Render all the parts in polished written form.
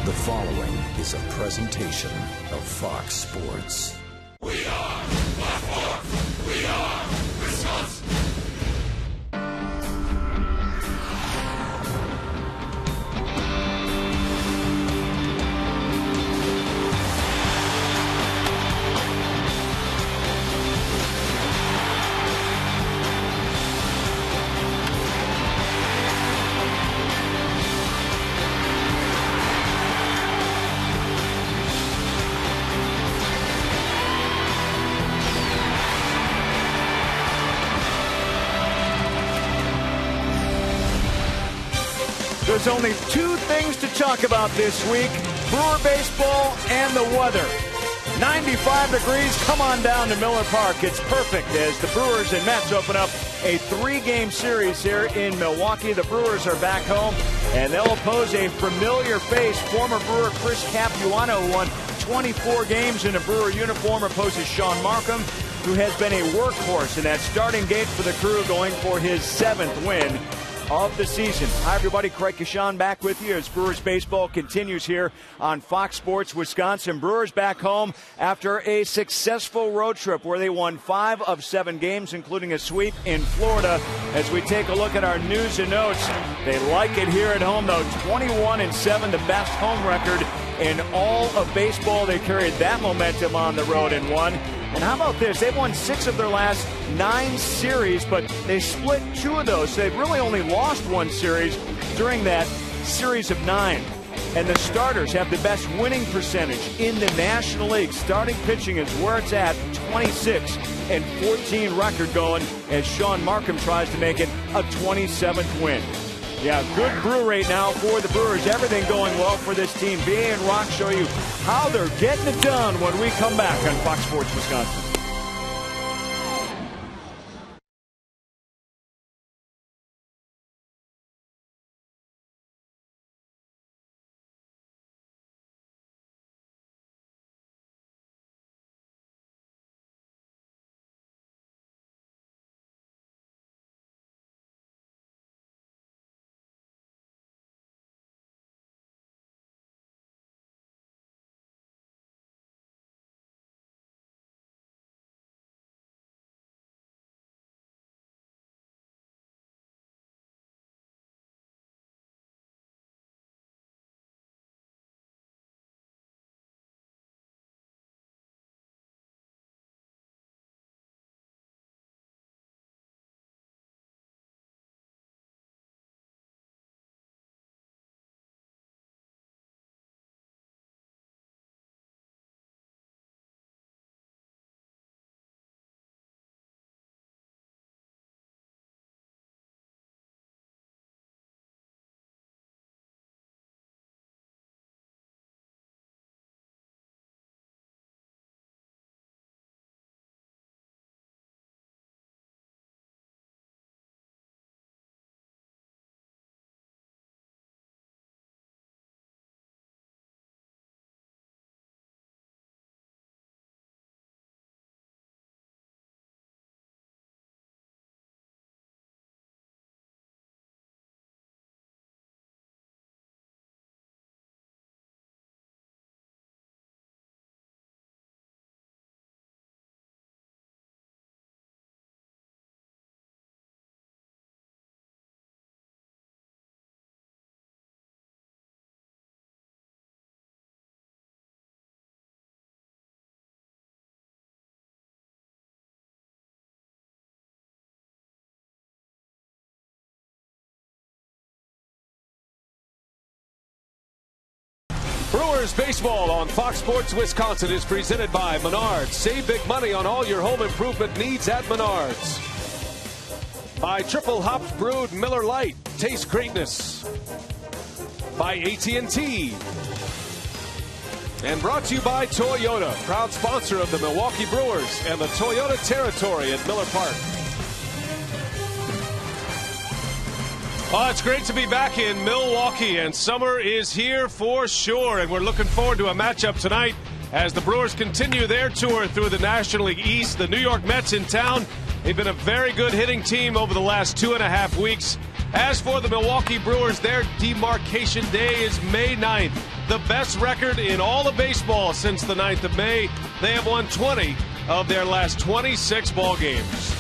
The following is a presentation of Fox Sports. We are Fox. We are Wisconsin. There's only two things to talk about this week: Brewer baseball and the weather. 95 degrees. Come on down to Miller Park. It's perfect as the Brewers and Mets open up a three-game series here in Milwaukee. The Brewers are back home, and they'll oppose a familiar face. Former Brewer Chris Capuano, who won 24 games in a Brewer uniform, opposes Sean Markham, who has been a workhorse in that starting gate for the Crew, going for his 7th win of the season. Hi, everybody. Craig Kashan back with you as Brewers baseball continues here on Fox Sports Wisconsin. Brewers back home after a successful road trip where they won 5 of 7 games, including a sweep in Florida. As we take a look at our news and notes, they like it here at home, though. 21-7, the best home record in all of baseball. They carried that momentum on the road and won. And how about this? They've won 6 of their last 9 series, but they split 2 of those. So they've really only lost 1 series during that series of 9. And the starters have the best winning percentage in the National League. Starting pitching is where it's at, 26-14 record going as Sean Markham tries to make it a 27th win. Yeah, good brew rate now for the Brewers. Everything going well for this team. BA and Rock show you how they're getting it done when we come back on Fox Sports Wisconsin. Brewers baseball on Fox Sports Wisconsin is presented by Menards. Save big money on all your home improvement needs at Menards. By Triple Hops Brewed Miller Lite. Taste greatness. By AT&T. And brought to you by Toyota, proud sponsor of the Milwaukee Brewers and the Toyota territory at Miller Park. Oh, it's great to be back in Milwaukee, and summer is here for sure, and we're looking forward to a matchup tonight as the Brewers continue their tour through the National League East. The New York Mets in town. They've been a very good hitting team over the last 2.5 weeks. As for the Milwaukee Brewers, their demarcation day is May 9th. the best record in all of baseball since the 9th of May. They have won 20 of their last 26 ball games.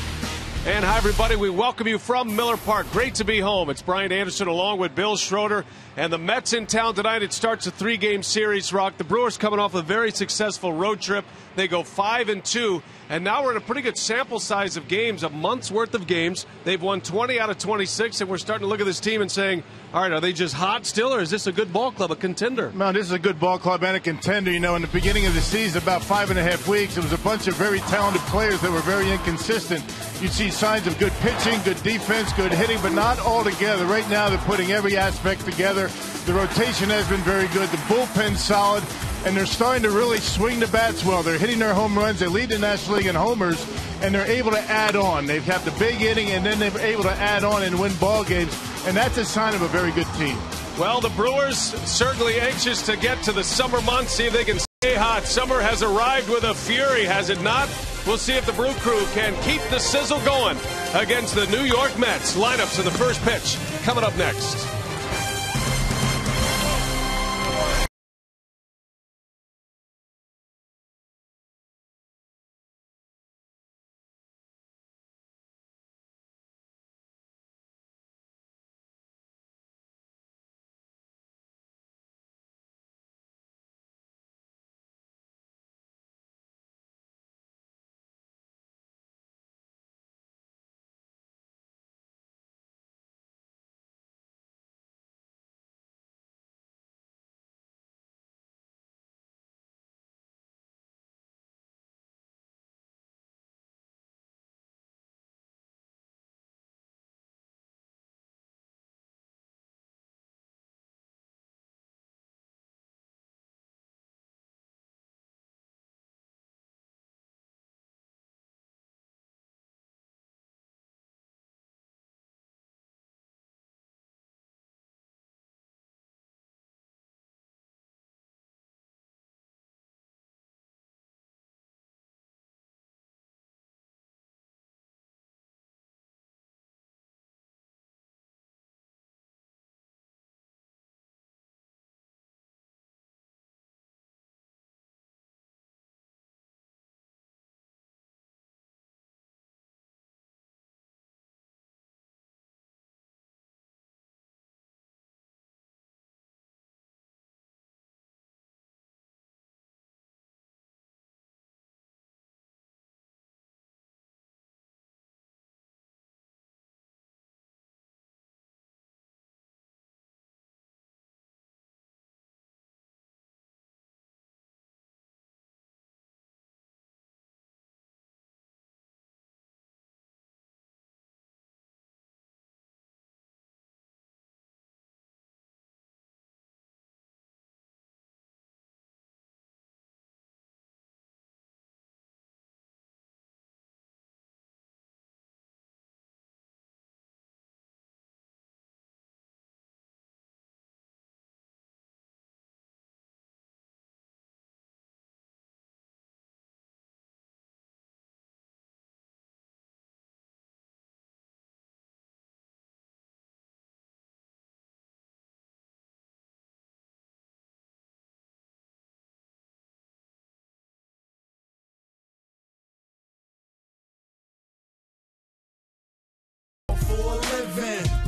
And hi, everybody. We welcome you from Miller Park. Great to be home. It's Brian Anderson along with Bill Schroeder. And the Mets in town tonight. It starts a 3-game series, Rock. The Brewers coming off a very successful road trip. They go 5-2. And now we're in a pretty good sample size of games, a month's worth of games. They've won 20 out of 26. And we're starting to look at this team and saying, all right, are they just hot still, or is this a good ball club, a contender? No, this is a good ball club and a contender. You know, in the beginning of the season, about 5.5 weeks, it was a bunch of very talented players that were very inconsistent. You'd see signs of good pitching, good defense, good hitting, but not all together. Right now, they're putting every aspect together. The rotation has been very good. The bullpen's solid, and they're starting to really swing the bats well. They're hitting their home runs. They lead the National League in homers, and they're able to add on. They've got the big inning, and then they're able to add on and win ball games, and that's a sign of a very good team. Well, the Brewers certainly anxious to get to the summer months, see if they can stay hot. Summer has arrived with a fury, has it not? We'll see if the Brew Crew can keep the sizzle going against the New York Mets. Lineups in the first pitch coming up next.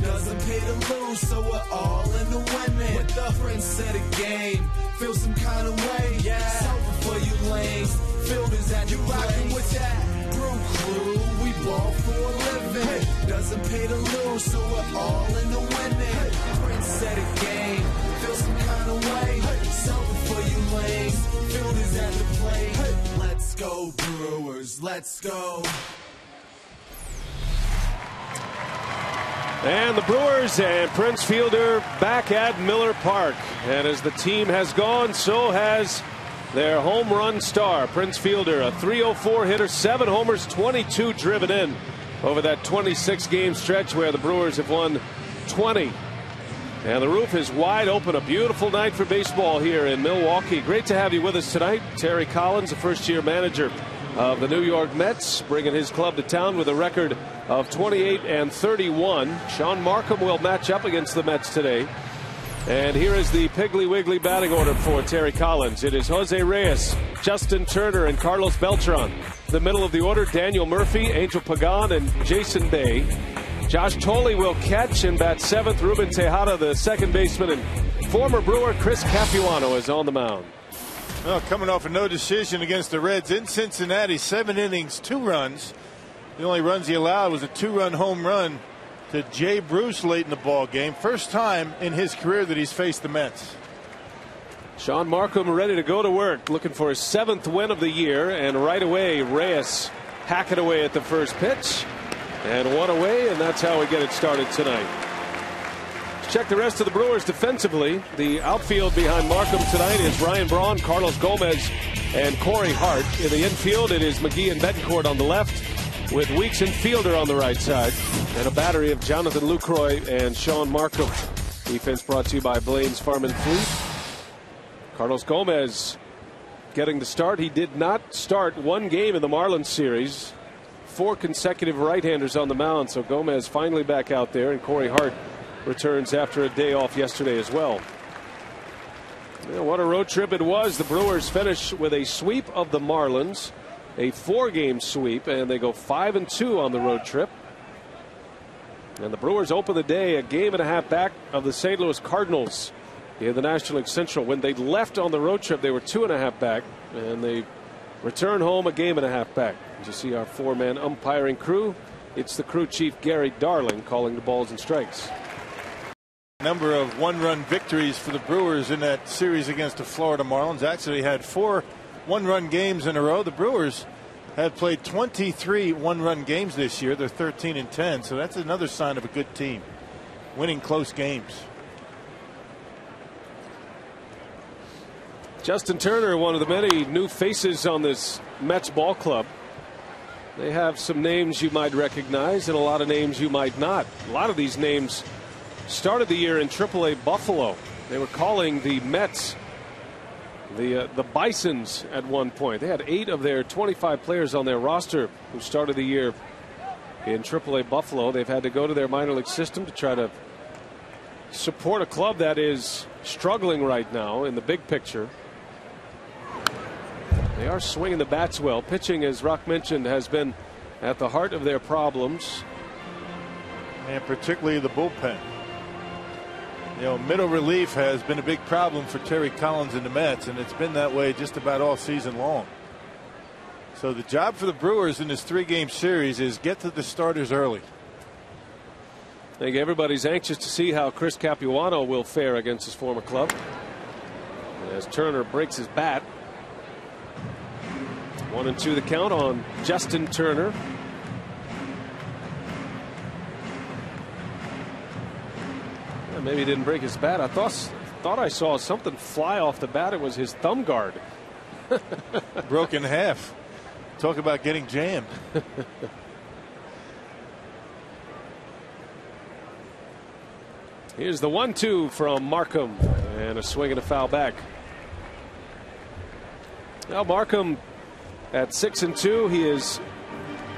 Doesn't pay to lose, so we're all in the winning. With the prince of the game, feel some kind of way. Yeah, sober for you lanes, fielders at you rocking with that Brew Crew. We ball for a living. Hey. Doesn't pay to lose, so we're all in the winning. Hey. Prince of the game, feel some kind of way. Hey. Sober for you lanes, fielders at the plate. Hey. Let's go Brewers, let's go. And the Brewers and Prince Fielder back at Miller Park. And as the team has gone, so has their home run star, Prince Fielder, a .304 hitter, 7 homers, 22 driven in over that 26-game stretch where the Brewers have won 20. And the roof is wide open. A beautiful night for baseball here in Milwaukee. Great to have you with us tonight. Terry Collins, the first-year manager of the New York Mets, bringing his club to town with a record of 28-31. Sean Markham will match up against the Mets today. And here is the Piggly Wiggly batting order for Terry Collins. It is Jose Reyes, Justin Turner, and Carlos Beltran. The middle of the order, Daniel Murphy, Angel Pagan, and Jason Bay. Josh Tolley will catch and bat seventh. Ruben Tejada, the second baseman, and former Brewer Chris Capuano is on the mound. Well, coming off a no decision against the Reds in Cincinnati, 7 innings, 2 runs. The only runs he allowed was a 2-run home run to Jay Bruce late in the ball game. First time in his career that he's faced the Mets. Sean Markham ready to go to work, looking for his 7th win of the year, and right away Reyes hacking away at the first pitch, and one away, and that's how we get it started tonight. Let's check the rest of the Brewers defensively. The outfield behind Markham tonight is Ryan Braun, Carlos Gomez, and Corey Hart. In the infield, it is McGee and Betancourt on the left, with Weeks and Fielder on the right side, and a battery of Jonathan Lucroy and Sean Markham. Defense brought to you by Blaine's Farm and Fleet. Carlos Gomez getting the start. He did not start one game in the Marlins series. 4 consecutive right-handers on the mound, so Gomez finally back out there, and Corey Hart returns after a day off yesterday as well. What a road trip it was. The Brewers finish with a sweep of the Marlins, a 4-game sweep, and they go 5-2 on the road trip. And the Brewers open the day a game and a half back of the St. Louis Cardinals in the National League Central. When they left on the road trip, they were 2.5 back, and they return home a game and a half back. As you see our 4-man umpiring crew, it's the crew chief Gary Darling calling the balls and strikes. Number of 1-run victories for the Brewers in that series against the Florida Marlins. Actually had 4 1-run games in a row. The Brewers have played 23 1-run games this year. They're 13-10, so that's another sign of a good team, winning close games. Justin Turner, one of the many new faces on this Mets ball club. They have some names you might recognize and a lot of names you might not. A lot of these names started the year in AAA Buffalo. They were calling the Mets the Bisons at one point. They had 8 of their 25 players on their roster who started the year in AAA Buffalo. They've had to go to their minor league system to try to support a club that is struggling right now in the big picture. They are swinging the bats well. Pitching, as Rock mentioned, has been at the heart of their problems. And particularly the bullpen. You know, middle relief has been a big problem for Terry Collins and the Mets, and it's been that way just about all season long. So the job for the Brewers in this 3-game series is get to the starters early. I think everybody's anxious to see how Chris Capuano will fare against his former club. As Turner breaks his bat. 1-2 the count on Justin Turner. Yeah, maybe he didn't break his bat. I thought I saw something fly off the bat. It was his thumb guard. Broken in half. Talk about getting jammed. Here's the 1-2 from Markham, and a swing and a foul back. Now Markham at 6-2. He is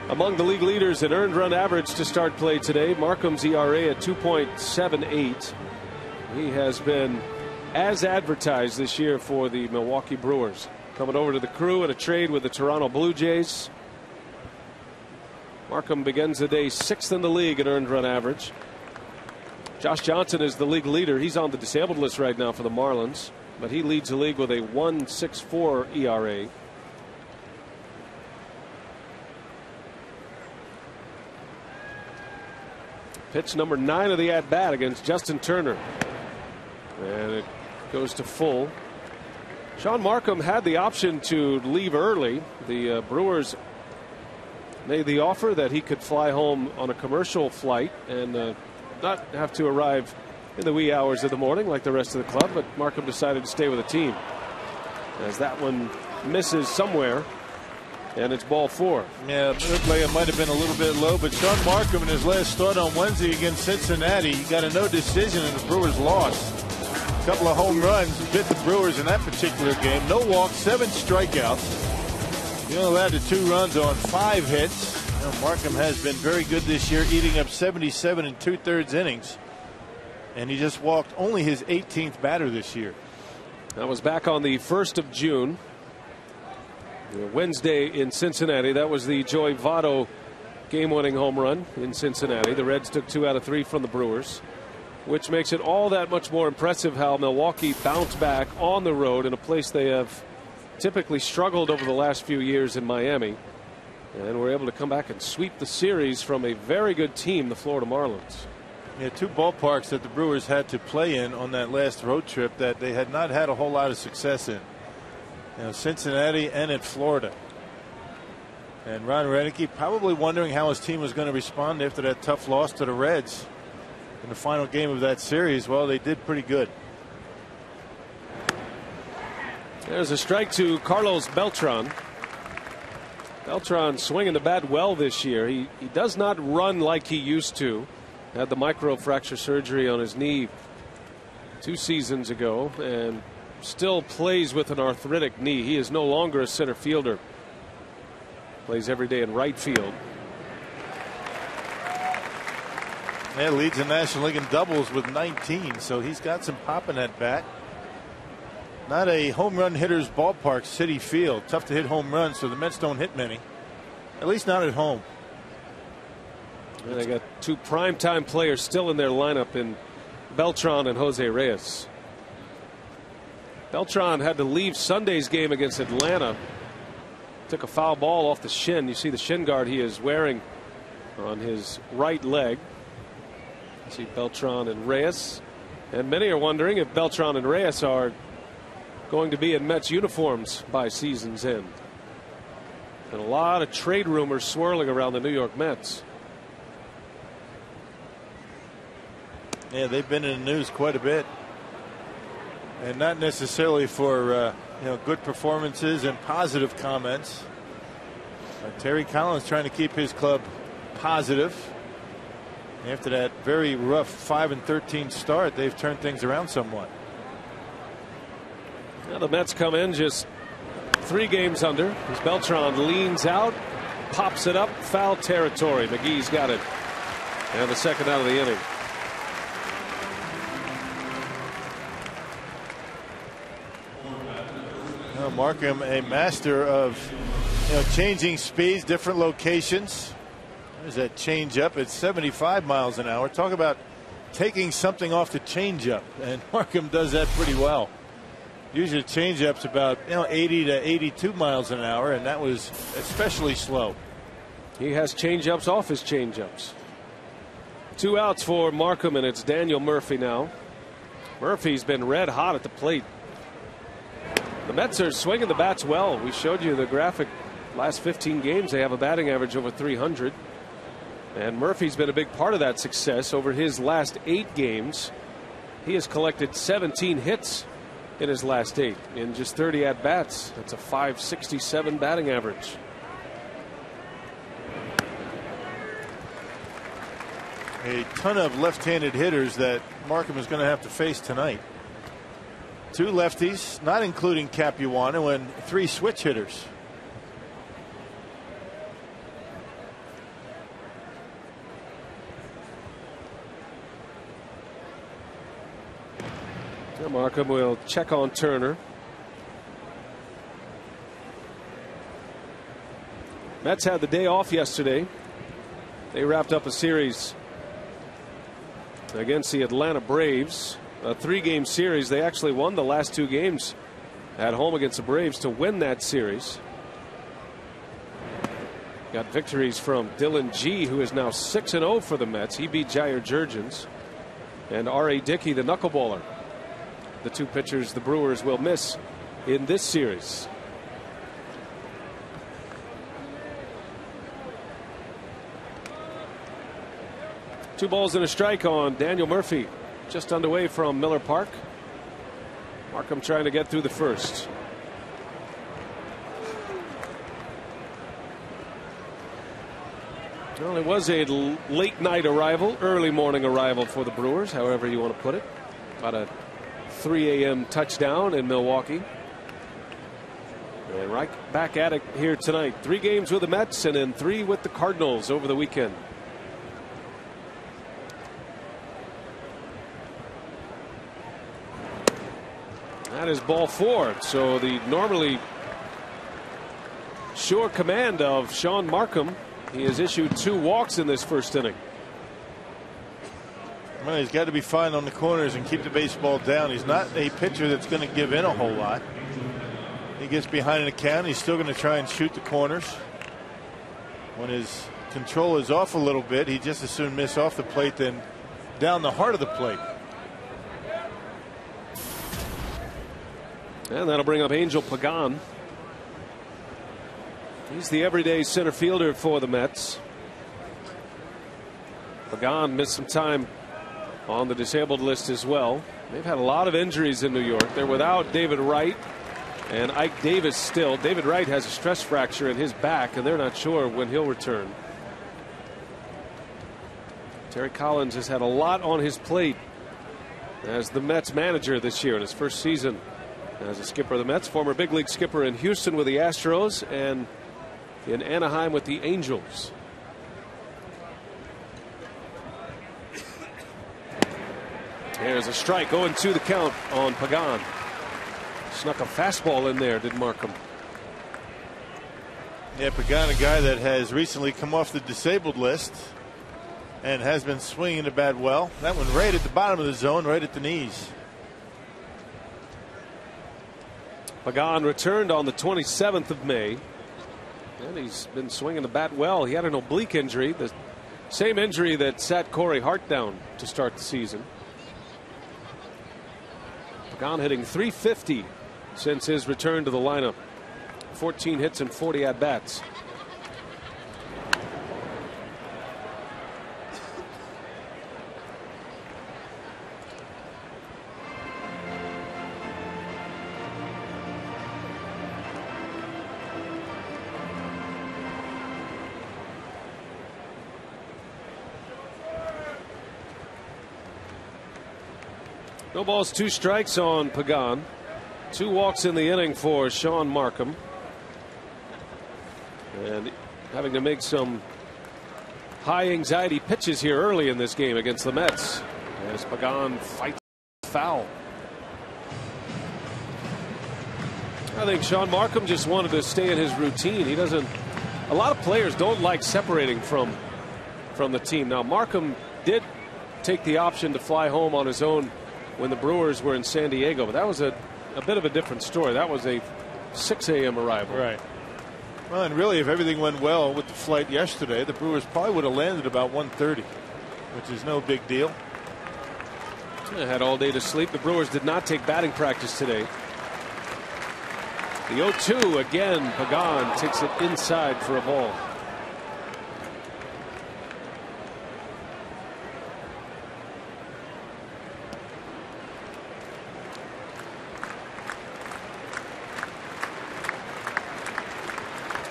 among the league leaders in earned run average to start play today. Markham's ERA at 2.78. He has been as advertised this year for the Milwaukee Brewers. Coming over to the crew in a trade with the Toronto Blue Jays. Markham begins the day 6th in the league in earned run average. Josh Johnson is the league leader. He's on the disabled list right now for the Marlins, but he leads the league with a 1.64 ERA. Pitch number 9 of the at bat against Justin Turner, and it goes to full. Sean Markham had the option to leave early. The Brewers made the offer that he could fly home on a commercial flight and not have to arrive in the wee hours of the morning like the rest of the club, but Markham decided to stay with the team, as that one misses somewhere, and it's ball 4. Yeah, it looked like it might have been a little bit low, but Sean Markham in his last start on Wednesday against Cincinnati, he got a no decision and the Brewers lost. A couple of home runs bit the Brewers in that particular game. No walks, 7 strikeouts. He only allowed 2 runs on 5 hits. You know, Markham has been very good this year, eating up 77 2/3 innings. And he just walked only his 18th batter this year. That was back on the 1st of June. Wednesday in Cincinnati. That was the Joey Votto game-winning home run in Cincinnati. The Reds took 2 out of 3 from the Brewers, which makes it all that much more impressive how Milwaukee bounced back on the road in a place they have typically struggled over the last few years in Miami, and were able to come back and sweep the series from a very good team, the Florida Marlins. Yeah, 2 ballparks that the Brewers had to play in on that last road trip that they had not had a whole lot of success in. Cincinnati and in Florida. And Ron Renicky probably wondering how his team was going to respond after that tough loss to the Reds in the final game of that series. Well, they did pretty good. There's a strike to Carlos Beltran. Beltran swinging the bat well this year. He does not run like he used to. Had the microfracture surgery on his knee 2 seasons ago and still plays with an arthritic knee. He is no longer a center fielder. Plays every day in right field. Yeah, leads the National League in doubles with 19, so he's got some pop in that bat. Not a home run hitter's ballpark, Citi Field. Tough to hit home runs, so the Mets don't hit many. At least not at home. And they got 2 primetime players still in their lineup in Beltran and Jose Reyes. Beltran had to leave Sunday's game against Atlanta. Took a foul ball off the shin. You see the shin guard he is wearing on his right leg. You see Beltran and Reyes. And many are wondering if Beltran and Reyes are going to be in Mets uniforms by season's end. And a lot of trade rumors swirling around the New York Mets. Yeah, they've been in the news quite a bit. And not necessarily for good performances and positive comments. Terry Collins trying to keep his club positive. After that very rough 5-13 start, they've turned things around somewhat. Now the Mets come in just 3 games under as Beltran leans out, pops it up, foul territory. McGee's got it. And the second out of the inning. Markham, a master of changing speeds, different locations. There's that changeup at 75 miles an hour. Talk about taking something off the changeup, and Markham does that pretty well. Usually changeup's about 80 to 82 miles an hour, and that was especially slow. He has changeups off his changeups. 2 outs for Markham, and it's Daniel Murphy now. Murphy's been red hot at the plate. The Mets are swinging the bats well. We showed you the graphic. Last 15 games they have a batting average over 300. And Murphy's been a big part of that success. Over his last 8 games, he has collected 17 hits in his last 8 in just 30 at bats. That's a .567 batting average. A ton of left-handed hitters that Markham is going to have to face tonight. 2 lefties, not including Capuano, and 3 switch hitters. So Markham will check on Turner. Mets had the day off yesterday. They wrapped up a series against the Atlanta Braves. A 3-game series. They actually won the last 2 games at home against the Braves to win that series. Got victories from Dylan G, who is now 6-0 for the Mets. He beat Jair Jurgens. And R.A. Dickey, the knuckleballer. The 2 pitchers the Brewers will miss in this series. Two balls and a strike on Daniel Murphy. Just underway from Miller Park. Markham trying to get through the first. Well, it was a late night arrival, early morning arrival for the Brewers, however you want to put it. About a 3 a.m. touchdown in Milwaukee. And right back at it here tonight. 3 games with the Mets and then 3 with the Cardinals over the weekend. That is ball 4. So the normally sure command of Sean Markham. He has issued 2 walks in this first inning. Well, he's got to be fine on the corners and keep the baseball down. He's not a pitcher that's going to give in a whole lot. He gets behind an account. He's still going to try and shoot the corners. When his control is off a little bit, he just as soon miss off the plate than down the heart of the plate. And that'll bring up Angel Pagan. He's the everyday center fielder for the Mets. Pagan missed some time on the disabled list as well. They've had a lot of injuries in New York. They're without David Wright and Ike Davis still. David Wright has a stress fracture in his back, and they're not sure when he'll return. Terry Collins has had a lot on his plate as the Mets manager this year in his first season as a skipper of the Mets. Former big league skipper in Houston with the Astros and in Anaheim with the Angels. There's a strike, 0-2 the count on Pagan. Snuck a fastball in there, did Markham. Yeah, Pagan, a guy that has recently come off the disabled list and has been swinging the bat well. That one right at the bottom of the zone, right at the knees. Pagan returned on the 27th of May, and he's been swinging the bat well. He had an oblique injury, the same injury that sat Corey Hart down to start the season. Pagan hitting .350 since his return to the lineup. 14 hits and 40 at bats. No balls, 2 strikes on Pagan. 2 walks in the inning for Sean Markham. And having to make some high anxiety pitches here early in this game against the Mets as Pagan fights foul. I think Sean Markham just wanted to stay in his routine. He doesn't. A lot of players don't like separating from the team. Now Markham did take the option to fly home on his own when the Brewers were in San Diego, but that was a bit of a different story. That was a 6 a.m. arrival. Right. Well, and really, if everything went well with the flight yesterday, the Brewers probably would have landed about 1:30, which is no big deal. They had all day to sleep. The Brewers did not take batting practice today. The 0-2 again. Pagan takes it inside for a ball.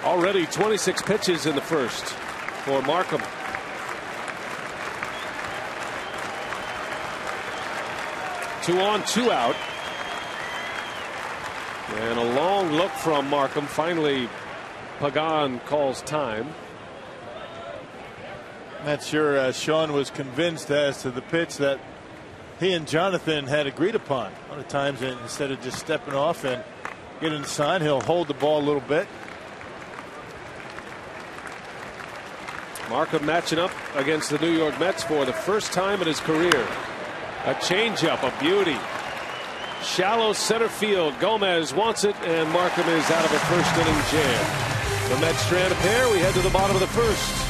Already 26 pitches in the first for Markham. Two on, 2 out. And a long look from Markham. Finally, Pagan calls time. Not sure Sean was convinced as to the pitch that he and Jonathan had agreed upon. A lot of times, instead of just stepping off and getting the sign, he'll hold the ball a little bit. Markham matching up against the New York Mets for the first time in his career. A changeup, a beauty. Shallow center field. Gomez wants it, and Markham is out of a first inning jam. The Mets strand a pair. We head to the bottom of the first.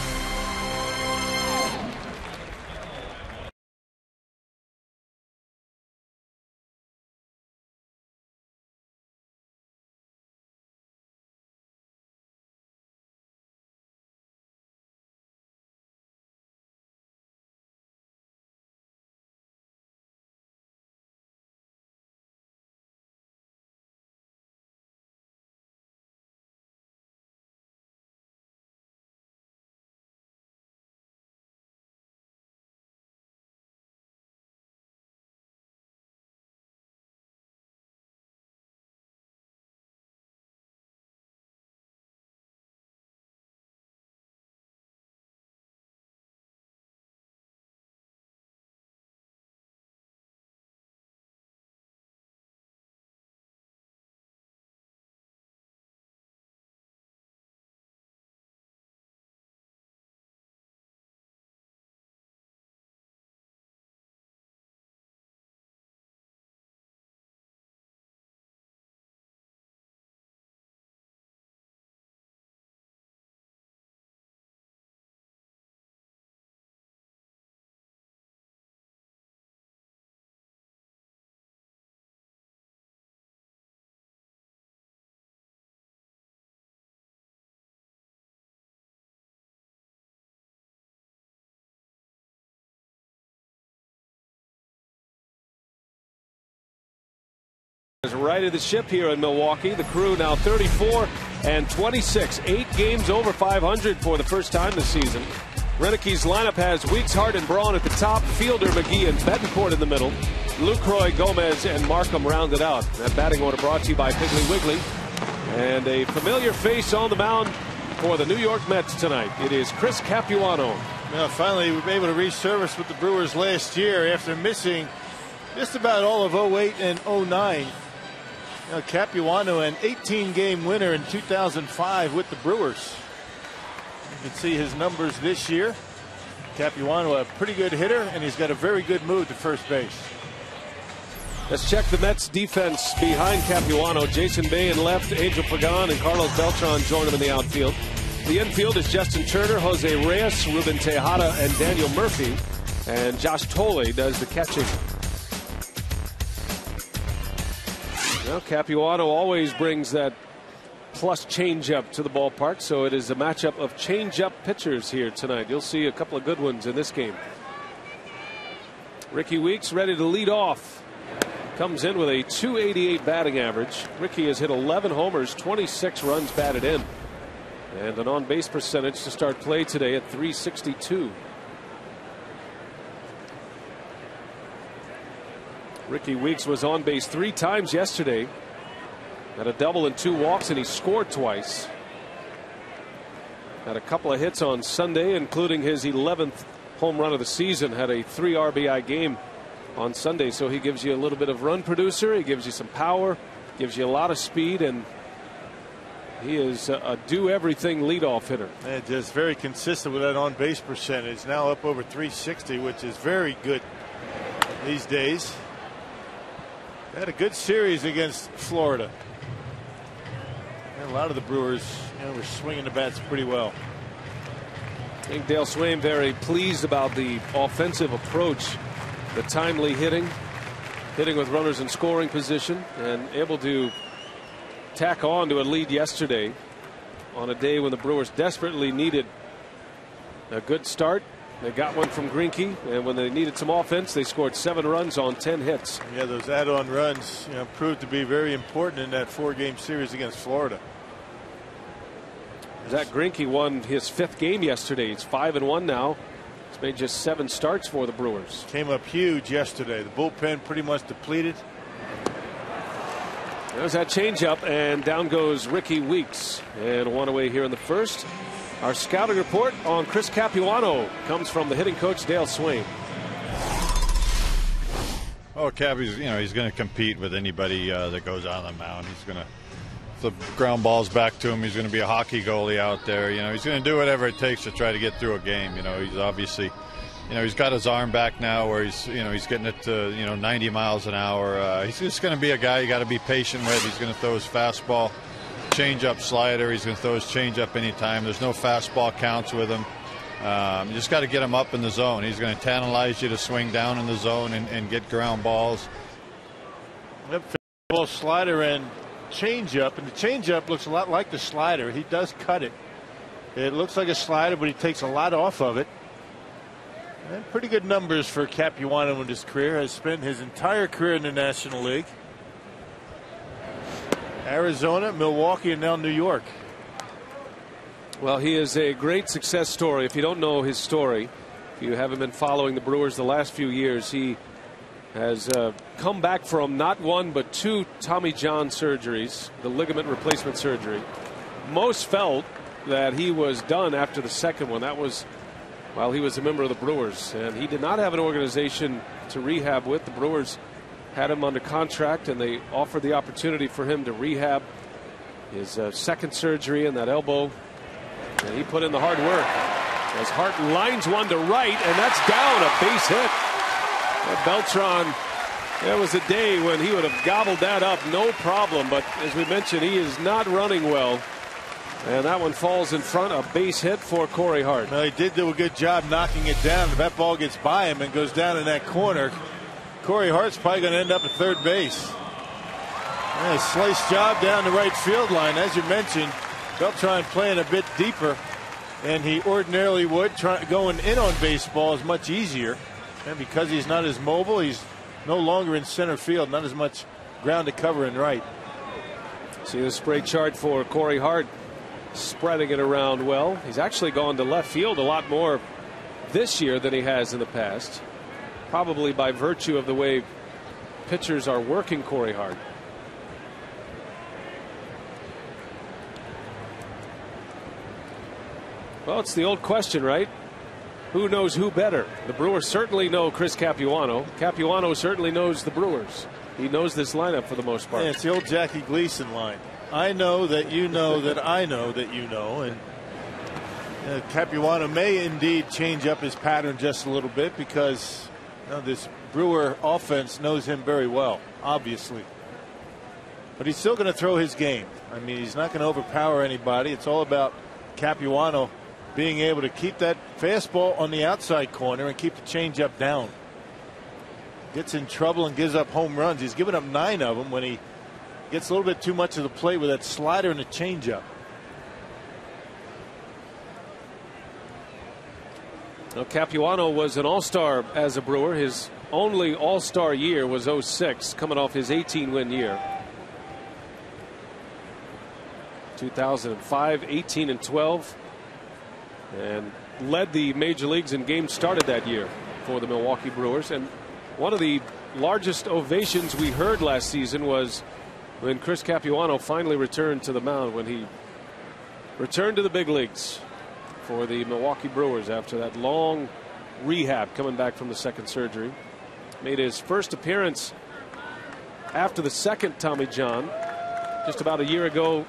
righted the ship here in Milwaukee. The Crew now 34-26, 8 games over 500 for the first time this season. Renick's lineup has Weeks, Hart, and Braun at the top, Fielder, McGee, and Betancourt in the middle. Lucroy, Gomez, and Markham rounded out. That batting order brought to you by Piggly Wiggly. And a familiar face on the mound for the New York Mets tonight. It is Chris Capuano. Now, finally, we were able to resurface with the Brewers last year after missing just about all of 08 and 09. Now, Capuano, an 18-game winner in 2005 with the Brewers. You can see his numbers this year. Capuano, a pretty good hitter, and he's got a very good move to first base. Let's check the Mets defense behind Capuano. Jason Bay in left, Angel Pagan and Carlos Beltran join him in the outfield. The infield is Justin Turner, Jose Reyes, Ruben Tejada, and Daniel Murphy. And Josh Tolle does the catching. Well, Capuano always brings that plus changeup to the ballpark, so it is a matchup of changeup pitchers here tonight. You'll see a couple of good ones in this game. Ricky Weeks ready to lead off. Comes in with a .288 batting average. Ricky has hit 11 homers, 26 runs batted in, and an on-base percentage to start play today at .362. Ricky Weeks was on base 3 times yesterday. Had a double and 2 walks, and he scored twice. Had a couple of hits on Sunday, including his 11th home run of the season. Had a 3 RBI game on Sunday, so he gives you a little bit of run producer. He gives you some power, gives you a lot of speed, and he is a do-everything leadoff hitter. And just very consistent with that on-base percentage. Now up over .360, which is very good these days. They had a good series against Florida. And a lot of the Brewers, were swinging the bats pretty well. I think Dale Swain very pleased about the offensive approach, the timely hitting with runners in scoring position, and able to tack on to a lead yesterday on a day when the Brewers desperately needed a good start. They got one from Greinke, and when they needed some offense, they scored 7 runs on 10 hits. Yeah, those add-on runs, proved to be very important in that 4-game series against Florida. Zach Greinke won his 5th game yesterday. He's 5-1 now. He's made just 7 starts for the Brewers. Came up huge yesterday. The bullpen pretty much depleted. There's that changeup, and down goes Ricky Weeks, and 1 away here in the first. Our scouting report on Chris Capuano comes from the hitting coach Dale Swain. Oh, Cappy's, he's going to compete with anybody that goes on the mound. He's going to flip ground balls back to him. He's going to be a hockey goalie out there. He's going to do whatever it takes to try to get through a game. He's obviously, he's got his arm back now where he's getting it to, 90 miles an hour. He's just going to be a guy you got to be patient with. He's going to throw his fastball, change-up, slider. He's going to throw his change-up anytime. There's no fastball counts with him. You just got to get him up in the zone. He's going to tantalize you to swing down in the zone and get ground balls. Yep, ball, slider, and changeup. And the changeup looks a lot like the slider. He does cut it. It looks like a slider, but he takes a lot off of it. And pretty good numbers for Capuano in his career. Has spent his entire career in the National League. Arizona, Milwaukee, and now New York. Well, he is a great success story. If you don't know his story, if you haven't been following the Brewers the last few years, he has come back from not 1 but 2 Tommy John surgeries, the ligament replacement surgery. Most felt that he was done after the second one. That was while he was a member of the Brewers, and he did not have an organization to rehab with. The Brewers had him under contract, and they offered the opportunity for him to rehab his second surgery in that elbow, and he put in the hard work as Hart lines one to right, and that's down, a base hit. Beltran, there was a day when he would have gobbled that up no problem, but as we mentioned, he is not running well, and that one falls in front, a base hit for Corey Hart. Well, he did do a good job knocking it down. If that ball gets by him and goes down in that corner, Corey Hart's probably going to end up at third base. And a slice job down the right field line. As you mentioned, Beltran playing a bit deeper than he ordinarily would. Going in on baseball is much easier. And because he's not as mobile, he's no longer in center field. Not as much ground to cover and right. See the spray chart for Corey Hart, spreading it around well. He's actually gone to left field a lot more this year than he has in the past, probably by virtue of the way pitchers are working Corey Hart. Well, it's the old question, right? Who knows who better? The Brewers certainly know Chris Capuano. Capuano certainly knows the Brewers. He knows this lineup for the most part. Yeah, it's the old Jackie Gleason line. I know that you know that I know that you know. And Capuano may indeed change up his pattern just a little bit because this Brewer offense knows him very well, obviously. But he's still going to throw his game. I mean, he's not going to overpower anybody. It's all about Capuano being able to keep that fastball on the outside corner and keep the changeup down. Gets in trouble and gives up home runs. He's given up 9 of them when he gets a little bit too much of the plate with that slider and the changeup. Well, Capuano was an all-star as a Brewer. His only all-star year was 06, coming off his 18-win year. 2005, 18 and 12, and led the major leagues in games started that year for the Milwaukee Brewers. And one of the largest ovations we heard last season was when Chris Capuano finally returned to the mound, when he returned to the big leagues for the Milwaukee Brewers after that long rehab coming back from the second surgery. Made his first appearance after the second Tommy John just about a year ago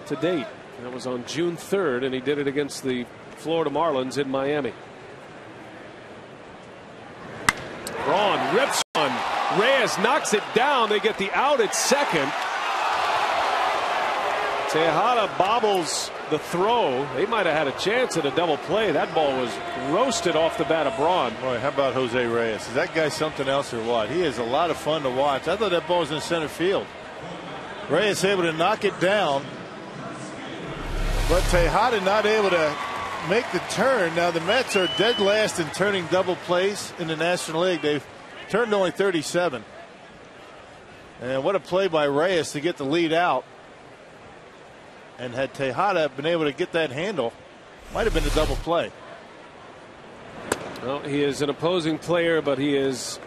to date. That was on June 3rd, and he did it against the Florida Marlins in Miami. Braun rips one. Reyes knocks it down. They get the out at second. Tejada bobbles the throw. They might have had a chance at a double play. That ball was roasted off the bat of Braun. Boy, how about Jose Reyes? Is that guy something else or what? He is a lot of fun to watch. I thought that ball was in center field. Reyes able to knock it down, but Tejada not able to make the turn. Now the Mets are dead last in turning double plays in the National League. They've turned only 37. And what a play by Reyes to get the lead out. And had Tejada been able to get that handle, might have been a double play. Well, he is an opposing player, but he is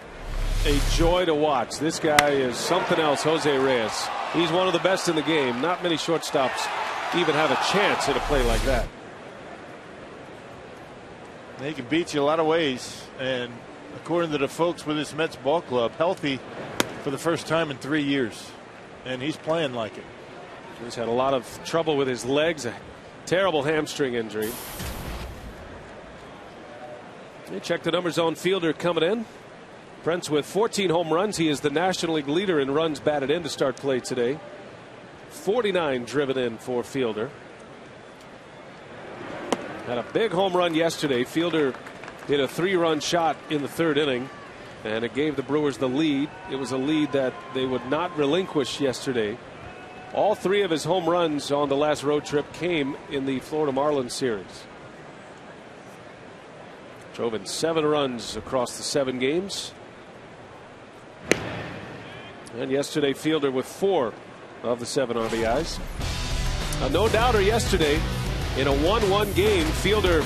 a joy to watch. This guy is something else, Jose Reyes. He's one of the best in the game. Not many shortstops even have a chance at a play like that. He can beat you a lot of ways, and according to the folks with this Mets ball club, healthy for the first time in 3 years, and he's playing like it. He's had a lot of trouble with his legs, a terrible hamstring injury. You check the numbers on Fielder coming in. Prince with 14 home runs. He is the National League leader in runs batted in to start play today. 49 driven in for Fielder. Had a big home run yesterday. Fielder hit a 3-run shot in the 3rd inning, and it gave the Brewers the lead. It was a lead that they would not relinquish yesterday. All 3 of his home runs on the last road trip came in the Florida Marlins series. Drove in 7 runs across the 7 games. And yesterday, Fielder with 4 of the 7 RBIs. A no doubter yesterday. In a 1-1 game, Fielder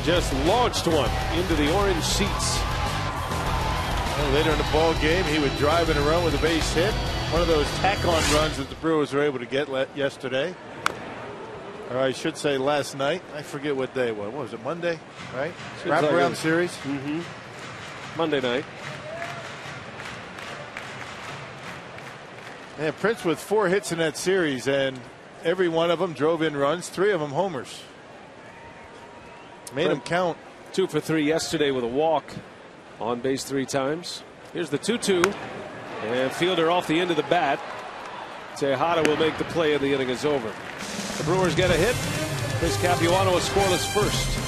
just launched one into the orange seats. Well, later in the ball game, he would drive in a run with a base hit. One of those tack-on runs that the Brewers were able to get yesterday. Or I should say last night. I forget what day it was. What was it, Monday? Right? Wraparound like series? Mm-hmm. Monday night. Yeah, Prince with 4 hits in that series, and every one of them drove in runs, 3 of them homers. Made them count. 2 for 3 yesterday with a walk, on base 3 times. Here's the 2-2, and Fielder off the end of the bat. Tejada will make the play, and the inning is over. The Brewers get a hit. Chris Capuano a scoreless first.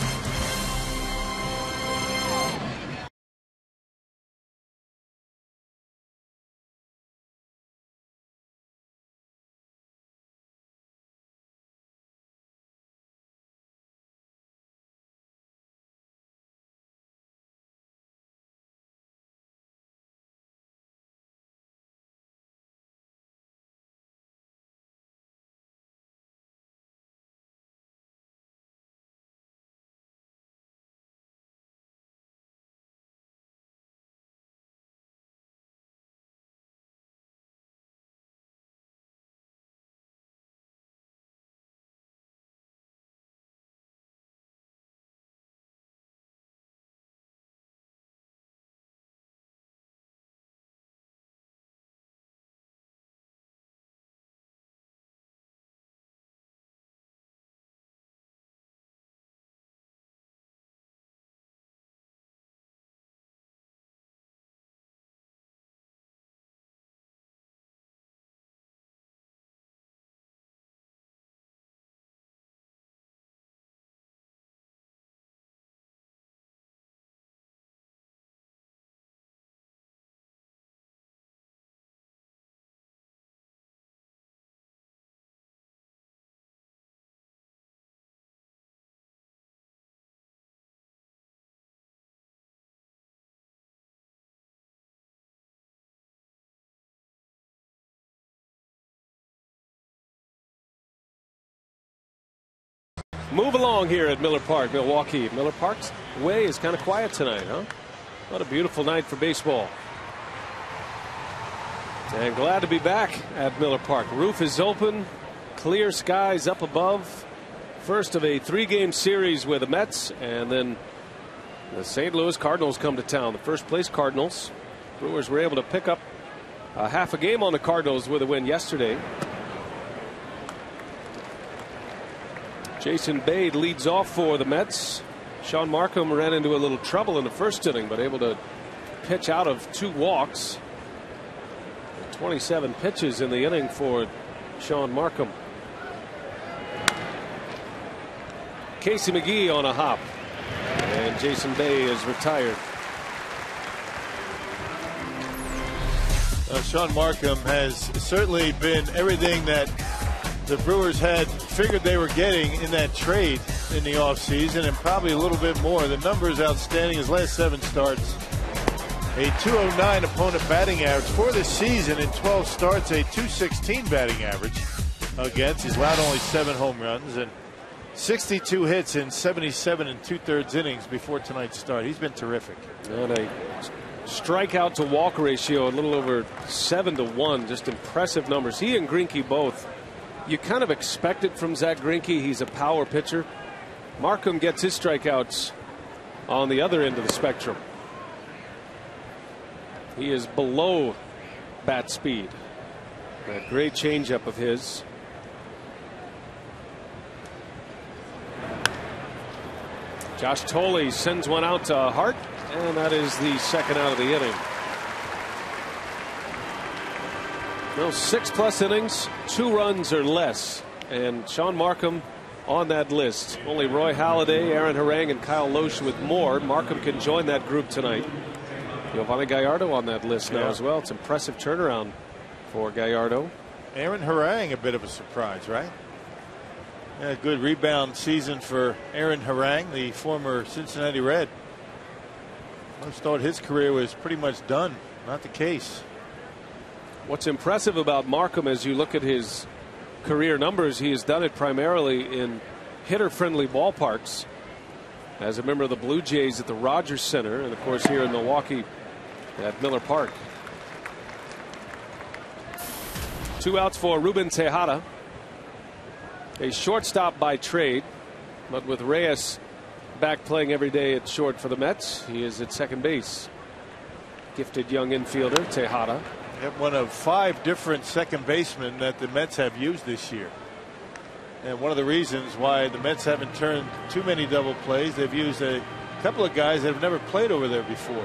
move along here at Miller Park, Milwaukee. Miller Park's way is kind of quiet tonight, huh? What a beautiful night for baseball. And glad to be back at Miller Park. Roof is open, clear skies up above. First of a 3-game series with the Mets, and then the St. Louis Cardinals come to town. The first place Cardinals. Brewers were able to pick up half a game on the Cardinals with a win yesterday. Jason Bade leads off for the Mets. Sean Markham ran into a little trouble in the first inning, but able to pitch out of 2 walks. 27 pitches in the inning for Sean Markham. Casey McGee on a hop, and Jason Bay is retired. Sean Markham has certainly been everything that the Brewers had figured they were getting in that trade in the offseason, and probably a little bit more. The number is outstanding. His last 7 starts, a .209 opponent batting average for the season. In 12 starts, a .216 batting average against. He's allowed only 7 home runs and 62 hits in 77 2/3 innings before tonight's start. He's been terrific. And a strikeout to walk ratio a little over 7-1. Just impressive numbers. He and Greinke both. You kind of expect it from Zach Greinke. He's a power pitcher. Markham gets his strikeouts on the other end of the spectrum. He is below bat speed. That great changeup of his. Josh Tolley sends one out to Hart, and that is the second out of the inning. No, 6+ innings, 2 runs or less, and Sean Markham on that list. Only Roy Halladay, Aaron Harang, and Kyle Loesch with more. Markham can join that group tonight. Giovanni Gallardo on that list now as well. It's an impressive turnaround for Gallardo. Aaron Harang, a bit of a surprise, right? Yeah, good rebound season for Aaron Harang, the former Cincinnati Red. Most thought his career was pretty much done. Not the case. What's impressive about Markham, as you look at his career numbers, he has done it primarily in hitter-friendly ballparks. As a member of the Blue Jays at the Rogers Center, and of course here in Milwaukee at Miller Park. 2 outs for Ruben Tejada. A shortstop by trade, but with Reyes back playing every day at short for the Mets, he is at second base. Gifted young infielder Tejada. Yep, one of 5 different second basemen that the Mets have used this year. And one of the reasons why the Mets haven't turned too many double plays, they've used a couple of guys that have never played over there before.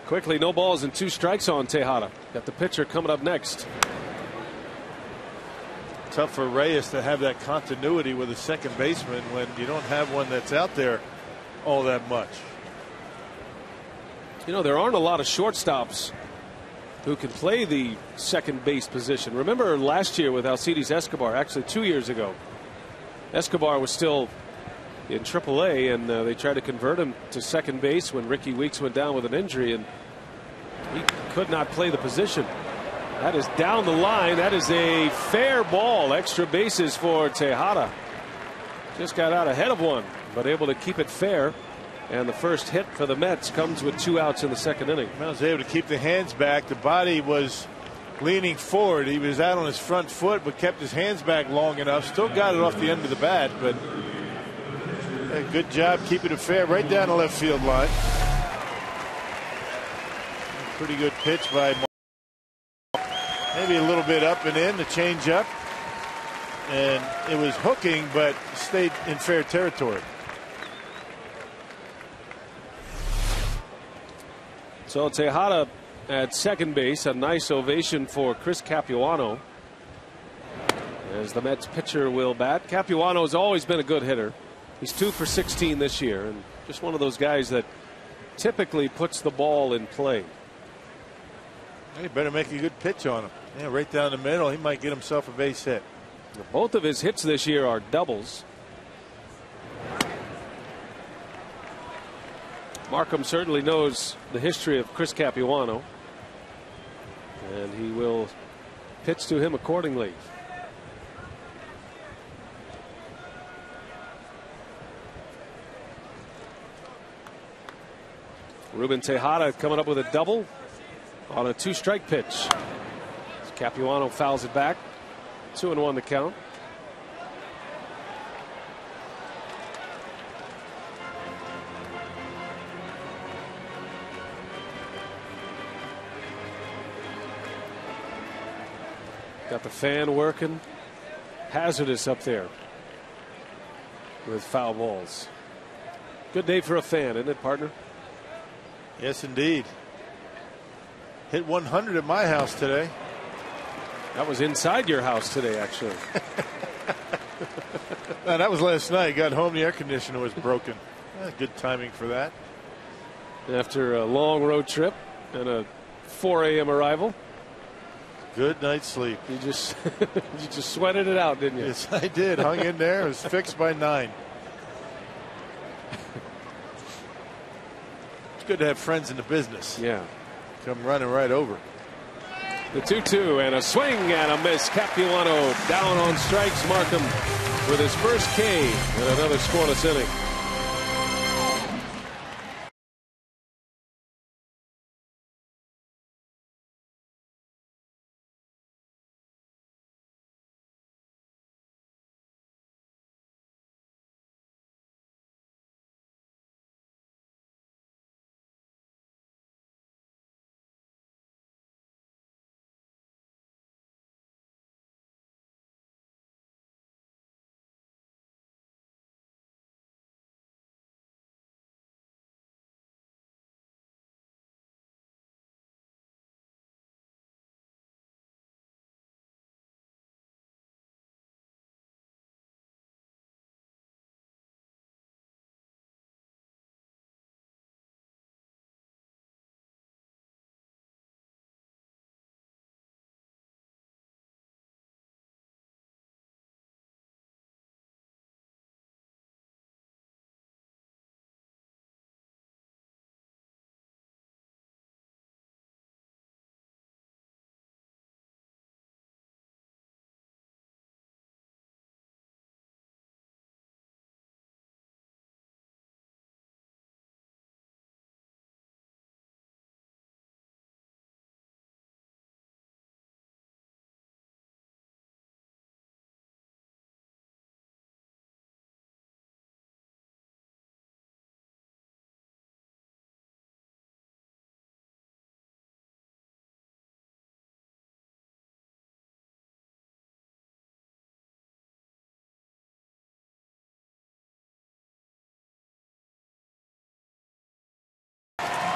Quickly, no balls and 2 strikes on Tejada. Got the pitcher coming up next. Tough for Reyes to have that continuity with a second baseman when you don't have one that's out there all that much. You know, there aren't a lot of shortstops who can play the second base position. Remember last year with Alcides Escobar, actually 2 years ago, Escobar was still in AAA, and they tried to convert him to second base when Ricky Weeks went down with an injury, and he could not play the position. That is down the line. That is a fair ball. Extra bases for Tejada. Just got out ahead of one, but able to keep it fair. And the first hit for the Mets comes with 2 outs in the second inning. He was able to keep the hands back. The body was leaning forward. He was out on his front foot, but kept his hands back long enough. Still got it off the end of the bat, but a good job keeping it fair right down the left field line. Pretty good pitch by Mark. Maybe a little bit up and in, the change up. And it was hooking, but stayed in fair territory. So Tejada at second base. A nice ovation for Chris Capuano as the Mets pitcher will bat. Capuano has always been a good hitter. He's 2 for 16 this year, and just one of those guys that typically puts the ball in play. He better make a good pitch on him. Yeah, right down the middle. He might get himself a base hit. Both of his hits this year are doubles. Markham certainly knows the history of Chris Capuano, and he will pitch to him accordingly. Ruben Tejada coming up with a double on a 2-strike pitch. Capuano fouls it back. 2-1 the count. Got the fan working. Hazardous up there with foul balls. Good day for a fan, isn't it, partner? Yes, indeed. Hit 100 at my house today. That was inside your house today, actually. No, that was last night. Got home, the air conditioner was broken. Good timing for that. After a long road trip and a 4 a.m. arrival. Good night's sleep. You just sweated it out, didn't you? Yes, I did. Hung in there. It was fixed by 9. It's good to have friends in the business. Yeah. Come running right over. The 2-2 and a swing and a miss. Capuano down on strikes. Markham with his first K in another scoreless inning.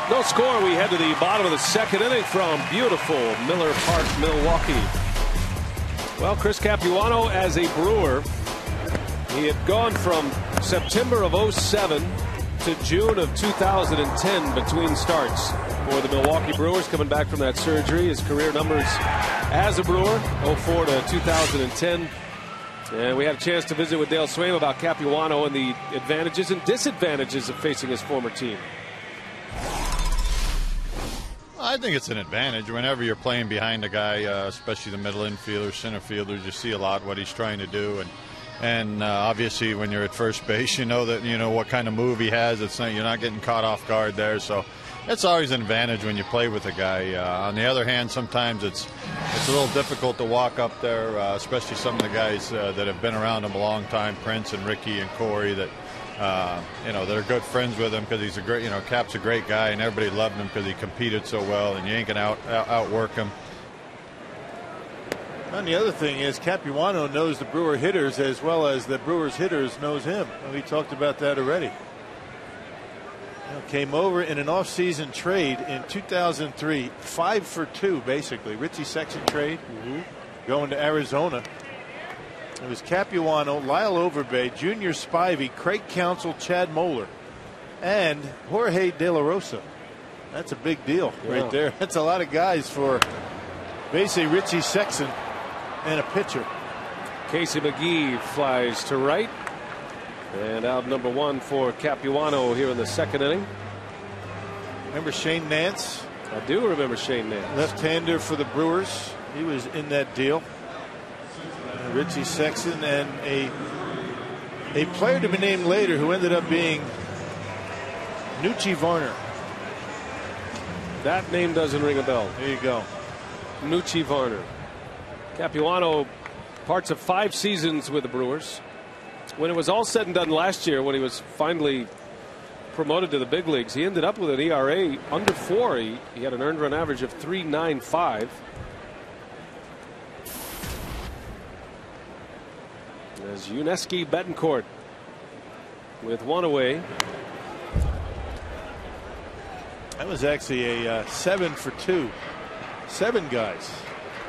No score. We head to the bottom of the second inning from beautiful Miller Park, Milwaukee. Well, Chris Capuano as a Brewer, he had gone from September of 07 to June of 2010 between starts for the Milwaukee Brewers, coming back from that surgery. His career numbers as a Brewer, 04 to 2010. And we had a chance to visit with Dale Swaim about Capuano and the advantages and disadvantages of facing his former team. I think it's an advantage whenever you're playing behind a guy, especially the middle infielders, center fielders. You see a lot what he's trying to do, and obviously when you're at first base, you know what kind of move he has. You're not getting caught off guard there, so it's always an advantage when you play with a guy. On the other hand, sometimes it's a little difficult to walk up there, especially some of the guys that have been around him a long time, Prince and Ricky and Corey, that. They're good friends with him because he's a great, Cap's a great guy and everybody loved him because he competed so well and you ain't gonna outwork him. And the other thing is Capuano knows the Brewer hitters as well as the Brewers hitters knows him. We talked about that already. Came over in an off-season trade in 2003, 5 for 2 basically. Richie Sexton trade, going to Arizona. It was Capuano, Lyle Overbay, Junior Spivey, Craig Counsell, Chad Moeller, and Jorge De La Rosa. That's a big deal right there. That's a lot of guys for basically Richie Sexton and a pitcher. Casey McGee flies to right. And out number 1 for Capuano here in the second inning. Remember Shane Nance? I do remember Shane Nance. Left-hander for the Brewers. He was in that deal. Richie Sexton and a player to be named later who ended up being Nucci Varner. That name doesn't ring a bell. There you go. Nucci Varner. Capuano, parts of 5 seasons with the Brewers. When it was all said and done last year, when he was finally promoted to the big leagues, he ended up with an ERA under 4. He had an earned run average of 3.95. As Yuniesky Betancourt with 1 away. That was actually a 7 for 2. 7 guys.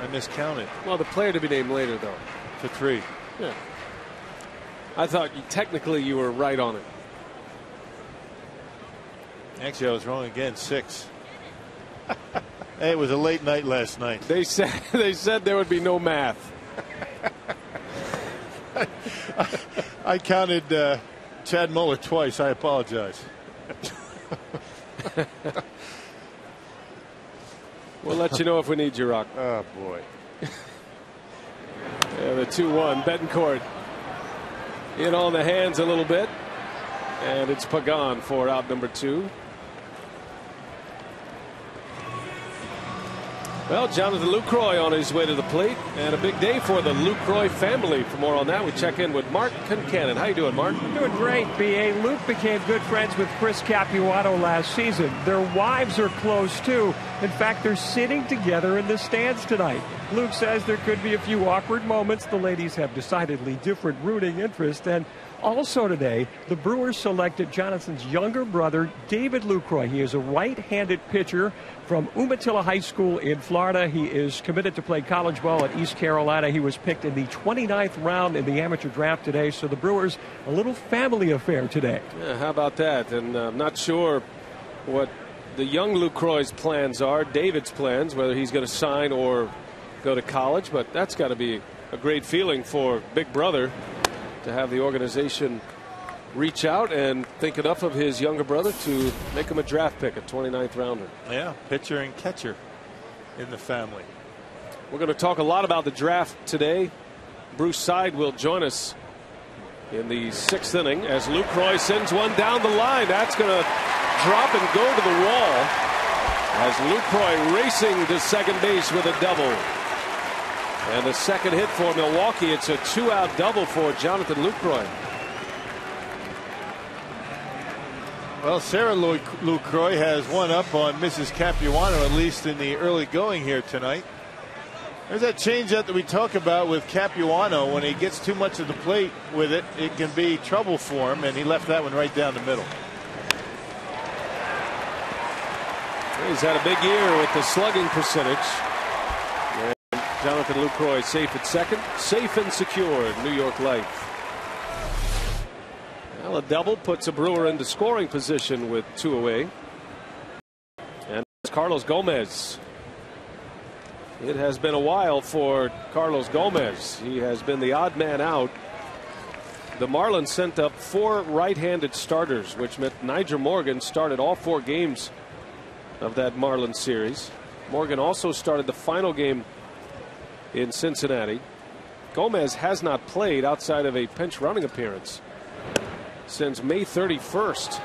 I miscounted. Well, the player to be named later, though. For 3. Yeah. I thought technically you were right on it. Actually, I was wrong again. 6. Hey, it was a late night last night. They said there would be no math. I counted Chad Muller twice. I apologize. We'll let you know if we need you, Rock. Oh, boy. Yeah, the 2-1. Betancourt in on the hands a little bit. And it's Pagan for out number 2. Well, Jonathan Lucroy on his way to the plate, and a big day for the Lucroy family. For more on that, we check in with Mark Concannon. How you doing, Mark? Doing great, B.A. Luke became good friends with Chris Capuano last season. Their wives are close, too. In fact, they're sitting together in the stands tonight. Luke says there could be a few awkward moments. The ladies have decidedly different rooting interests. And also today, the Brewers selected Jonathan's younger brother, David Lucroy. He is a right-handed pitcher from Umatilla High School in Florida. He is committed to play college ball at East Carolina. He was picked in the 29th round in the amateur draft today. So the Brewers, a little family affair today. Yeah, how about that? And I'm not sure what the young Lucroy's plans are, David's plans, whether he's going to sign or go to college. But that's got to be a great feeling for big brother to have the organization reach out and think enough of his younger brother to make him a draft pick, a 29th rounder. Yeah, pitcher and catcher in the family. We're going to talk a lot about the draft today. Bruce Side will join us in the 6th inning as Lucroy sends one down the line. That's going to drop and go to the wall as Lucroy racing to second base with a double. And the second hit for Milwaukee. It's a 2-out double for Jonathan Lucroy. Well, Sarah Lucroy has one up on Mrs. Capuano, at least in the early going here tonight. There's that changeup that we talk about with Capuano. When he gets too much of the plate with it, it can be trouble for him, and he left that one right down the middle. He's had a big year with the slugging percentage. And Jonathan Lucroy safe at second, safe and secure, New York Life. Well, a double puts a Brewer into scoring position with 2 away. And it's Carlos Gomez. It has been a while for Carlos Gomez. He has been the odd man out. The Marlins sent up 4 right-handed starters, which meant Nyjer Morgan started all 4 games of that Marlins series. Morgan also started the final game in Cincinnati. Gomez has not played outside of a pinch running appearance since May 31st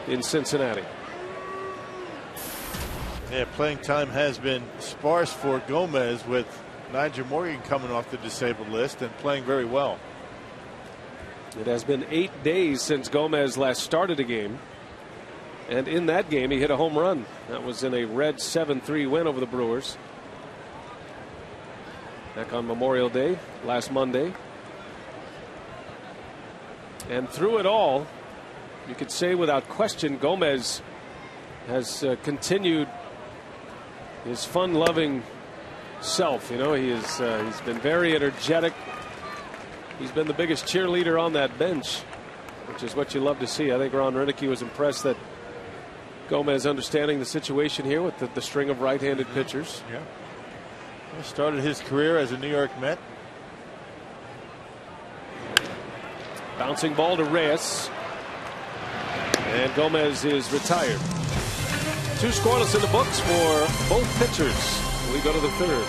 in Cincinnati. Yeah, playing time has been sparse for Gomez, with Nyjer Morgan coming off the disabled list and playing very well. It has been 8 days since Gomez last started a game. And in that game, he hit a home run. That was in a Reds 7-3 win over the Brewers back on Memorial Day last Monday. And through it all, you could say without question, Gomez has continued his fun-loving self. You know, he's been very energetic. He's been the biggest cheerleader on that bench, which is what you love to see. I think Ron Renicky was impressed that Gomez understanding the situation here with the string of right-handed pitchers. Yeah. He started his career as a New York Met. Bouncing ball to Reyes. And Gomez is retired. 2 scoreless in the books for both pitchers. We go to the 3rd.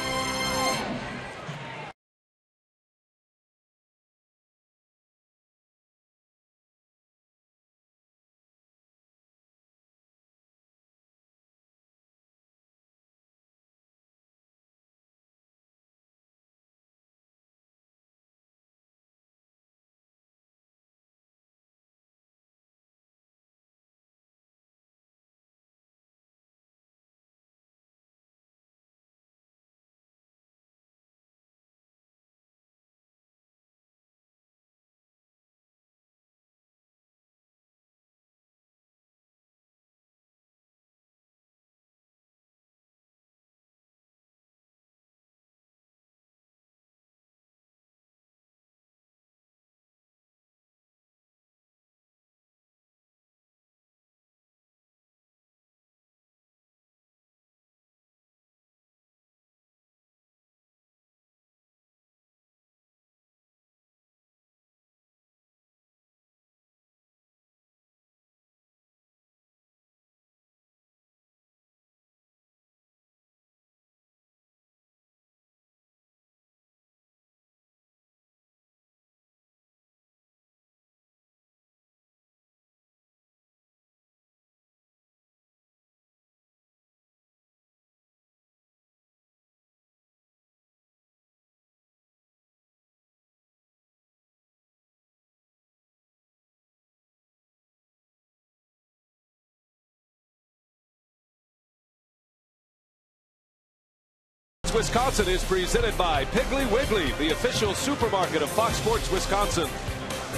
Wisconsin is presented by Piggly Wiggly, the official supermarket of Fox Sports Wisconsin.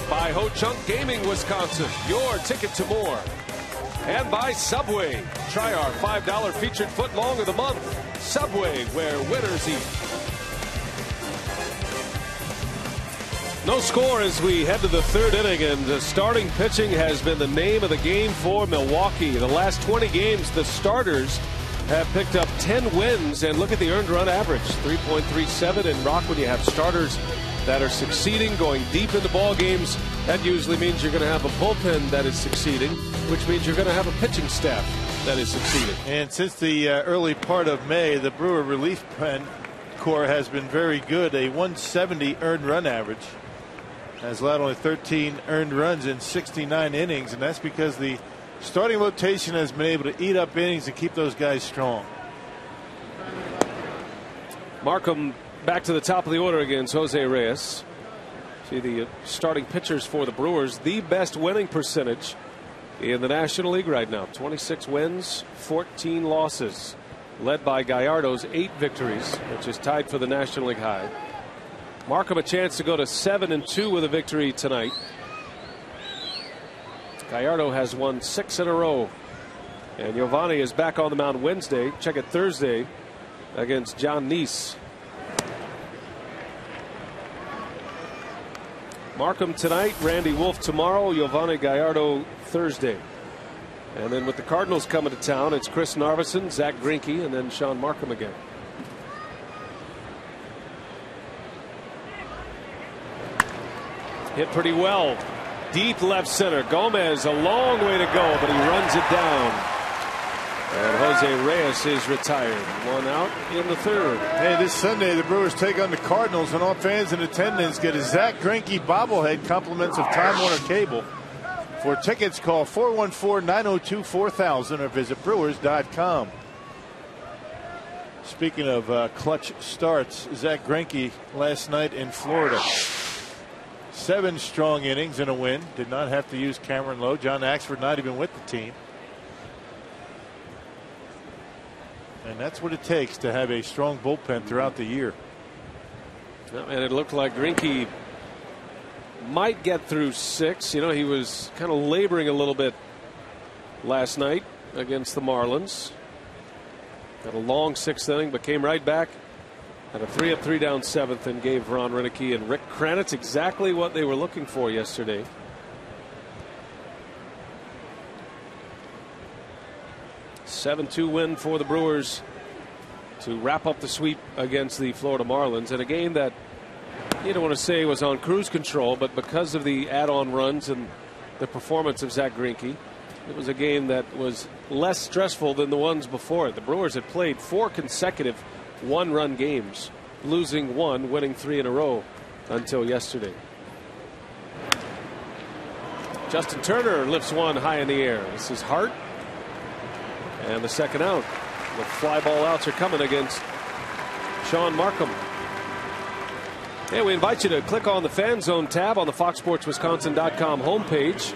By Ho Chunk Gaming Wisconsin, your ticket to more. And by Subway. Try our $5 featured foot long of the month. Subway, where winners eat. No score as we head to the 3rd inning, and the starting pitching has been the name of the game for Milwaukee. The last 20 games, the starters have picked up 10 wins, and look at the earned run average, 3.37. And Rock, when you have starters that are succeeding, going deep into ball games, that usually means you're going to have a bullpen that is succeeding, which means you're going to have a pitching staff that is succeeding. And since the early part of May, the Brewer relief corps has been very good. A 170 earned run average, has allowed only 13 earned runs in 69 innings, and that's because the starting rotation has been able to eat up innings and keep those guys strong. Markham back to the top of the order against Jose Reyes. See the starting pitchers for the Brewers, the best winning percentage in the National League right now. 26 wins, 14 losses, led by Gallardo's 8 victories, which is tied for the National League high. Markham a chance to go to 7-2 with a victory tonight. Gallardo has won 6 in a row, and Giovanni is back on the mound Wednesday. Check it Thursday against John Neese. Markham tonight, Randy Wolf tomorrow, Giovanni Gallardo Thursday. And then with the Cardinals coming to town, it's Chris Narveson, Zach Greinke, and then Sean Markham again. Hit pretty well. Deep left center. Gomez a long way to go, but he runs it down. And Jose Reyes is retired. 1 out in the 3rd. Hey, this Sunday the Brewers take on the Cardinals, and all fans in attendance get a Zach Greinke bobblehead, compliments of Time Warner Cable. For tickets, call 414-902-4000 or visit Brewers.com. Speaking of clutch starts, Zach Greinke last night in Florida. 7 strong innings and a win. Did not have to use Cameron Lowe. John Axford not even with the team. And that's what it takes to have a strong bullpen throughout the year. And it looked like Greinke might get through 6. You know, he was kind of laboring a little bit last night against the Marlins. Had a long 6th inning, but came right back. Had a 3 up, 3 down 7th, and gave Ron Renicky and Rick Kranitz exactly what they were looking for yesterday. A 7-2 win for the Brewers to wrap up the sweep against the Florida Marlins in a game that you don't want to say was on cruise control, but because of the add-on runs and the performance of Zach Greinke, It was a game that was less stressful than the ones before it. The Brewers had played 4 consecutive one-run games, losing 1, winning 3 in a row until yesterday. Justin Turner lifts one high in the air. This is Hart. And the second out. The fly ball outs are coming against Sean Markham. Hey, we invite you to click on the Fan Zone tab on the FoxSportsWisconsin.com homepage.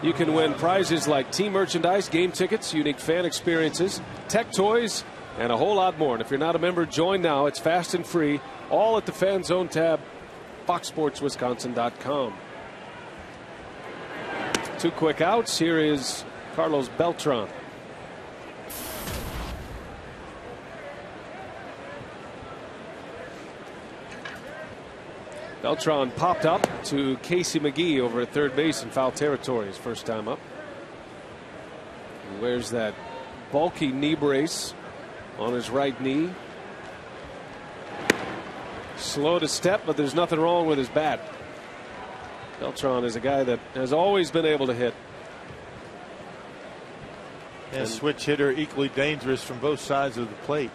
You can win prizes like team merchandise, game tickets, unique fan experiences, tech toys, and a whole lot more. And if you're not a member, join now. It's fast and free. All at the Fan Zone tab, FoxSportsWisconsin.com. 2 quick outs. Here is Carlos Beltran. Beltran popped up to Casey McGee over at third base in foul territory his first time up. He wears that bulky knee brace on his right knee. Slow to step, but there's nothing wrong with his bat. Beltran is a guy that has always been able to hit. And switch hitter, equally dangerous from both sides of the plate.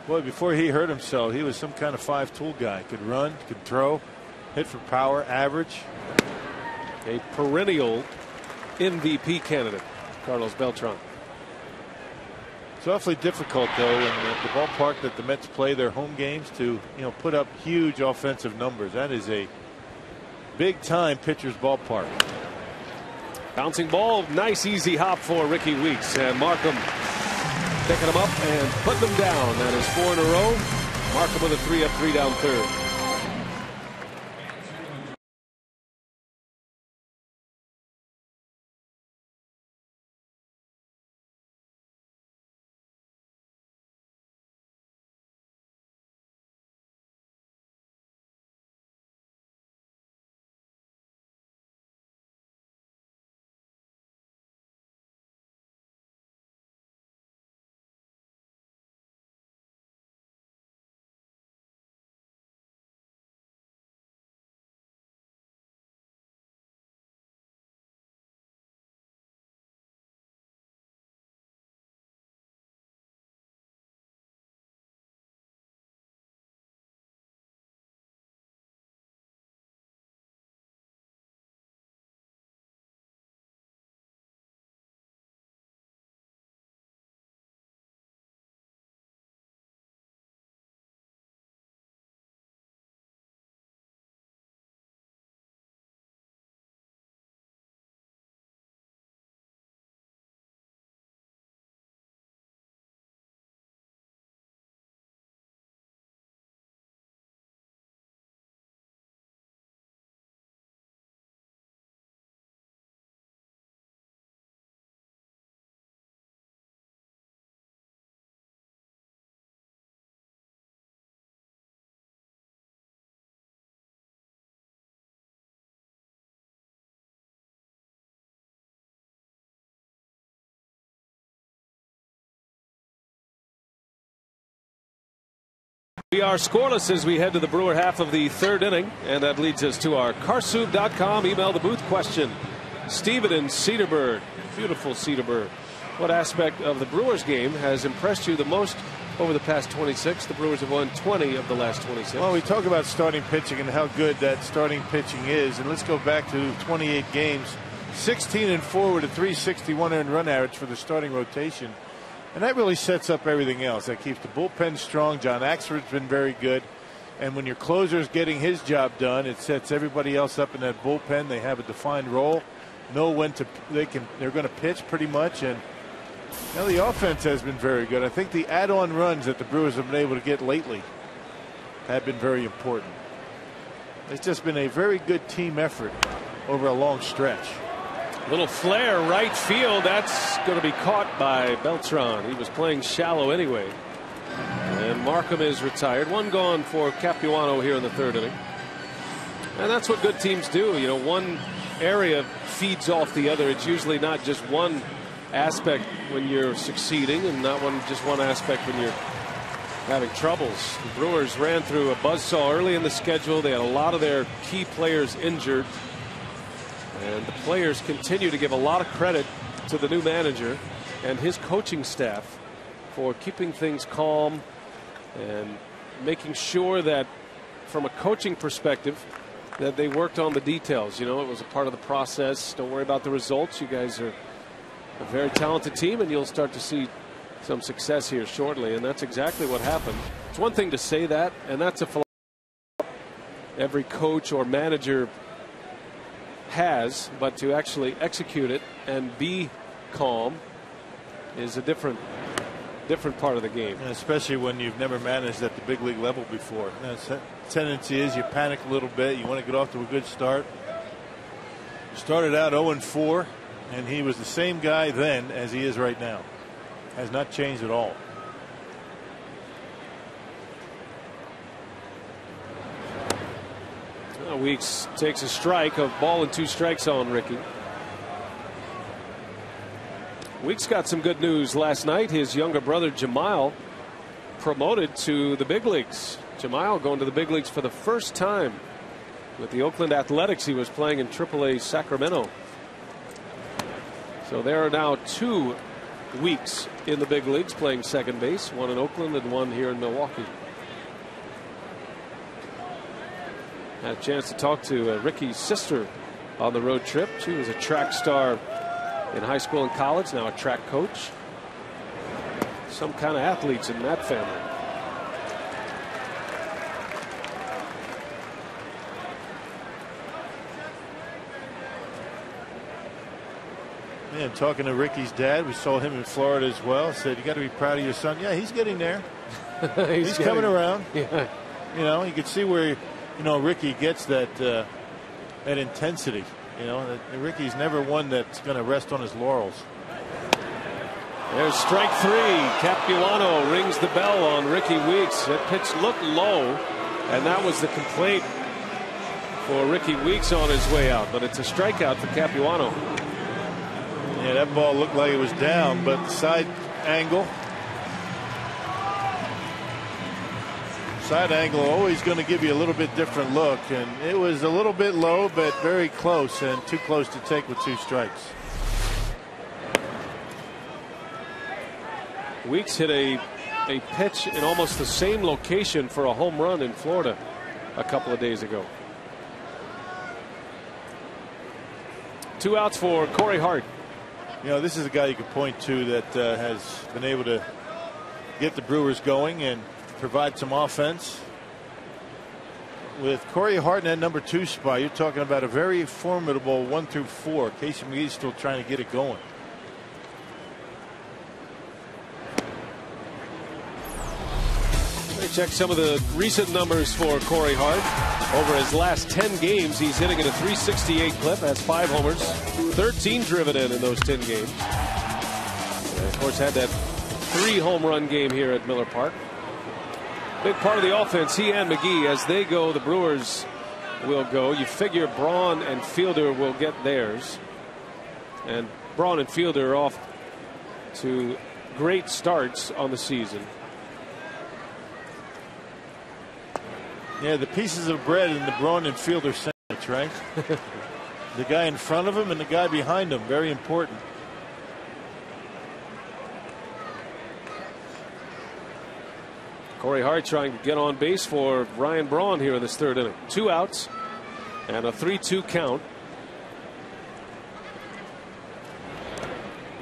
Boy, before he hurt himself, he was some kind of 5-tool guy. Could run, could throw, hit for power, average. A perennial MVP candidate, Carlos Beltran. It's awfully difficult, though, in the ballpark that the Mets play their home games to, put up huge offensive numbers. That is a big-time pitcher's ballpark. Bouncing ball, nice easy hop for Ricky Weeks, and Markham picking them up and putting them down. That is 4 in a row. Markham with a 3 up, 3 down third. We are scoreless as we head to the Brewer half of the third inning, and that leads us to our carsoup.com email the booth question. Steven in Cedarburg, beautiful Cedarburg. What aspect of the Brewers game has impressed you the most over the past 26? The Brewers have won 20 of the last 26. Well, we talk about starting pitching and how good that starting pitching is, and let's go back to 28 games. 16-4 with a 361 earned run average for the starting rotation. And that really sets up everything else. That keeps the bullpen strong. John Axford's been very good. And when your closer's getting his job done, it sets everybody else up in that bullpen. They have a defined role, know when they're going to pitch pretty much. And the offense has been very good. I think the add-on runs that the Brewers have been able to get lately have been very important. It's just been a very good team effort over a long stretch. Little flare right field. That's going to be caught by Beltran. He was playing shallow anyway. And Markham is retired. One gone for Capuano here in the third inning. And that's what good teams do. One area feeds off the other. It's usually not just one aspect when you're succeeding and not just one aspect when you're having troubles. The Brewers ran through a buzzsaw early in the schedule. They had a lot of their key players injured. And the players continue to give a lot of credit to the new manager and his coaching staff for keeping things calm and making sure that from a coaching perspective that they worked on the details. You know, it was a part of the process. Don't worry about the results. You guys are a very talented team, and you'll start to see some success here shortly. And that's exactly what happened. It's one thing to say that, and that's a philosophy every coach or manager has, but to actually execute it and be calm is a different part of the game. And especially when you've never managed at the big league level before. The tendency is you panic a little bit. You want to get off to a good start. Started out 0-4, and he was the same guy then as he is right now. Has not changed at all. Weeks takes a strike, of ball and 2 strikes on Ricky. Weeks got some good news last night. His younger brother Jamal promoted to the big leagues. Jamal going to the big leagues for the first time with the Oakland Athletics. He was playing in AAA Sacramento. So there are now 2 Weeks in the big leagues playing second base, one in Oakland and one here in Milwaukee. Had a chance to talk to Ricky's sister on the road trip. She was a track star in high school and college, now a track coach. Some kind of athletes in that family. Yeah, talking to Ricky's dad, we saw him in Florida as well. Said, you got to be proud of your son. Yeah, he's getting there. he's coming around. Yeah. You know, you can see where, you know, Ricky gets that that intensity. You know, Ricky's never one that's going to rest on his laurels. There's strike 3. Capuano rings the bell on Ricky Weeks. That pitch looked low, and that was the complaint for Ricky Weeks on his way out. But it's a strikeout for Capuano. Yeah, that ball looked like it was down, but side angle. Side angle always going to give you a little bit different look, and it was a little bit low, but very close, and too close to take with 2 strikes. Weeks hit a pitch in almost the same location for a home run in Florida a couple of days ago. 2 outs for Corey Hart. You know, this is a guy you can point to that has been able to get the Brewers going and provide some offense. With Corey Hart in that number 2 spot, you're talking about a very formidable 1 through 4. Casey McGee's still trying to get it going. Let me check some of the recent numbers for Corey Hart. Over his last 10 games, he's hitting at a .368 clip, has 5 homers, 13 driven in those 10 games. And of course, had that 3 home run game here at Miller Park. Big part of the offense, he and McGee, as they go, the Brewers will go. You figure Braun and Fielder will get theirs. And Braun and Fielder are off to great starts on the season. Yeah, the pieces of bread in the Braun and Fielder sandwich, right? The guy in front of him and the guy behind him, very important. Corey Hart trying to get on base for Ryan Braun here in this 3rd inning. 2 outs and a 3-2 count.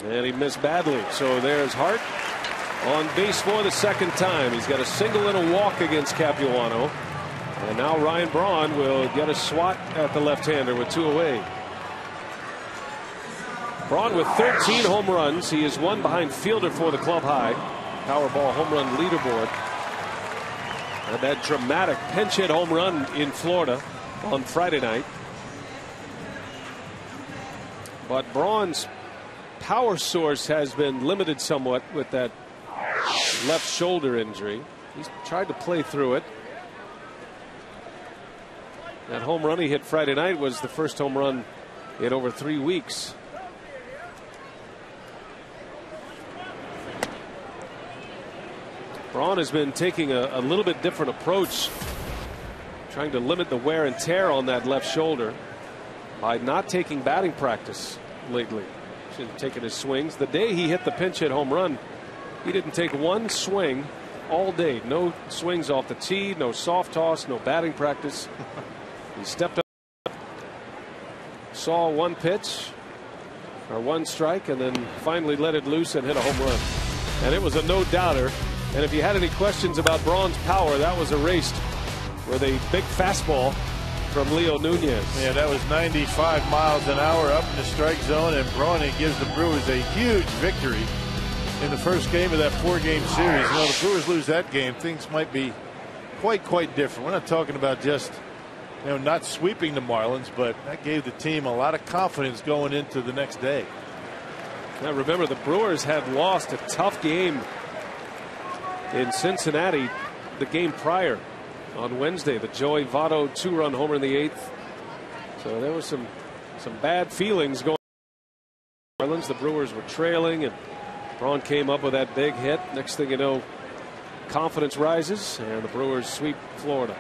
And he missed badly. So there's Hart on base for the 2nd time. He's got a single and a walk against Capuano. And now Ryan Braun will get a swat at the left-hander with 2 away. Braun with 13 home runs. He is 1 behind Fielder for the club high Powerball home run leaderboard. And that dramatic pinch hit home run in Florida on Friday night. But Braun's power source has been limited somewhat with that left shoulder injury. He's tried to play through it. That home run he hit Friday night was the first home run in over 3 weeks. Braun has been taking a little bit different approach, trying to limit the wear and tear on that left shoulder. by not taking batting practice lately. Should have taken his swings. The day he hit the pinch hit home run, he didn't take one swing all day. No swings off the tee, no soft toss, no batting practice. He stepped up, saw one pitch or one strike, and then finally let it loose and hit a home run. And it was a no doubter. And if you had any questions about Braun's power, that was erased with a big fastball from Leo Nunez. Yeah, that was 95 miles an hour up in the strike zone, and Braun gives the Brewers a huge victory in the first game of that 4-game series. You know, the Brewers lose that game, things might be quite different. We're not talking about just, you know, not sweeping the Marlins, but that gave the team a lot of confidence going into the next day. Now remember, the Brewers had lost a tough game in Cincinnati the game prior on Wednesday. The Joey Votto 2-run homer in the 8th. So there was some bad feelings going on. Marlins, the Brewers were trailing, and Braun came up with that big hit. Next thing you know, confidence rises, and the Brewers sweep Florida.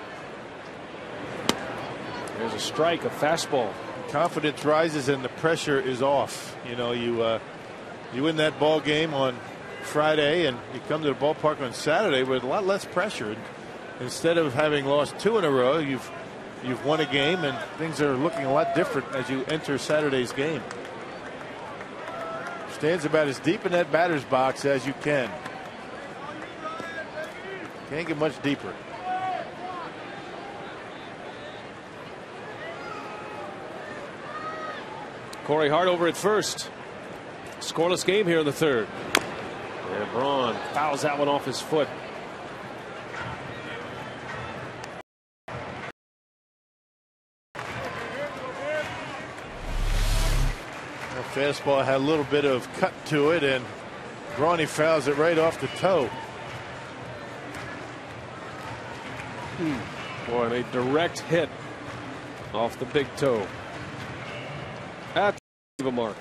There's a strike, a fastball. Confidence rises and the pressure is off. You know, you win that ball game on Friday, and you come to the ballpark on Saturday with a lot less pressure. Instead of having lost 2 in a row, you've won a game, and things are looking a lot different as you enter Saturday's game. Stands about as deep in that batter's box as you can. Can't get much deeper. Corey Hart over at first. Scoreless game here in the 3rd. And Braun fouls that one off his foot. The fastball had a little bit of cut to it, and Braun fouls it right off the toe. Boy, and a direct hit off the big toe. At the mark.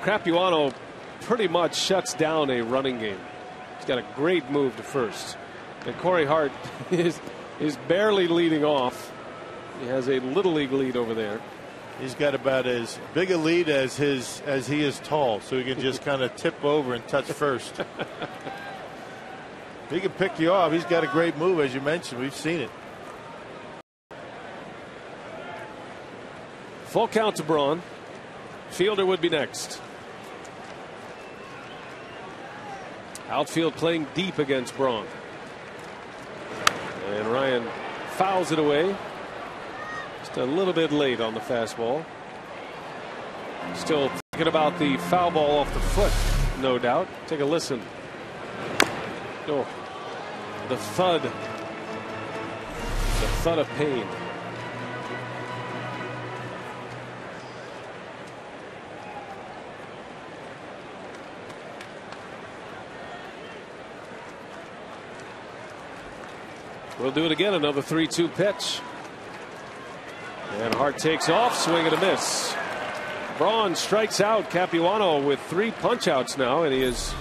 Capuano pretty much shuts down a running game. He's got a great move to first. And Corey Hart is barely leading off. He has a little league lead over there. He's got about as big a lead as he is tall, so he can just kind of tip over and touch first. He can pick you off. He's got a great move, as you mentioned. We've seen it. Full count to Braun. Fielder would be next. Outfield playing deep against Braun. And Ryan fouls it away. Just a little bit late on the fastball. Still thinking about the foul ball off the foot, no doubt. Take a listen. Oh, the thud. The thud of pain. We'll do it again. Another 3-2 pitch. And Hart takes off, swing and a miss. Braun strikes out Capuano with 3 punch-outs now, and he is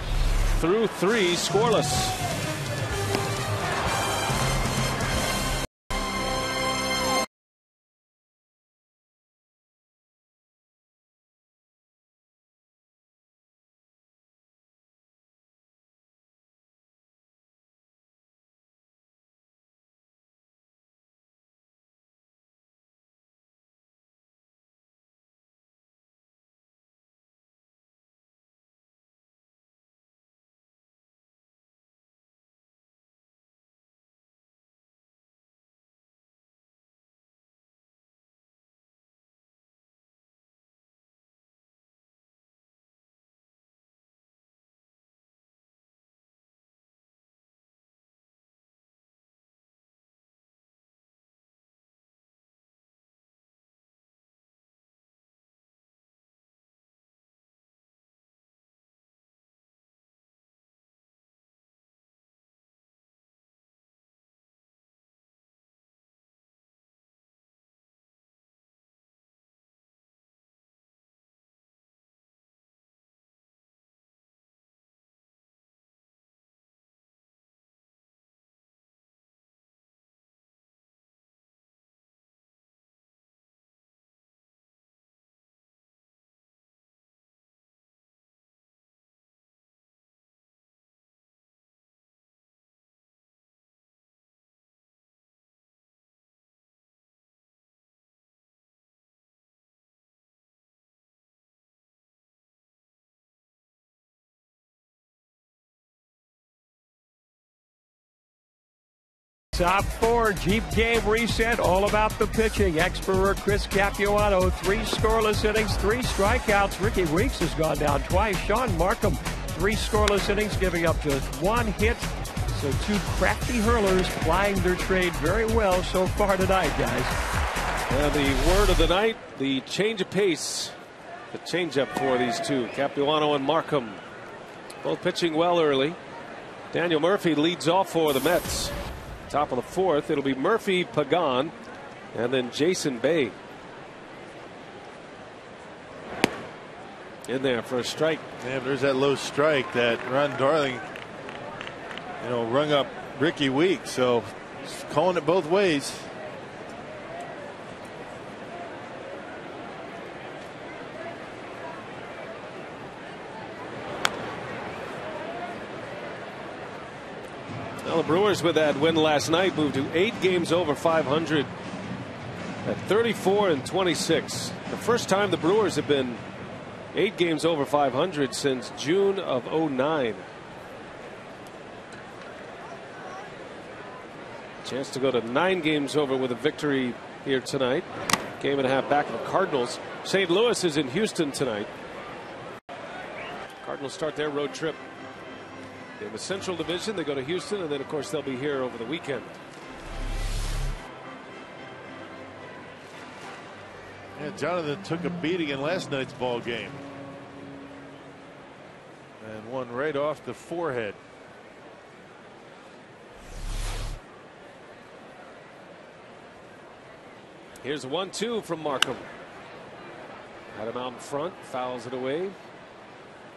through 3 scoreless. Top 4, Jeep game reset, all about the pitching. Expert Chris Capuano, 3 scoreless innings, 3 strikeouts. Ricky Weeks has gone down twice. Sean Markham, 3 scoreless innings, giving up just 1 hit. So 2 crafty hurlers plying their trade very well so far tonight, guys. And the word of the night, the change of pace. The changeup for these two, Capuano and Markham. Both pitching well early. Daniel Murphy leads off for the Mets. Top of the 4th, it'll be Murphy, Pagan, and then Jason Bay. In there for a strike. Yeah, there's that low strike that Ron Darling, rung up Ricky Weeks. So just calling it both ways. Well, the Brewers with that win last night moved to 8 games over 500 at 34-26. The first time the Brewers have been 8 games over 500 since June of 09. Chance to go to 9 games over with a victory here tonight. Game and a half back of the Cardinals. St. Louis is in Houston tonight. Cardinals start their road trip in the Central Division. They go to Houston, and then of course they'll be here over the weekend. Yeah, Jonathan took a beating in last night's ball game. And one right off the forehead. Here's 1-2 from Markham. Had him out in front, fouls it away.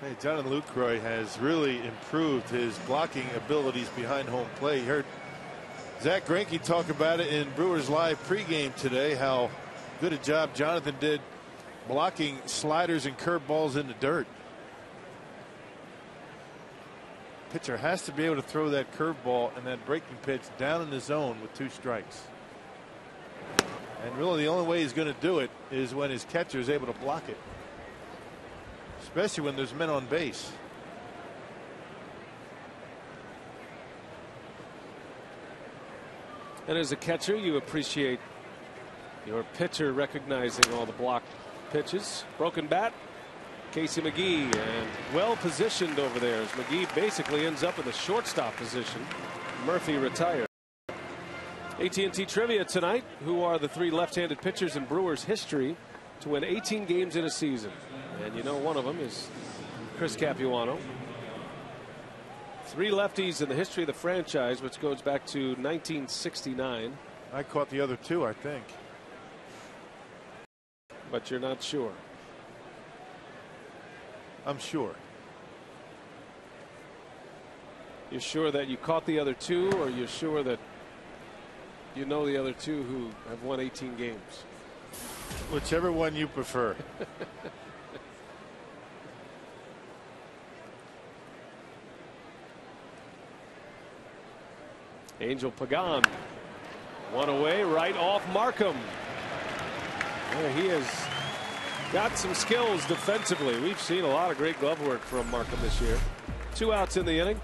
Hey, Jonathan Lucroy has really improved his blocking abilities behind home plate. You heard Zach Greinke talk about it in Brewers Live pregame today, how good a job Jonathan did blocking sliders and curveballs in the dirt. Pitcher has to be able to throw that curveball and that breaking pitch down in the zone with 2 strikes. And really the only way he's going to do it is when his catcher is able to block it, especially when there's men on base. And as a catcher, you appreciate your pitcher recognizing all the blocked pitches. Broken bat, Casey McGee, and well positioned over there as McGee basically ends up in the shortstop position. Murphy retired. AT&T trivia tonight. Who are the 3 left-handed pitchers in Brewers history to win 18 games in a season? And you know one of them is Chris Capuano. 3 lefties in the history of the franchise, which goes back to 1969. I caught the other 2, I think. But you're not sure. I'm sure. You're sure that you caught the other 2, or you're sure that you know the other 2 who have won 18 games? Whichever one you prefer. Angel Pagan. One away, right off Markham. Yeah, he has got some skills defensively. We've seen a lot of great glove work from Markham this year. 2 outs in the inning.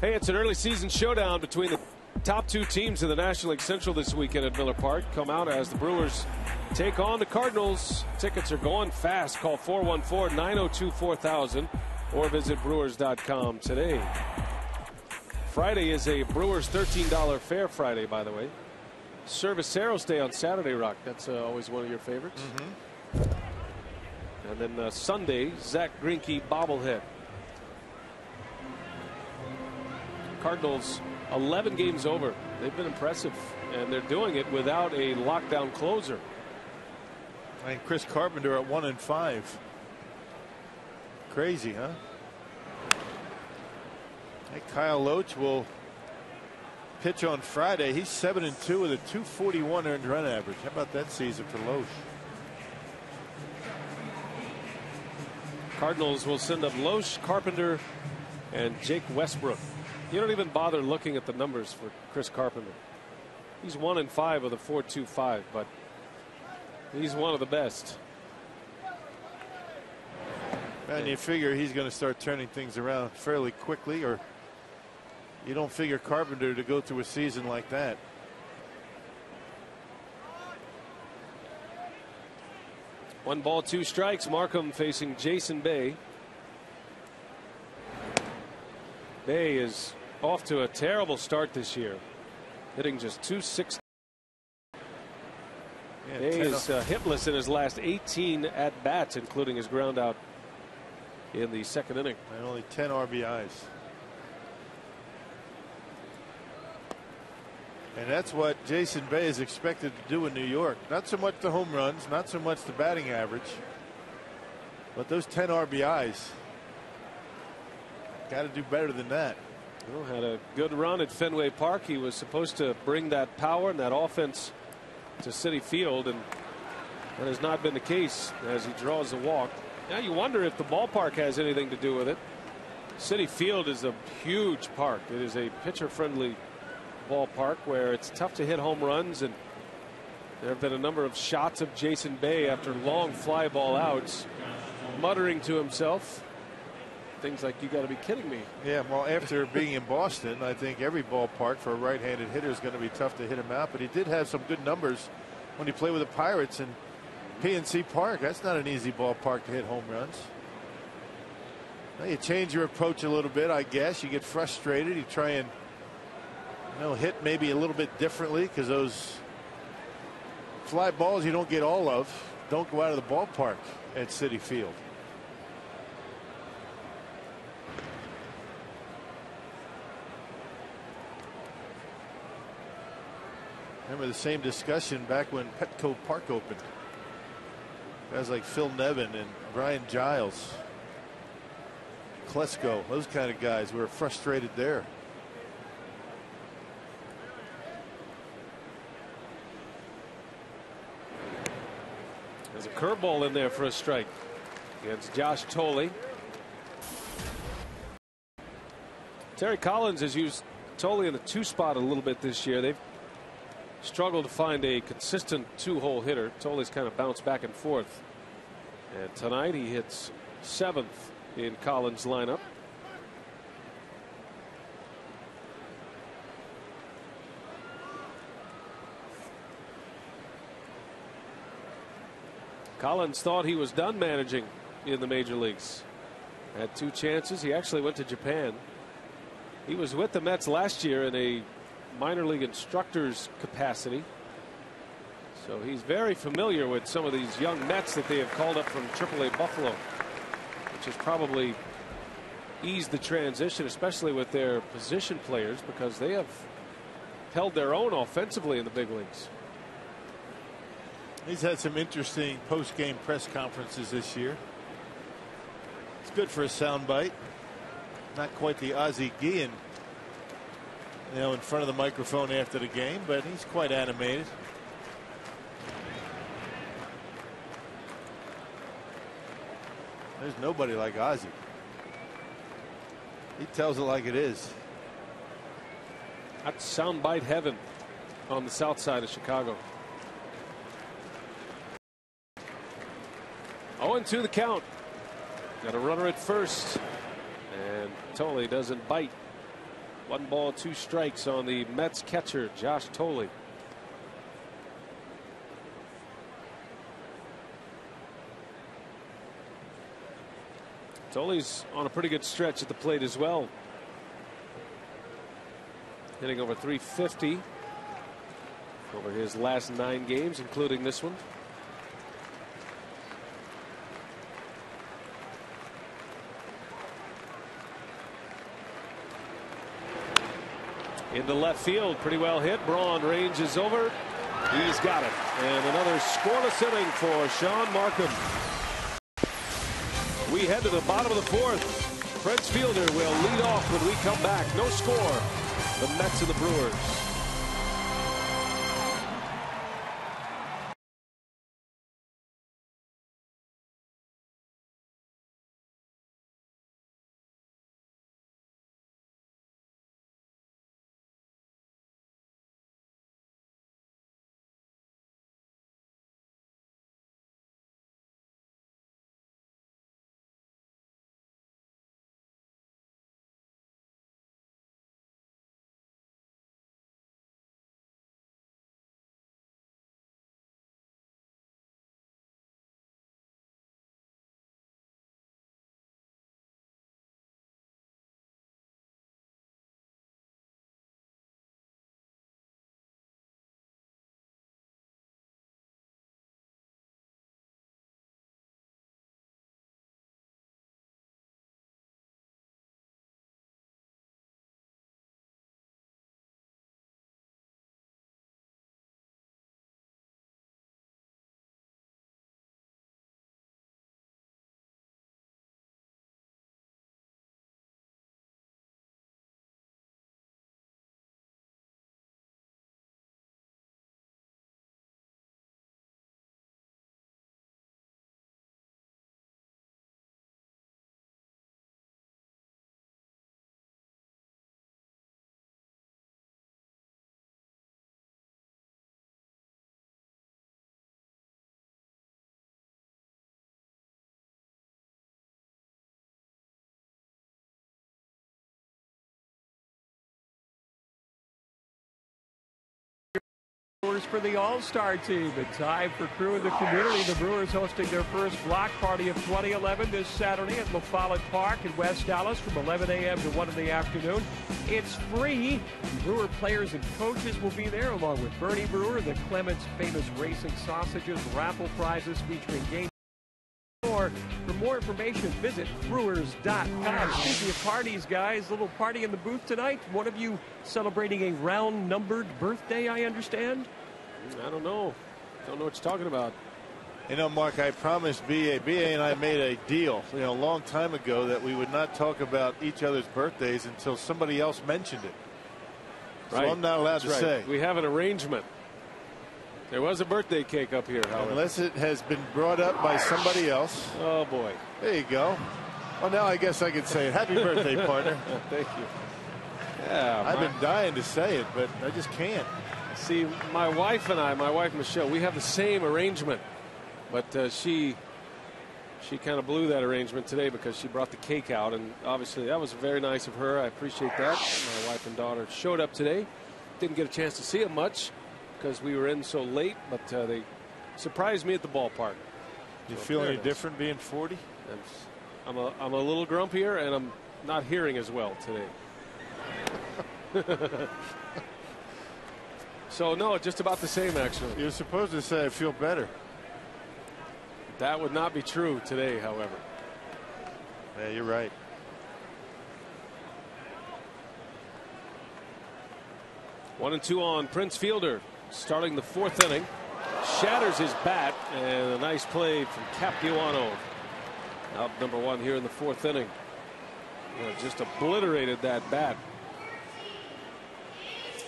Hey, it's an early season showdown between the top 2 teams in the National League Central this weekend at Miller Park. Come out as the Brewers take on the Cardinals. Tickets are going fast. Call 414-902-4000 or visit Brewers.com today. Friday is a Brewers $13 Fair Friday, by the way. Cerveceros Day on Saturday, Rock. That's always one of your favorites. And then Sunday, Zach Greinke bobblehead. Cardinals 11 games over. They've been impressive, and they're doing it without a lockdown closer. And Chris Carpenter at 1-5. Crazy, huh? Hey, Kyle Loach will pitch on Friday. He's 7-2 with a 241 earned run average. How about that season for Loach? Cardinals will send up Loach, Carpenter, and Jake Westbrook. You don't even bother looking at the numbers for Chris Carpenter. He's 1-5 with a 4.25, but he's one of the best. And you figure he's going to start turning things around fairly quickly, or you don't figure Carpenter to go through a season like that. 1 ball, 2 strikes. Markham facing Jason Bay. Bay is off to a terrible start this year, hitting just .260. Bay is hitless in his last 18 at bats, including his ground out in the 2nd inning. And only 10 RBIs. And that's what Jason Bay is expected to do in New York. Not so much the home runs, not so much the batting average, but those 10 RBIs. Got to do better than that. Well, had a good run at Fenway Park. He was supposed to bring that power and that offense to Citi Field, and that has not been the case as he draws the walk. Now you wonder if the ballpark has anything to do with it. Citi Field is a huge park. It is a pitcher-friendly ballpark where it's tough to hit home runs, and there have been a number of shots of Jason Bay after long fly ball outs, muttering to himself things like, "You got to be kidding me." Yeah, well, after being in Boston, I think every ballpark for a right-handed hitter is going to be tough to hit him out, but he did have some good numbers when he played with the Pirates in PNC Park. That's not an easy ballpark to hit home runs. Now you change your approach a little bit, I guess. You get frustrated. You try and hit maybe a little bit differently, because those fly balls you don't get all of don't go out of the ballpark at Citi Field. Remember the same discussion back when Petco Park opened. Guys like Phil Nevin and Brian Giles, Klesko, those kind of guys were frustrated there. There's a curveball in there for a strike against Josh Tolley. Terry Collins has used Tolley in the 2 spot a little bit this year. They've struggled to find a consistent 2-hole hitter. Tolley's kind of bounced back and forth, and tonight he hits 7th in Collins' lineup. Collins thought he was done managing in the major leagues. Had 2 chances. He actually went to Japan. He was with the Mets last year in a minor league instructor's capacity, so he's very familiar with some of these young Mets that they have called up from AAA Buffalo, which has probably eased the transition, especially with their position players, because they have held their own offensively in the big leagues. He's had some interesting post-game press conferences this year. It's good for a soundbite. Not quite the Ozzie Guillen, in front of the microphone after the game, but he's quite animated. There's nobody like Ozzie. He tells it like it is. That's soundbite heaven on the south side of Chicago. 0-2 the count. Got a runner at first, and Tolley doesn't bite. 1 ball, 2 strikes on the Mets catcher, Josh Tolley. Tolley's on a pretty good stretch at the plate as well. Hitting over .350 over his last 9 games, including this one. Into left field, pretty well hit. Braun ranges over. He's got it. And another scoreless inning for Sean Markham. We head to the bottom of the 4th. Prince Fielder will lead off when we come back. No score. The Mets and the Brewers. For the All-Star team, and time for crew in the community. The Brewers hosting their first block party of 2011 this Saturday at LaFollette Park in West Dallas from 11 a.m. to 1 in the afternoon. It's free. Brewer players and coaches will be there, along with Bernie Brewer, the Clements famous racing sausages, raffle prizes featuring game. For more information, visit brewers.com. Speaking of parties, guys, a little party in the booth tonight. One of you celebrating a round-numbered birthday, I understand? I don't know. Don't know what you're talking about. You know, Mark, I promised BA and I made a deal, a long time ago, that we would not talk about each other's birthdays until somebody else mentioned it. So right. I'm not allowed to say. We have an arrangement. There was a birthday cake up here, however. Unless it has been brought up by somebody else. Oh, boy. There you go. Well, now I guess I can say it. Happy birthday, partner. Thank you. Yeah, I've been dying to say it, but I just can't. See, my wife Michelle, we have the same arrangement, but she kind of blew that arrangement today because she brought the cake out, and obviously that was very nice of her. I appreciate that. My wife and daughter showed up today. Didn't get a chance to see it much because we were in so late, but they surprised me at the ballpark. You feel any different being 40? I'm a little grumpier, and I'm not hearing as well today. So no, just about the same, actually. You're supposed to say I feel better. That would not be true today, however. Yeah, you're right. One and two on Prince Fielder, starting the fourth inning. Shatters his bat, and a nice play from Capuano. Out number one here in the fourth inning. Just obliterated that bat.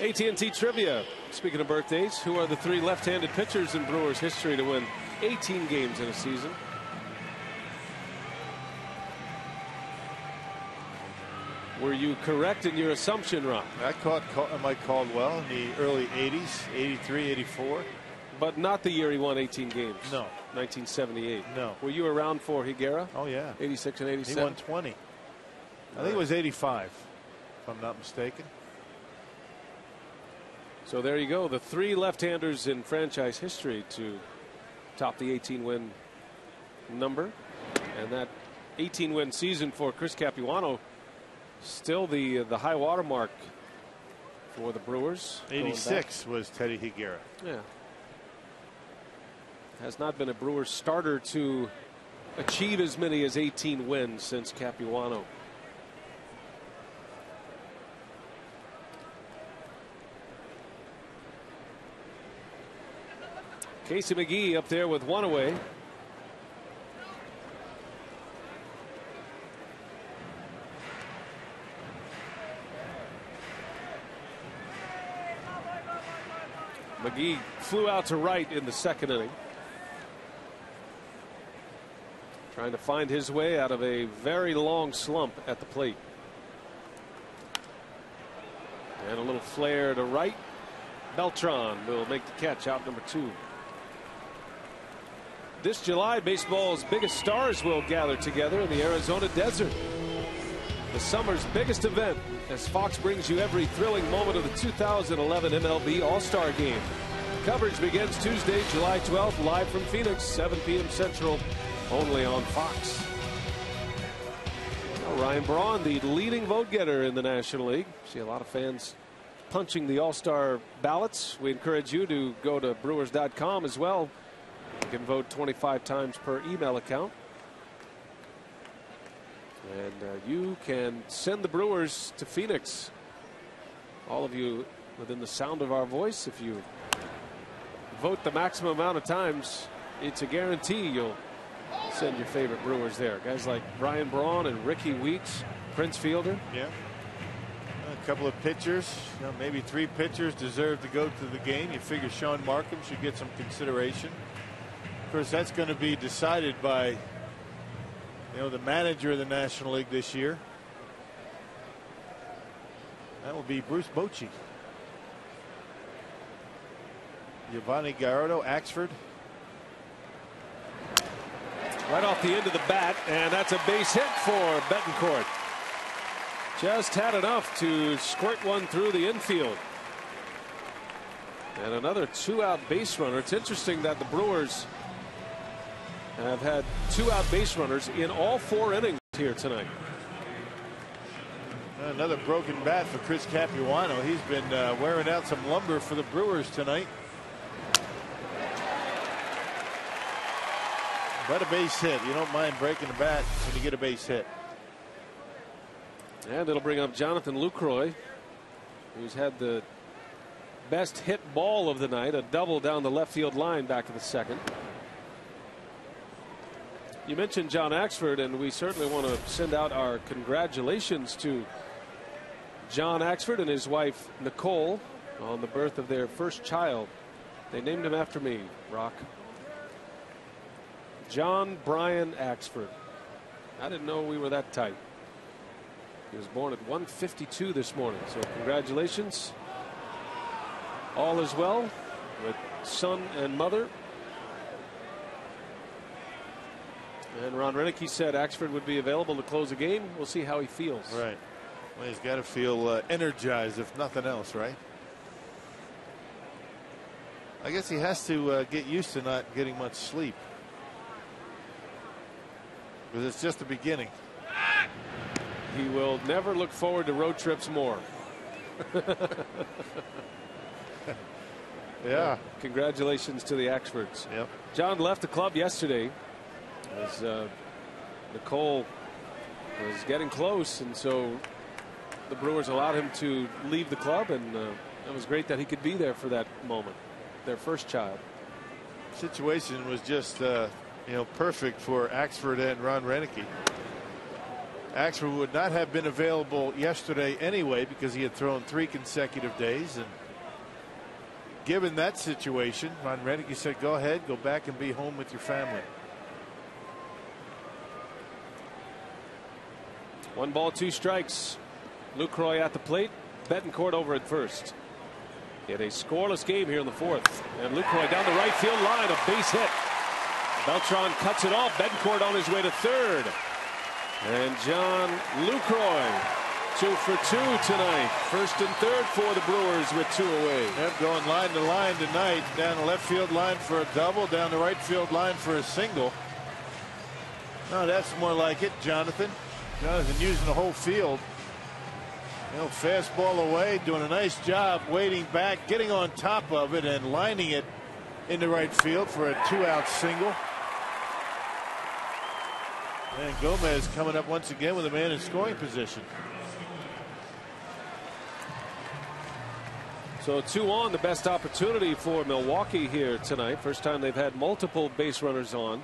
AT&T trivia. Speaking of birthdays, who are the three left-handed pitchers in Brewers history to win 18 games in a season? Were you correct in your assumption, Ron? I caught Mike Caldwell in the early 80s, 83, 84. But not the year he won 18 games. No. 1978. No. Were you around for Higuera? Oh, yeah. 86 and 87? He won 20. I think it was 85, if I'm not mistaken. So there you go. The three left-handers in franchise history to top the 18-win number. And that 18-win season for Chris Capuano, still the high water mark for the Brewers. 86 was Teddy Higuera. Yeah. Has not been a Brewers starter to achieve as many as 18 wins since Capuano. Casey McGee up there with one away. McGee flew out to right in the second inning. Trying to find his way out of a very long slump at the plate. And a little flare to right. Beltran will make the catch, out number two. This July, baseball's biggest stars will gather together in the Arizona desert. The summer's biggest event, as Fox brings you every thrilling moment of the 2011 MLB All-Star Game. Coverage begins Tuesday, July 12th, live from Phoenix, 7 p.m. Central, only on Fox. Now, Ryan Braun, the leading vote getter in the National League. See a lot of fans punching the All-Star ballots. We encourage you to go to Brewers.com as well. You can vote 25 times per email account. And you can send the Brewers to Phoenix. All of you within the sound of our voice, if you vote the maximum amount of times, it's a guarantee you'll send your favorite Brewers there. Guys like Brian Braun and Ricky Weeks, Prince Fielder. Yeah. A couple of pitchers, maybe three pitchers deserve to go to the game. You figure Sean Markham should get some consideration. Of course, that's going to be decided by, the manager of the National League this year. That will be Bruce Bochy. Giovanni Gallardo, Axford. Right off the end of the bat, and that's a base hit for Betancourt. Just had enough to squirt one through the infield. And another 2-out base runner. It's interesting that the Brewers have had 2-out base runners in all 4 innings here tonight. Another broken bat for Chris Capuano. He's been wearing out some lumber for the Brewers tonight. But a base hit. You don't mind breaking the bat when you get a base hit. And it'll bring up Jonathan Lucroy, who's had the best hit ball of the night, a double down the left field line back in the second. You mentioned John Axford, and we certainly want to send out our congratulations to John Axford and his wife Nicole on the birth of their first child. They named him after me, Rock. John Brian Axford. I didn't know we were that tight. He was born at 1:52 this morning, so congratulations. All is well with son and mother. And Ron Renicky said Axford would be available to close the game. We'll see how he feels. Right. Well, he's got to feel energized, if nothing else, right? I guess he has to get used to not getting much sleep, because it's just the beginning. He will never look forward to road trips more. Yeah. Congratulations to the Axfords. Yep. John left the club yesterday as Nicole was getting close, and so the Brewers allowed him to leave the club, and it was great that he could be there for that moment. Their first child. Situation was just perfect for Axford and Ron Renicky. Axford would not have been available yesterday anyway because he had thrown 3 consecutive days, and given that situation, Ron Renicky said, go ahead, go back and be home with your family. 1 ball, 2 strikes. Lucroy at the plate. Betancourt over at first. He had a scoreless game here in the 4th. And Lucroy down the right field line, a base hit. Beltran cuts it off. Betancourt on his way to 3rd. And John Lucroy 2 for 2 tonight. 1st and 3rd for the Brewers with 2 away. Yep, going line to line tonight. Down the left field line for a double. Down the right field line for a single. No, that's more like it, Jonathan. Jonathan using the whole field. Fastball away, doing a nice job waiting back, getting on top of it and lining it into right field for a 2-out single. And Gomez coming up once again with a man in scoring position. So 2 on, the best opportunity for Milwaukee here tonight. First time they've had multiple base runners on.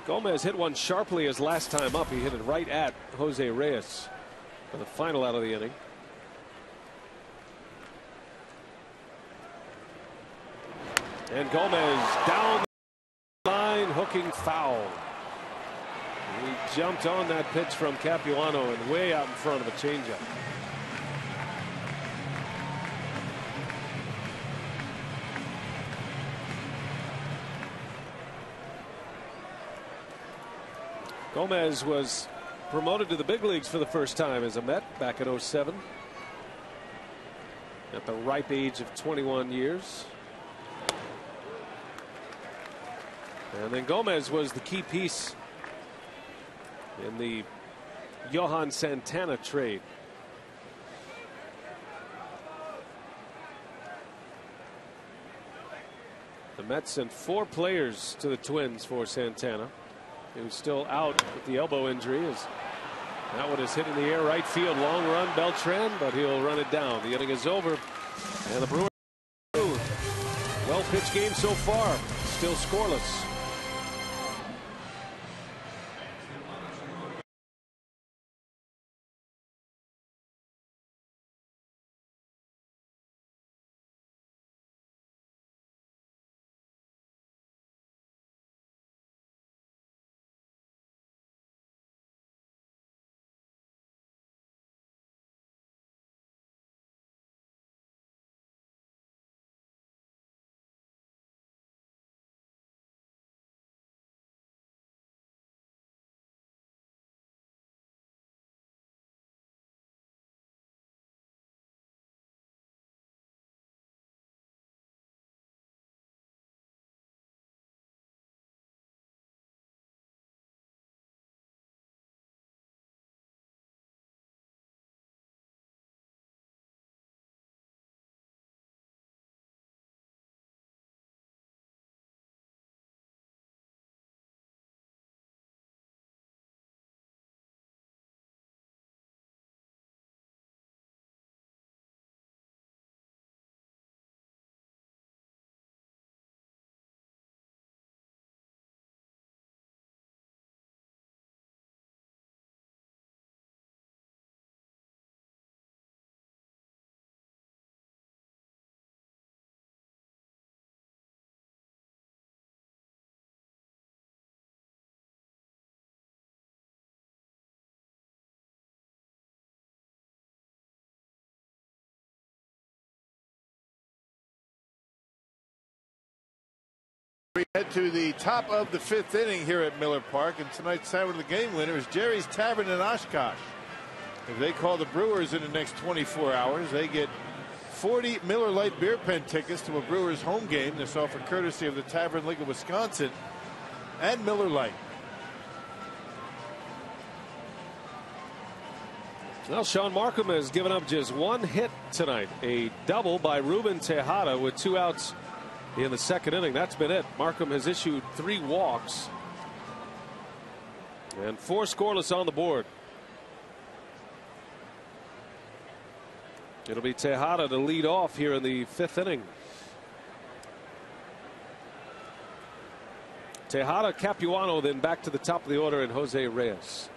Gomez hit one sharply his last time up. He hit it right at Jose Reyes for the final out of the inning. And Gomez down the line, hooking foul. He jumped on that pitch from Capuano and way out in front of a changeup. Gomez was promoted to the big leagues for the first time as a Met back in '07 at the ripe age of 21 years. And then Gomez was the key piece in the Johan Santana trade. The Mets sent 4 players to the Twins for Santana. He was still out with the elbow injury, as that one is hit in the air right field. Long run, Beltran, but he'll run it down. The inning is over, and the Brewers, well pitched game so far, still scoreless. We head to the top of the 5th inning here at Miller Park, and tonight's sound of the game winner is Jerry's Tavern in Oshkosh. If they call the Brewers in the next 24 hours, they get 40 Miller Lite beer pen tickets to a Brewers home game. This offered courtesy of the Tavern League of Wisconsin and Miller Lite. Well, Sean Markham has given up just one hit tonight. A double by Ruben Tejada with 2 outs in the 2nd inning. That's been it. Markham has issued 3 walks and 4 scoreless on the board. It'll be Tejada to lead off here in the 5th inning. Tejada, Capuano, then back to the top of the order, and Jose Reyes.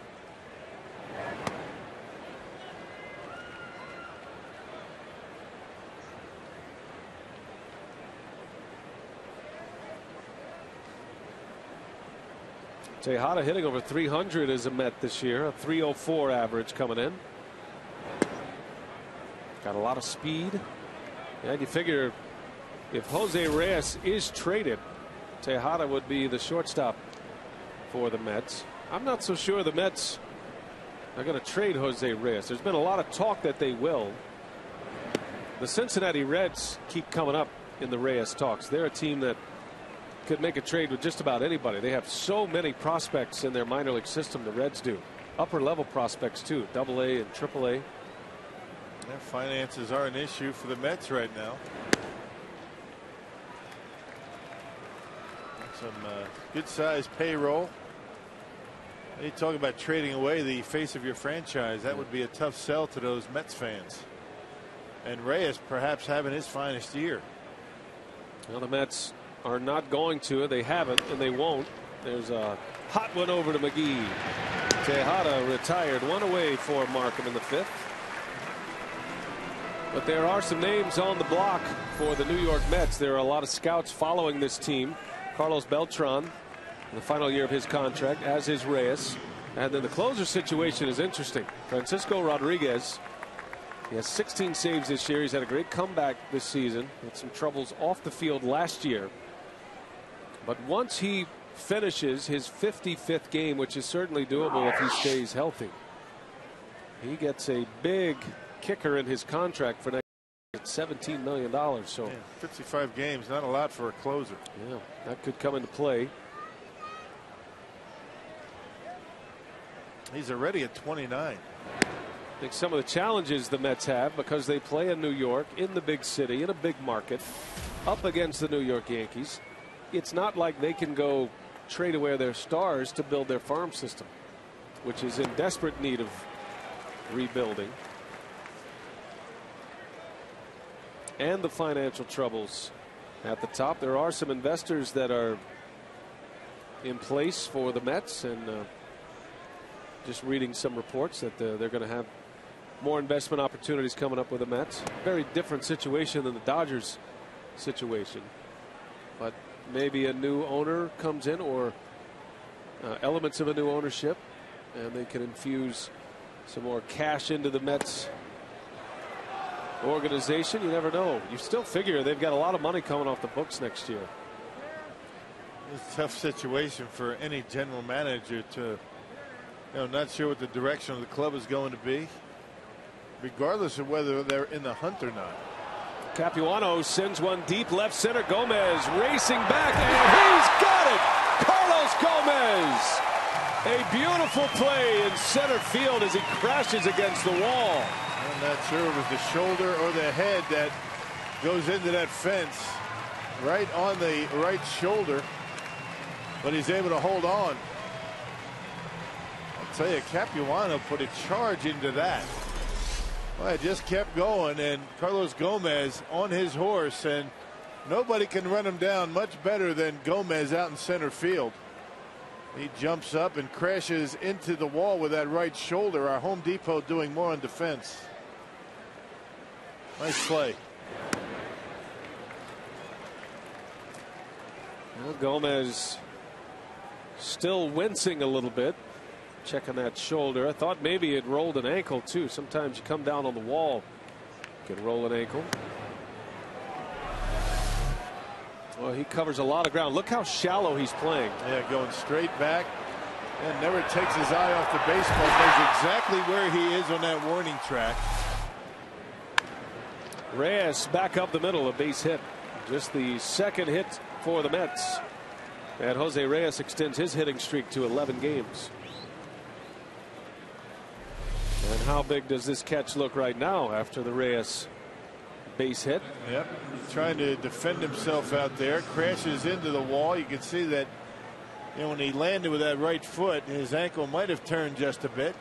Tejada hitting over 300 as a Met this year, a 304 average coming in. Got a lot of speed. And you figure if Jose Reyes is traded, Tejada would be the shortstop for the Mets. I'm not so sure the Mets are going to trade Jose Reyes. There's been a lot of talk that they will. The Cincinnati Reds keep coming up in the Reyes talks. They're a team that could make a trade with just about anybody. They have so many prospects in their minor league system, the Reds do. Upper level prospects too, AA and AAA. Their finances are an issue for the Mets right now. Some good sized payroll. You talk about trading away the face of your franchise. That would be a tough sell to those Mets fans. And Reyes perhaps having his finest year. Well, the Mets are not going to. They haven't, and they won't. There's a hot one over to McGee. Tejada retired, 1 away for Markham in the 5th. But there are some names on the block for the New York Mets. There are a lot of scouts following this team. Carlos Beltran in the final year of his contract, as is Reyes. And then the closer situation is interesting. Francisco Rodriguez, he has 16 saves this year. He's had a great comeback this season. Had some troubles off the field last year. But once he finishes his 55th game, which is certainly doable if he stays healthy, he gets a big kicker in his contract for next year at $17 million. So yeah, 55 games, not a lot for a closer. Yeah, that could come into play. He's already at 29. I think some of the challenges the Mets have, because they play in New York, in the big city, in a big market, up against the New York Yankees. It's not like they can go trade away their stars to build their farm system, which is in desperate need of rebuilding. And the financial troubles at the top. There are some investors that are in place for the Mets, and just reading some reports that they're going to have more investment opportunities coming up with the Mets. Very different situation than the Dodgers situation, but maybe a new owner comes in, or elements of a new ownership, and they can infuse some more cash into the Mets organization. You never know. You still figure they've got a lot of money coming off the books next year. It's a tough situation for any general manager to, not sure what the direction of the club is going to be, regardless of whether they're in the hunt or not. Capuano sends one deep left center. Gomez racing back, and he's got it. Carlos Gomez. A beautiful play in center field as he crashes against the wall. I'm not sure it was the shoulder or the head that goes into that fence, right on the right shoulder, but he's able to hold on. I'll tell you, Capuano put a charge into that. Well, it just kept going, and Carlos Gomez on his horse, and nobody can run him down much better than Gomez out in center field. He jumps up and crashes into the wall with that right shoulder. Our Home Depot doing more on defense. Nice play. Well, Gomez still wincing a little bit, checking that shoulder. I thought maybe it rolled an ankle too. Sometimes you come down on the wall, you can roll an ankle. Well, he covers a lot of ground. Look how shallow he's playing. Yeah, going straight back and never takes his eye off the baseball. Knows exactly where he is on that warning track. Reyes back up the middle, a base hit. Just the second hit for the Mets. And Jose Reyes extends his hitting streak to 11 games. And how big does this catch look right now after the Reyes base hit? Yep, he's trying to defend himself out there, crashes into the wall. You can see that, you know, when he landed with that right foot, his ankle might have turned just a bit.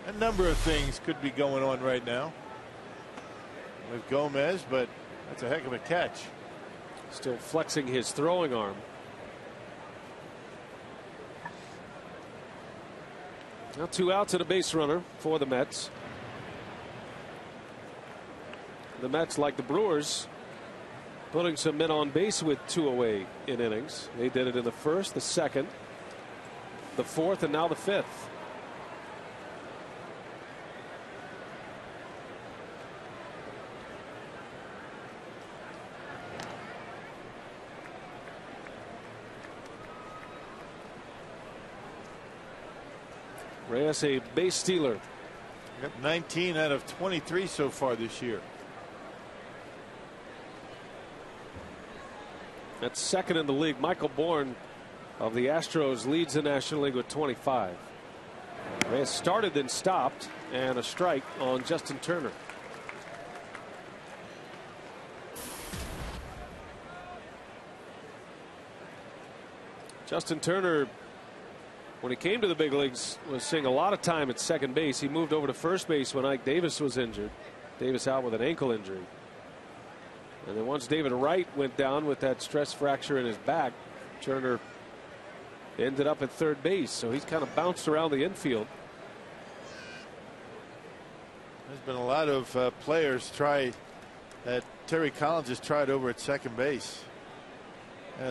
A number of things could be going on right now with Gomez, but that's a heck of a catch. Still flexing his throwing arm. Now 2 outs and a base runner for the Mets. The Mets, like the Brewers, putting some men on base with 2 away in innings. They did it in the first, the second, the fourth, and now the fifth. Reyes, a base stealer. Yep, 19 out of 23 so far this year. That's second in the league. Michael Bourne of the Astros leads the National League with 25. Reyes started then stopped, and a strike on Justin Turner. Justin Turner, when he came to the big leagues, was seeing a lot of time at second base. He moved over to first base when Ike Davis was injured. Davis out with an ankle injury. And then once David Wright went down with that stress fracture in his back, Turner ended up at third base. So he's kind of bounced around the infield. There's been a lot of players try that Terry Collins has tried over at second base.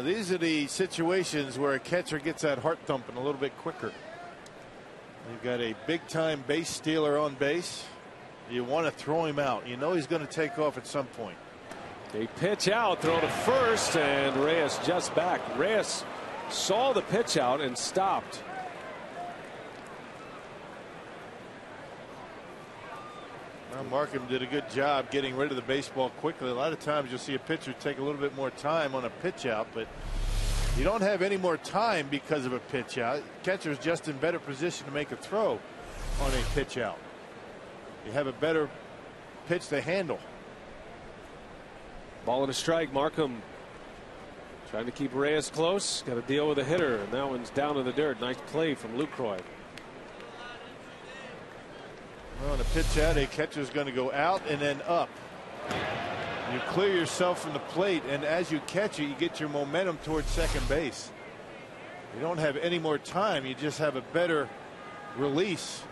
These are the situations where a catcher gets that heart thumping a little bit quicker. You've got a big time base stealer on base. You want to throw him out. You know he's going to take off at some point. A pitch out, throw to first, and Reyes just back. Reyes saw the pitch out and stopped. Well, Markham did a good job getting rid of the baseball quickly. A lot of times you'll see a pitcher take a little bit more time on a pitch out, but you don't have any more time because of a pitch out. Catcher's just in better position to make a throw on a pitch out. You have a better pitch to handle. Ball and a strike. Markham trying to keep Reyes close. Got to deal with a hitter, and that one's down in the dirt. Nice play from Lucroy. Well, on a pitch out, a catcher's going to go out and then up. You clear yourself from the plate, and as you catch it, you get your momentum towards second base. You don't have any more time. You just have a better release.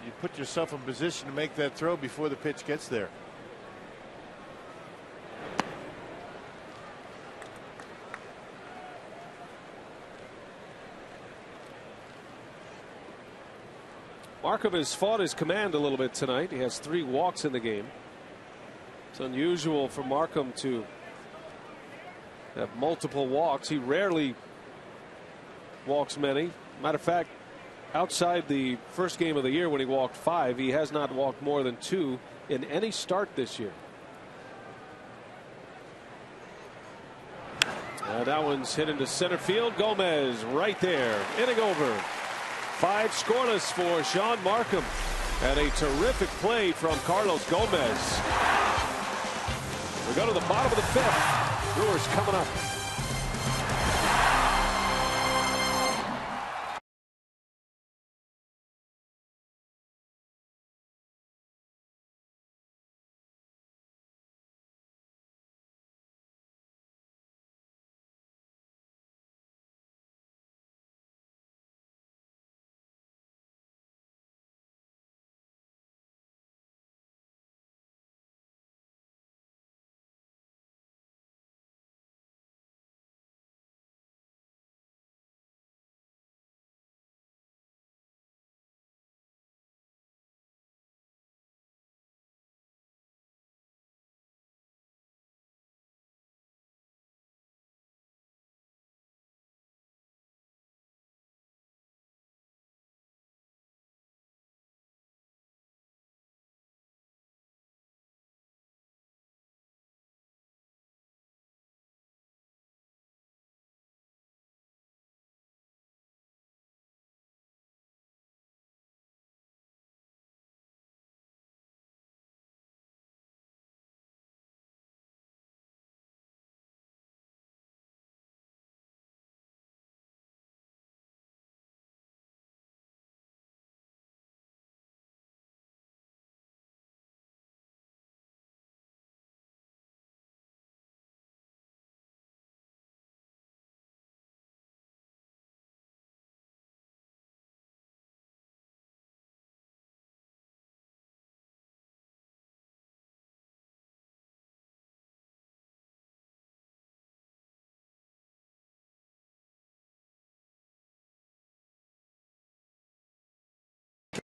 You put yourself in position to make that throw before the pitch gets there. Markham has fought his command a little bit tonight. He has 3 walks in the game. It's unusual for Markham to have multiple walks. He rarely walks many. Matter of fact, outside the first game of the year when he walked 5, he has not walked more than 2 in any start this year. That one's hit into center field. Gomez right there. Inning over. 5 scoreless for Sean Markham, and a terrific play from Carlos Gomez. We go to the bottom of the 5th. Brewers coming up.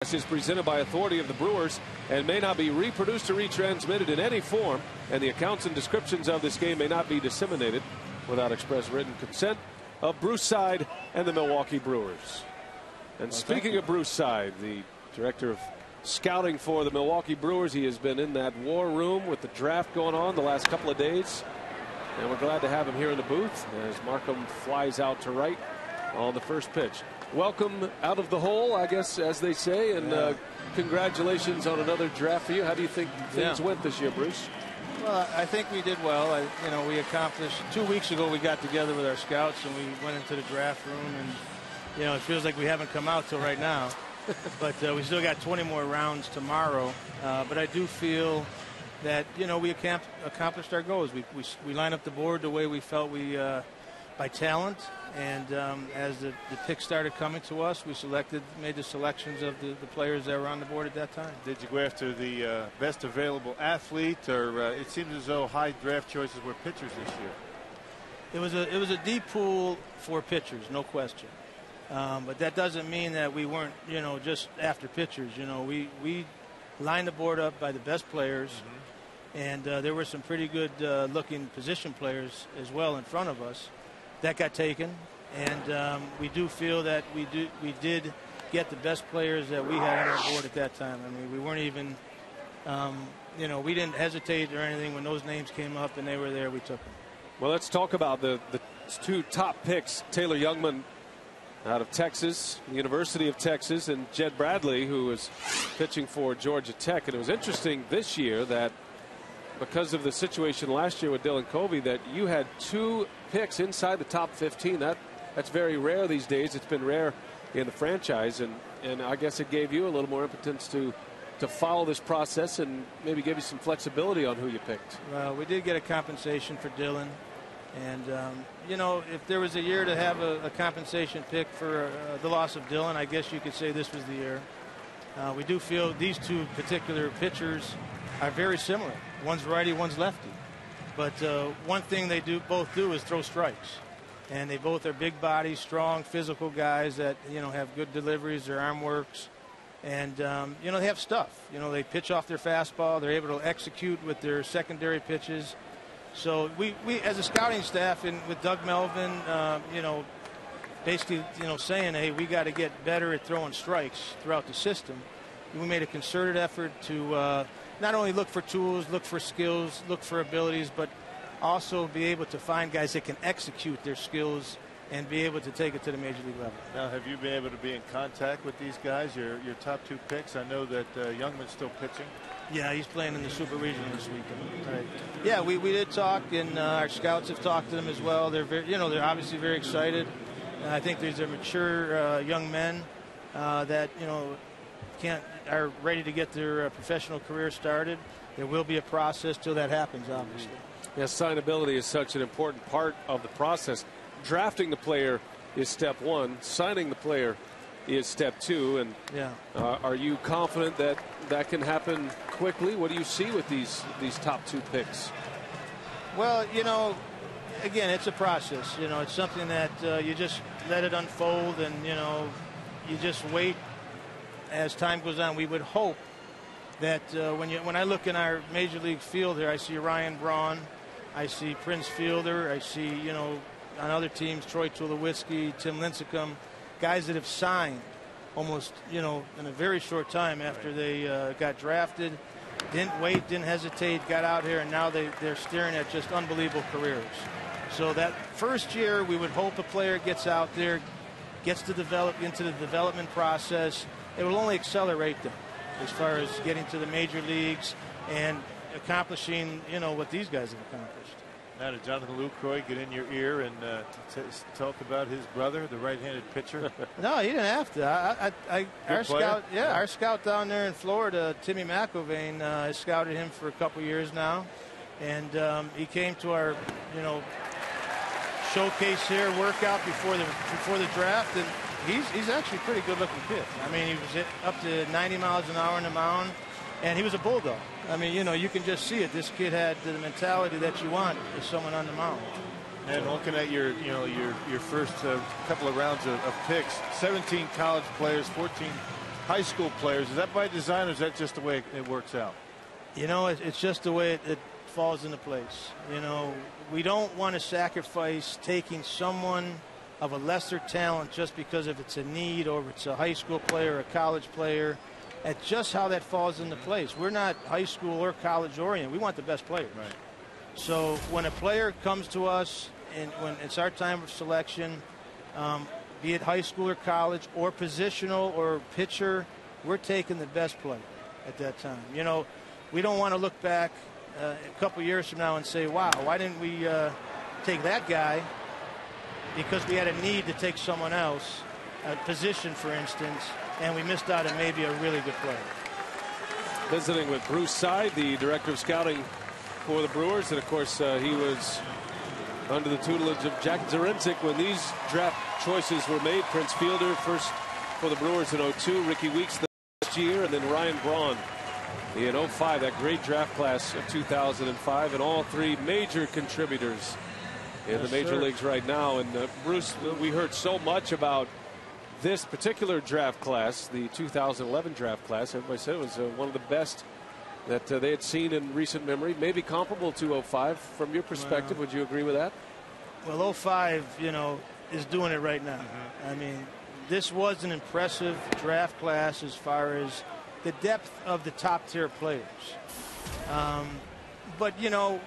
Is presented by authority of the Brewers and may not be reproduced or retransmitted in any form, and the accounts and descriptions of this game may not be disseminated without express written consent of Bruce Side and the Milwaukee Brewers. And speaking of Bruce Side, the director of scouting for the Milwaukee Brewers, he has been in that war room with the draft going on the last couple of days, and we're glad to have him here in the booth as Markham flies out to right on the first pitch. Welcome out of the hole, I guess, as they say, and congratulations on another draft for you. How do you think things went this year, Bruce? Well, I think we did well. We accomplished 2 weeks ago. We got together with our scouts and we went into the draft room, and it feels like we haven't come out till right now. But we still got 20 more rounds tomorrow. But I do feel that we accomplished our goals. We lined up the board the way we felt we by talent. And as the picks started coming to us, we made the selections of the players that were on the board at that time. Did you go after the best available athlete, or it seems as though high draft choices were pitchers this year? It was a deep pool for pitchers, no question. But that doesn't mean that we weren't, just after pitchers. We lined the board up by the best players, and there were some pretty good looking position players as well in front of us. That got taken, and we do feel that we did get the best players that we had on our board at that time. I mean, we weren't even, we didn't hesitate or anything when those names came up and they were there. We took them. Well, let's talk about the two top picks: Taylor Youngman out of Texas, University of Texas, and Jed Bradley, who was pitching for Georgia Tech. And it was interesting this year that, because of the situation last year with Dylan Covey, that you had two picks inside the top 15. That's very rare these days. It's been rare in the franchise, and I guess it gave you a little more impotence to follow this process and maybe give you some flexibility on who you picked. Well, we did get a compensation for Dylan, and if there was a year to have a compensation pick for the loss of Dylan, I guess you could say this was the year. We do feel these two particular pitchers are very similar. One's righty, one's lefty. But one thing they both do is throw strikes. And they both are big bodies, strong, physical guys that, have good deliveries, their arm works. And, they have stuff. They pitch off their fastball. They're able to execute with their secondary pitches. So we as a scouting staff, and with Doug Melvin, basically, saying, hey, we got to get better at throwing strikes throughout the system. We made a concerted effort to not only look for tools, look for skills, look for abilities, but also be able to find guys that can execute their skills and be able to take it to the major league level. Now, have you been able to be in contact with these guys, your top two picks? I know that Youngman's still pitching. Yeah, he's playing in the Super Regional this weekend. Right. Yeah, we did talk, and our scouts have talked to them as well. They're very, they're obviously very excited. I think these are mature young men that are ready to get their professional career started. There will be a process till that happens, obviously. Yes, signability is such an important part of the process. Drafting the player is step one. Signing the player is step two. And are you confident that that can happen quickly? What do you see with these top two picks? Well, again, it's a process. It's something that you just let it unfold, and you just wait. As time goes on, we would hope that when I look in our major league field here, I see Ryan Braun, I see Prince Fielder, I see on other teams Troy Tulowitzki, Tim Lincecum, guys that have signed almost in a very short time after they got drafted, didn't wait, didn't hesitate, got out here, and now they're staring at just unbelievable careers. So that first year, we would hope a player gets out there, gets to develop into the development process. It will only accelerate them as far as getting to the major leagues and accomplishing, what these guys have accomplished. Now, did Jonathan Lucroy get in your ear and talk about his brother, the right-handed pitcher? No, he didn't have to. Our scout down there in Florida, Timmy McIlvain, has scouted him for a couple years now, and he came to our, showcase here, workout before the draft, and he's actually a pretty good-looking kid. I mean, he was up to 90 miles an hour on the mound, and he was a bulldog. I mean, you can just see it. This kid had the mentality that you want as someone on the mound. And looking at your first couple of rounds of picks, 17 college players, 14 high school players. Is that by design, or is that just the way it works out? You know, it's just the way it falls into place. You know, we don't want to sacrifice taking someone of a lesser talent just because if it's a need or if it's a high school player or a college player. At just how that falls into place. We're not high school or college oriented. We want the best players. Right. So when a player comes to us and when it's our time of selection, be it high school or college or positional or pitcher, we're taking the best player at that time. You know, we don't want to look back a couple years from now and say, wow, why didn't we take that guy? Because we had a need to take someone else, a position, for instance, and we missed out on maybe a really good player. Visiting with Bruce Side, the director of scouting for the Brewers, and of course he was under the tutelage of Jack Zarincic when these draft choices were made. Prince Fielder first for the Brewers in 02, Ricky Weeks the next year, and then Ryan Braun in 05, that great draft class of 2005, and all three major contributors in the major leagues right now. And Bruce, we heard so much about this particular draft class, the 2011 draft class. Everybody said it was one of the best that they had seen in recent memory, maybe comparable to 05. From your perspective, would you agree with that? Well, 05, you know, is doing it right now. I mean, this was an impressive draft class as far as the depth of the top tier players. But, you know,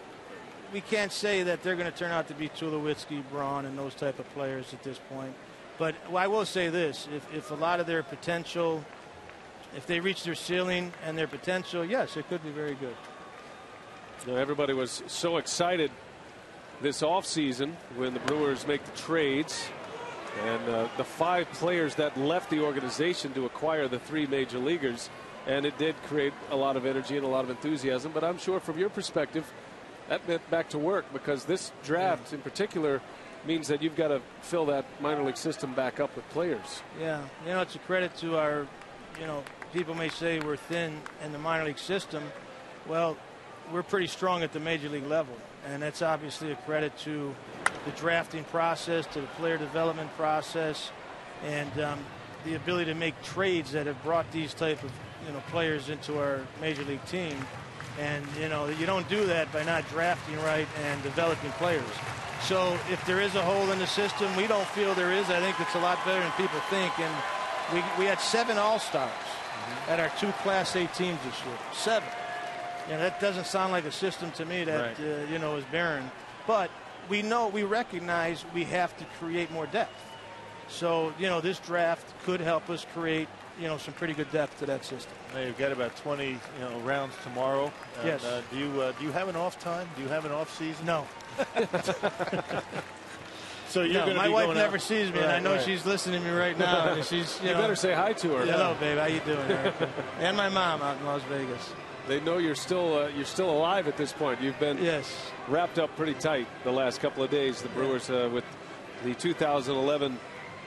we can't say that they're going to turn out to be Tulowitzki, Braun, and those type of players at this point. But I will say this, if a lot of their potential, if they reach their ceiling and their potential, yes, it could be very good. You know, everybody was so excited this offseason when the Brewers make the trades and the 5 players that left the organization to acquire the 3 major leaguers. And it did create a lot of energy and a lot of enthusiasm. But I'm sure from your perspective, that meant back to work, because this draft in particular means that you've got to fill that minor league system back up with players. Yeah, you know, it's a credit to our, you know, people may say we're thin in the minor league system. Well, we're pretty strong at the major league level, and that's obviously a credit to the drafting process, to the player development process, and the ability to make trades that have brought these type of, you know, players into our major league team. And, you know, you don't do that by not drafting right and developing players. So if there is a hole in the system, we don't feel there is. I think it's a lot better than people think. And we had 7 All-Stars at our 2 Class A teams this year. 7. You know, that doesn't sound like a system to me that, you know, is barren. But we recognize we have to create more depth. So, you know, this draft could help us create, you know, some pretty good depth to that system. Now you've got about 20 rounds tomorrow. Yes. Do you have an off time? Do you have an off season? No. So you're going to my be wife going never out. sees me, and I know she's listening to me right now. And she's, You better say hi to her. Hello, babe. How you doing, Erica? And my mom out in Las Vegas. They know you're still alive at this point. You've been wrapped up pretty tight the last couple of days. The Brewers with the 2011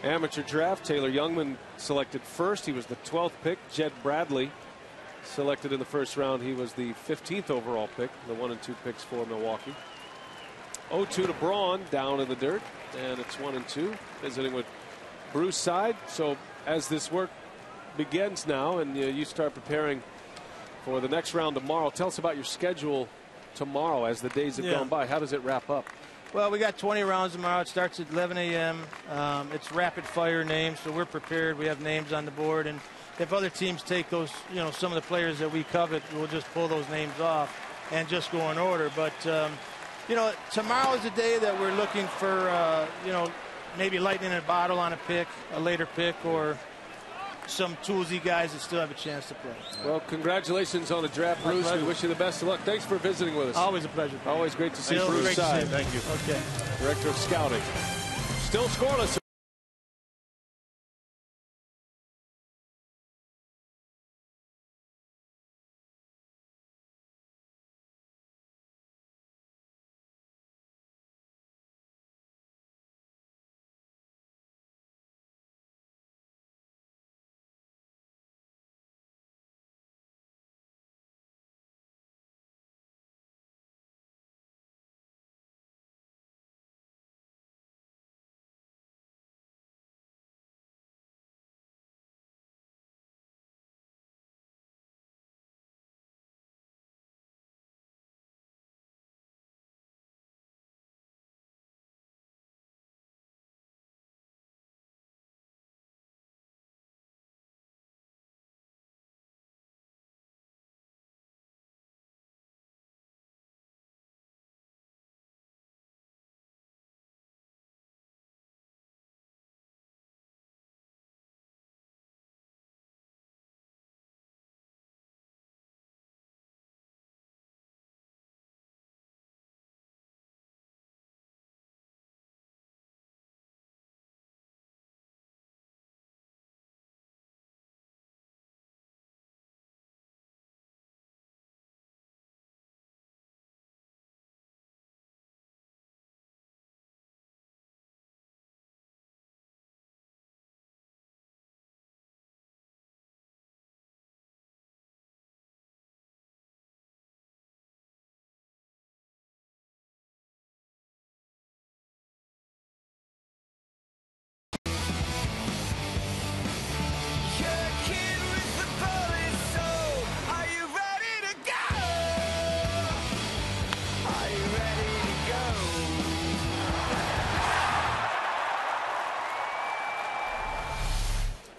amateur draft. Taylor Youngman selected first. He was the 12th pick. Jed Bradley selected in the first round. He was the 15th overall pick. The 1 and 2 picks for Milwaukee. 0-2 to Braun, down in the dirt, and it's 1 and 2. Visiting with Bruce Side. So as this work begins now, and you start preparing for the next round tomorrow, tell us about your schedule tomorrow as the days have gone by. How does it wrap up? Well, we got 20 rounds tomorrow. It starts at 11 a.m. It's rapid fire names, so we're prepared. We have names on the board, and if other teams take those, you know, some of the players that we covet, we'll just pull those names off and just go in order. But you know, tomorrow is a day that we're looking for, you know, maybe lightning in a bottle on a pick, a later pick, or some toolsy guys that still have a chance to play. Well, congratulations on the draft, Bruce. We wish you the best of luck. Thanks for visiting with us. Always a pleasure. Always great to see Bruce Side. Thank you. Okay. Director of Scouting. Still scoreless.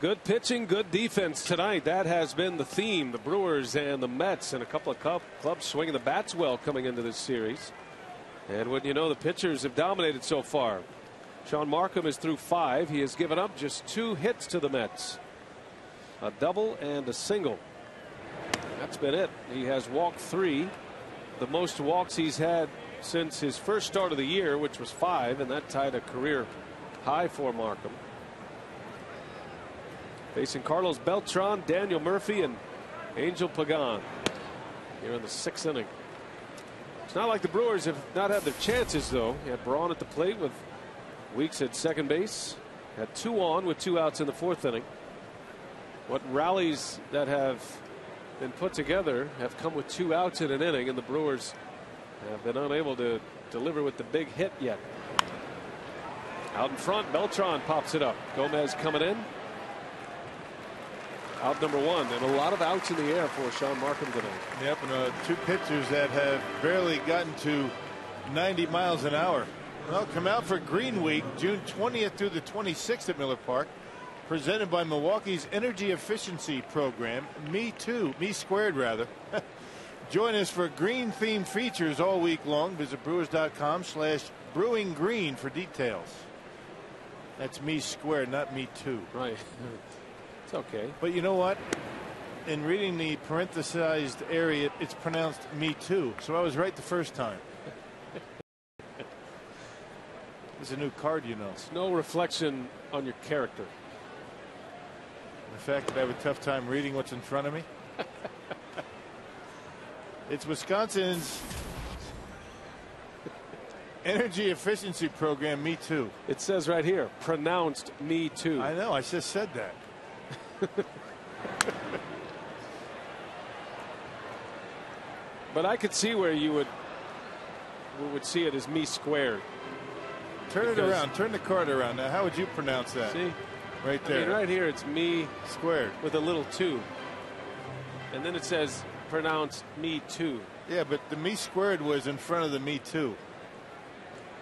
Good pitching, good defense tonight. That has been the theme. The Brewers and the Mets and a couple of clubs swinging the bats well coming into this series. And wouldn't you know, the pitchers have dominated so far. Sean Markham is through 5. He has given up just 2 hits to the Mets. A double and a single. That's been it. He has walked 3. The most walks he's had since his first start of the year, which was 5, and that tied a career high for Markham. Facing Carlos Beltran, Daniel Murphy, and Angel Pagan here in the 6th inning. It's not like the Brewers have not had their chances, though. You had Braun at the plate with Weeks at second base. Had 2 on with 2 outs in the 4th inning. What rallies that have been put together have come with 2 outs in an inning, and the Brewers have been unable to deliver with the big hit yet. Out in front, Beltran pops it up. Gomez coming in. Out number 1, and a lot of outs in the air for Sean Markham today. Yep, and 2 pitchers that have barely gotten to 90 miles an hour. Well, come out for Green Week, June 20th through the 26th at Miller Park. Presented by Milwaukee's Energy Efficiency Program, Me Squared rather. Join us for green-themed features all week long. Visit brewers.com/brewinggreen for details. That's Me Squared, not Me Too. Right. It's okay. But you know what? In reading the parenthesized area, it's pronounced Me Too. So I was right the first time. It's a new card, you know. It's no reflection on your character. The fact that I have a tough time reading what's in front of me. It's Wisconsin's Energy Efficiency Program, Me Too. It says right here, pronounced Me Too. I know, I just said that. But I could see where you would see it as Me Squared. Turn it around. Turn the card around. Now, how would you pronounce that? See? Right there. I mean, right here, it's Me Squared. With a little 2. And then it says pronounced Me Too. Yeah, but the Me Squared was in front of the Me Too.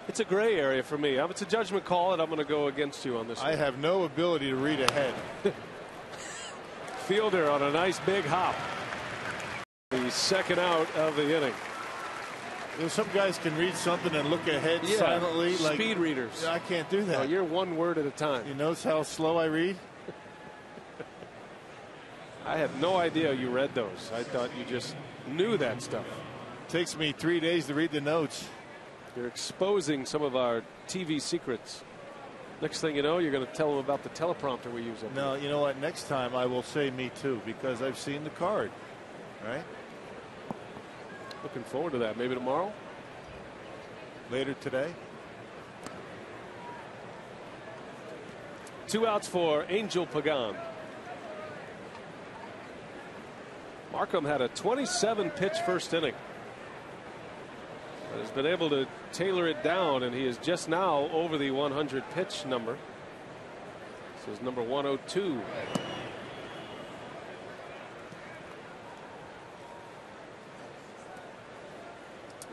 It's a gray area for me. It's a judgment call, and I'm going to go against you on this one. I have no ability to read ahead. Fielder on a nice big hop. The 2nd out of the inning. You know, some guys can read something and look ahead silently. Speed readers. I can't do that. No, you're 1 word at a time. You notice how slow I read? I had no idea you read those. I thought you just knew that stuff. It takes me 3 days to read the notes. You're exposing some of our TV secrets. Next thing you know, you're going to tell them about the teleprompter we use. No, you know what? Next time I will say Me Too because I've seen the card. Right? Looking forward to that. Maybe tomorrow? Later today? 2 outs for Angel Pagan. Markham had a 27-pitch first inning. But has been able to tailor it down, and he is just now over the 100-pitch number. This is number 102.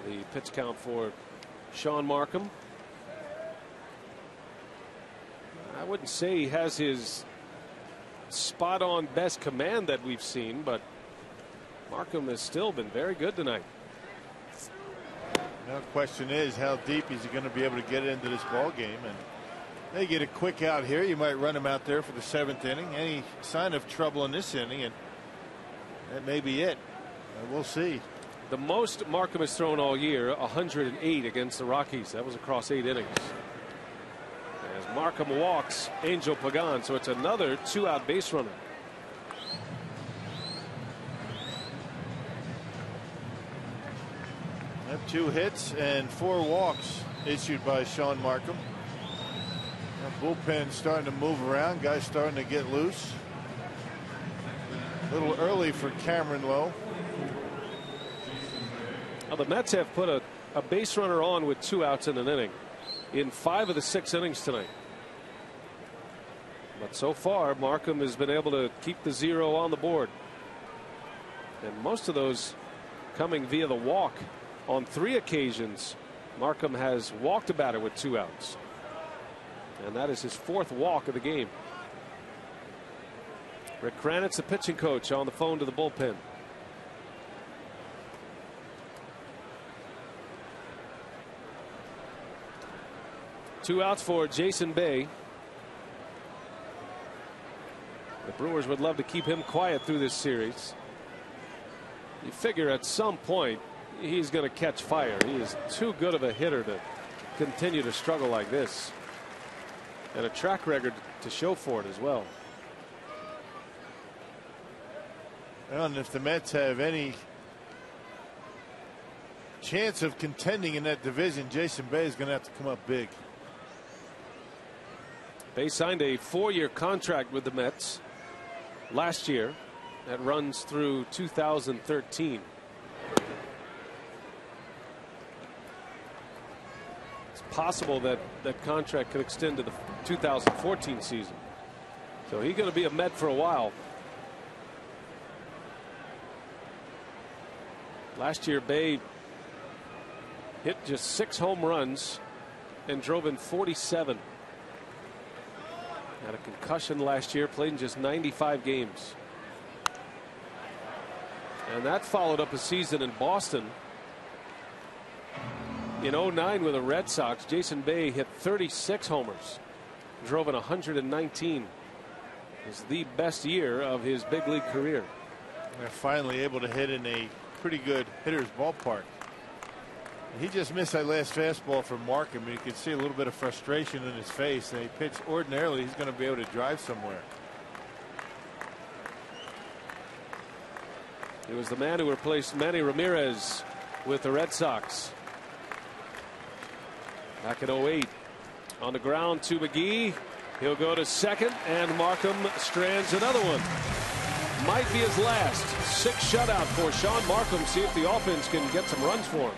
The pitch count for Sean Markham. I wouldn't say he has his spot on best command that we've seen, but Markham has still been very good tonight. Now the question is, how deep is he going to be able to get into this ball game? And they get a quick out here. You might run him out there for the 7th inning. Any sign of trouble in this inning, and that may be it. We'll see. The most Markham has thrown all year, 108 against the Rockies. That was across 8 innings. As Markham walks Angel Pagan, so it's another 2-out base runner. Have 2 hits and 4 walks issued by Sean Markham. Now bullpen starting to move around. Guys starting to get loose. A little early for Cameron Lowe. Now the Mets have put a base runner on with 2 outs in an inning in 5 of the 6 innings tonight. But so far Markham has been able to keep the 0 on the board, and most of those coming via the walk. On 3 occasions Markham has walked a batter with 2 outs, and that is his 4th walk of the game. Rick Kranitz, the pitching coach, on the phone to the bullpen. Two outs for Jason Bay. The Brewers would love to keep him quiet through this series. You figure at some point he's going to catch fire. He is too good of a hitter to continue to struggle like this, and a track record to show for it as well. And if the Mets have any chance of contending in that division, Jason Bay is going to have to come up big. Bay signed a 4-year contract with the Mets last year that runs through 2013. It's possible that that contract could extend to the 2014 season. So he's going to be a Met for a while. Last year, Bay hit just 6 home runs and drove in 47. Had a concussion last year, played in just 95 games. And that followed up a season in Boston. In 09 with the Red Sox, Jason Bay hit 36 homers, drove in 119. It was the best year of his big league career. They're finally able to hit in a pretty good hitter's ballpark. He just missed that last fastball from Markham. You could see a little bit of frustration in his face. And he pitched ordinarily, he's going to be able to drive somewhere. He was the man who replaced Manny Ramirez with the Red Sox back in 08. On the ground to McGee. He'll go to second, and Markham strands another one. Might be his last. 6 shutout for Sean Markham. See if the offense can get some runs for him.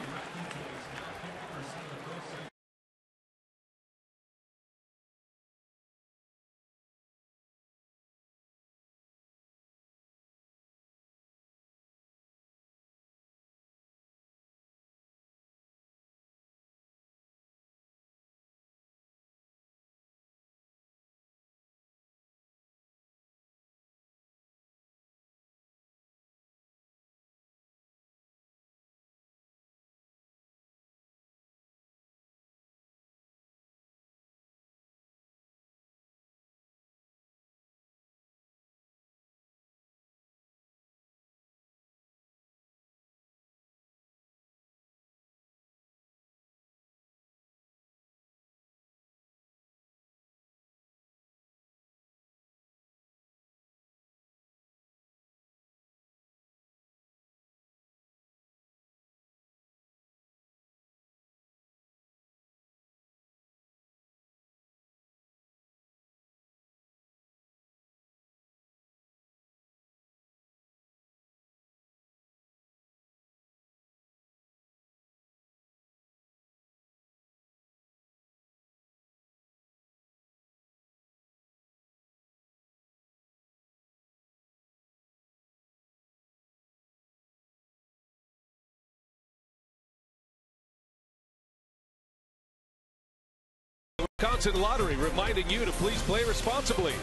Wisconsin Lottery reminding you to please play responsibly.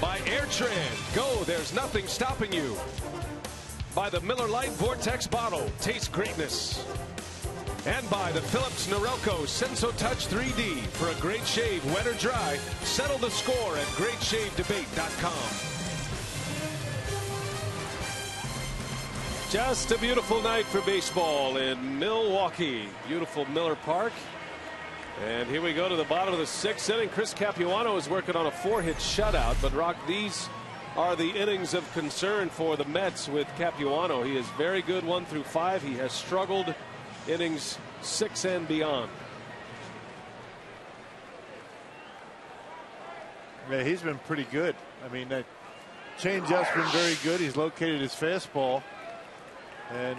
By AirTran, go, there's nothing stopping you. By the Miller Lite Vortex bottle, taste greatness. And by the Philips Norelco SensoTouch 3D. For a great shave, wet or dry, settle the score at greatshavedebate.com. Just a beautiful night for baseball in Milwaukee. Beautiful Miller Park. And here we go to the bottom of the 6th inning. Chris Capuano is working on a 4-hit shutout. But, Rock, these are the innings of concern for the Mets with Capuano. He is very good 1 through 5. He has struggled innings 6 and beyond. Yeah, he's been pretty good. I mean, that changeup's been very good. He's located his fastball. And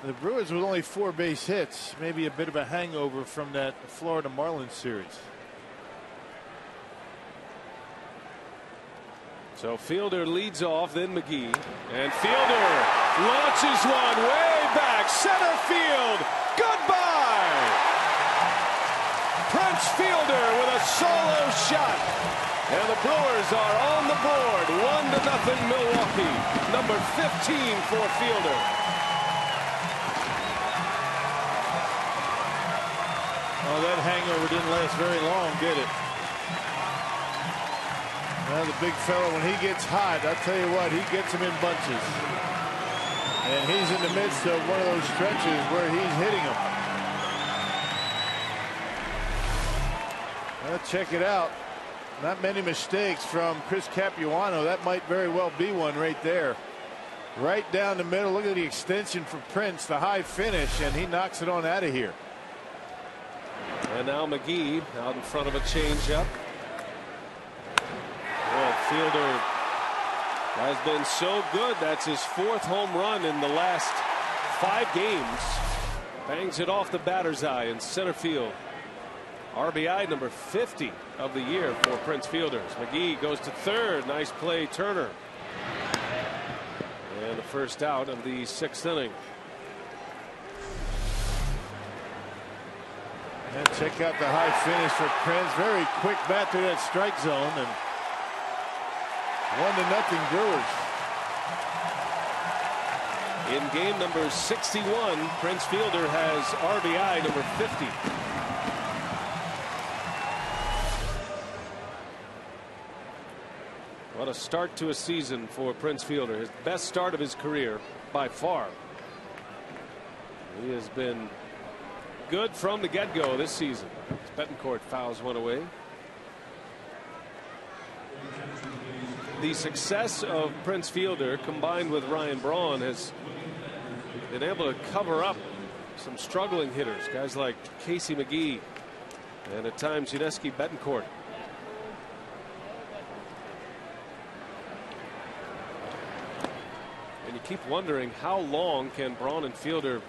the Brewers with only 4 base hits, maybe a bit of a hangover from that Florida Marlins series. So Fielder leads off, then McGee. And Fielder launches one way back, center field. Goodbye! Prince Fielder with a solo shot. And the Brewers are on the board. 1-0 Milwaukee. Number 15 for Fielder. Oh, that hangover didn't last very long, did it? Well, the big fella, when he gets hot, I'll tell you what, he gets them in bunches. And he's in the midst of one of those stretches where he's hitting them. Well, check it out. Not many mistakes from Chris Capuano. That might very well be one right there. Right down the middle. Look at the extension for Prince, the high finish, and he knocks it on out of here. And now McGee out in front of a changeup. Well, Fielder has been so good. That's his 4th home run in the last 5 games. Bangs it off the batter's eye in center field. RBI number 50 of the year for Prince Fielders. McGee goes to third. Nice play, Turner. And the first out of the 6th inning. And check out the high finish for Prince. Very quick bat through that strike zone. And 1-0 Brewers. In game number 61, Prince Fielder has RBI number 50. What a start to a season for Prince Fielder. His best start of his career by far. He has been good from the get-go this season. Betancourt fouls one away. The success of Prince Fielder combined with Ryan Braun has been able to cover up some struggling hitters, guys like Casey McGee and at times Yuniesky Betancourt. And you keep wondering, how long can Braun and Fielder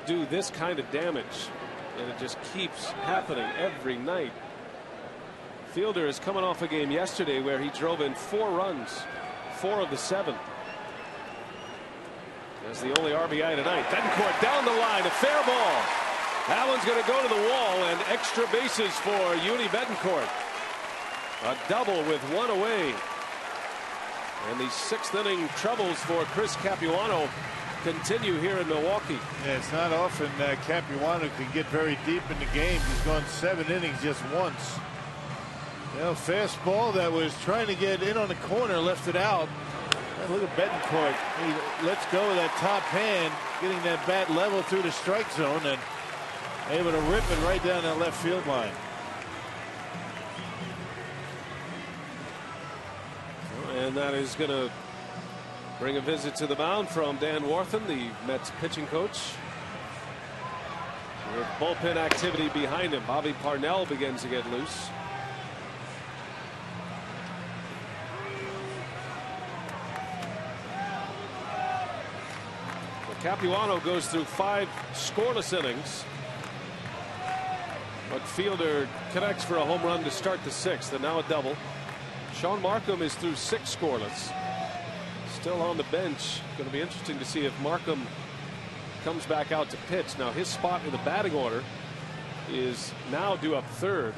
do this kind of damage? And it just keeps happening every night. Fielder is coming off a game yesterday where he drove in 4 runs, 4 of the 7. That's the only RBI tonight. Betancourt down the line, a fair ball. That one's going to go to the wall, and extra bases for Uni Betancourt. A double with 1 away. And the 6th inning troubles for Chris Capuano continue here in Milwaukee. Yeah, it's not often Capuano can get very deep in the game. He's gone 7 innings just once. You know, fastball that was trying to get in on the corner, left it out. And look at Betancourt. He lets go of that top hand, getting that bat level through the strike zone and able to rip it right down that left field line. And that is going to bring a visit to the mound from Dan Warthen, the Mets pitching coach. With bullpen activity behind him, Bobby Parnell begins to get loose. Capuano goes through 5 scoreless innings. But Fielder connects for a home run to start the 6th, and now a double. Sean Markham is through 6 scoreless. Still on the bench. Going to be interesting to see if Markham comes back out to pitch. Now his spot in the batting order is now due up 3rd.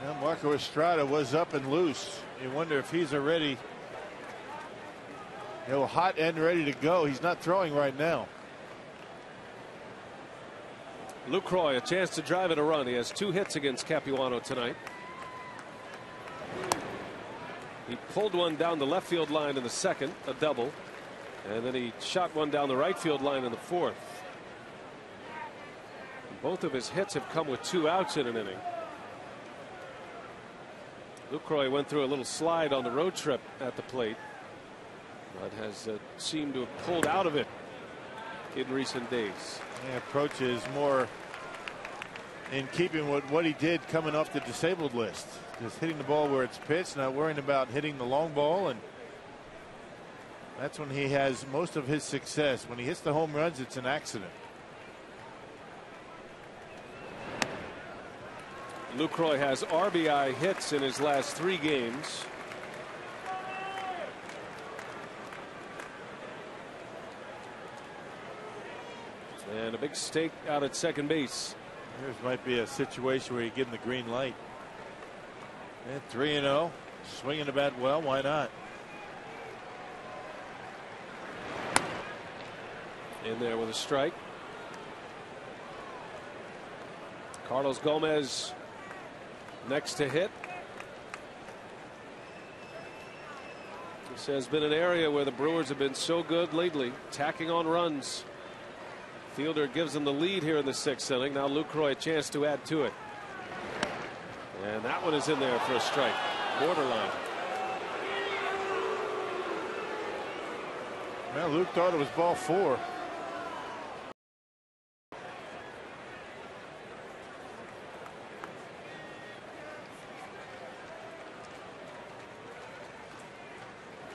Now Marco Estrada was up and loose. You wonder if he's already, you know, hot and ready to go. He's not throwing right now. Lucroy, a chance to drive in a run. He has 2 hits against Capuano tonight. He pulled one down the left field line in the 2nd, a double, and then he shot one down the right field line in the 4th. Both of his hits have come with 2 outs in an inning. Lucroy went through a little slide on the road trip at the plate, but has seemed to have pulled out of it in recent days. The approach is more in keeping with what he did coming off the disabled list. Just hitting the ball where it's pitched, not worrying about hitting the long ball, and that's when he has most of his success. When he hits the home runs, it's an accident. Lucroy has RBI hits in his last 3 games. And a big stake out at second base Here's might be a situation where you give him the green light. And 3-0, swinging the bat well. Why not? In there with a strike. Carlos Gomez next to hit. This has been an area where the Brewers have been so good lately, tacking on runs. Fielder gives them the lead here in the 6th inning. Now Lucroy a chance to add to it. And that one is in there for a strike. Borderline. Well, Luke thought it was ball 4.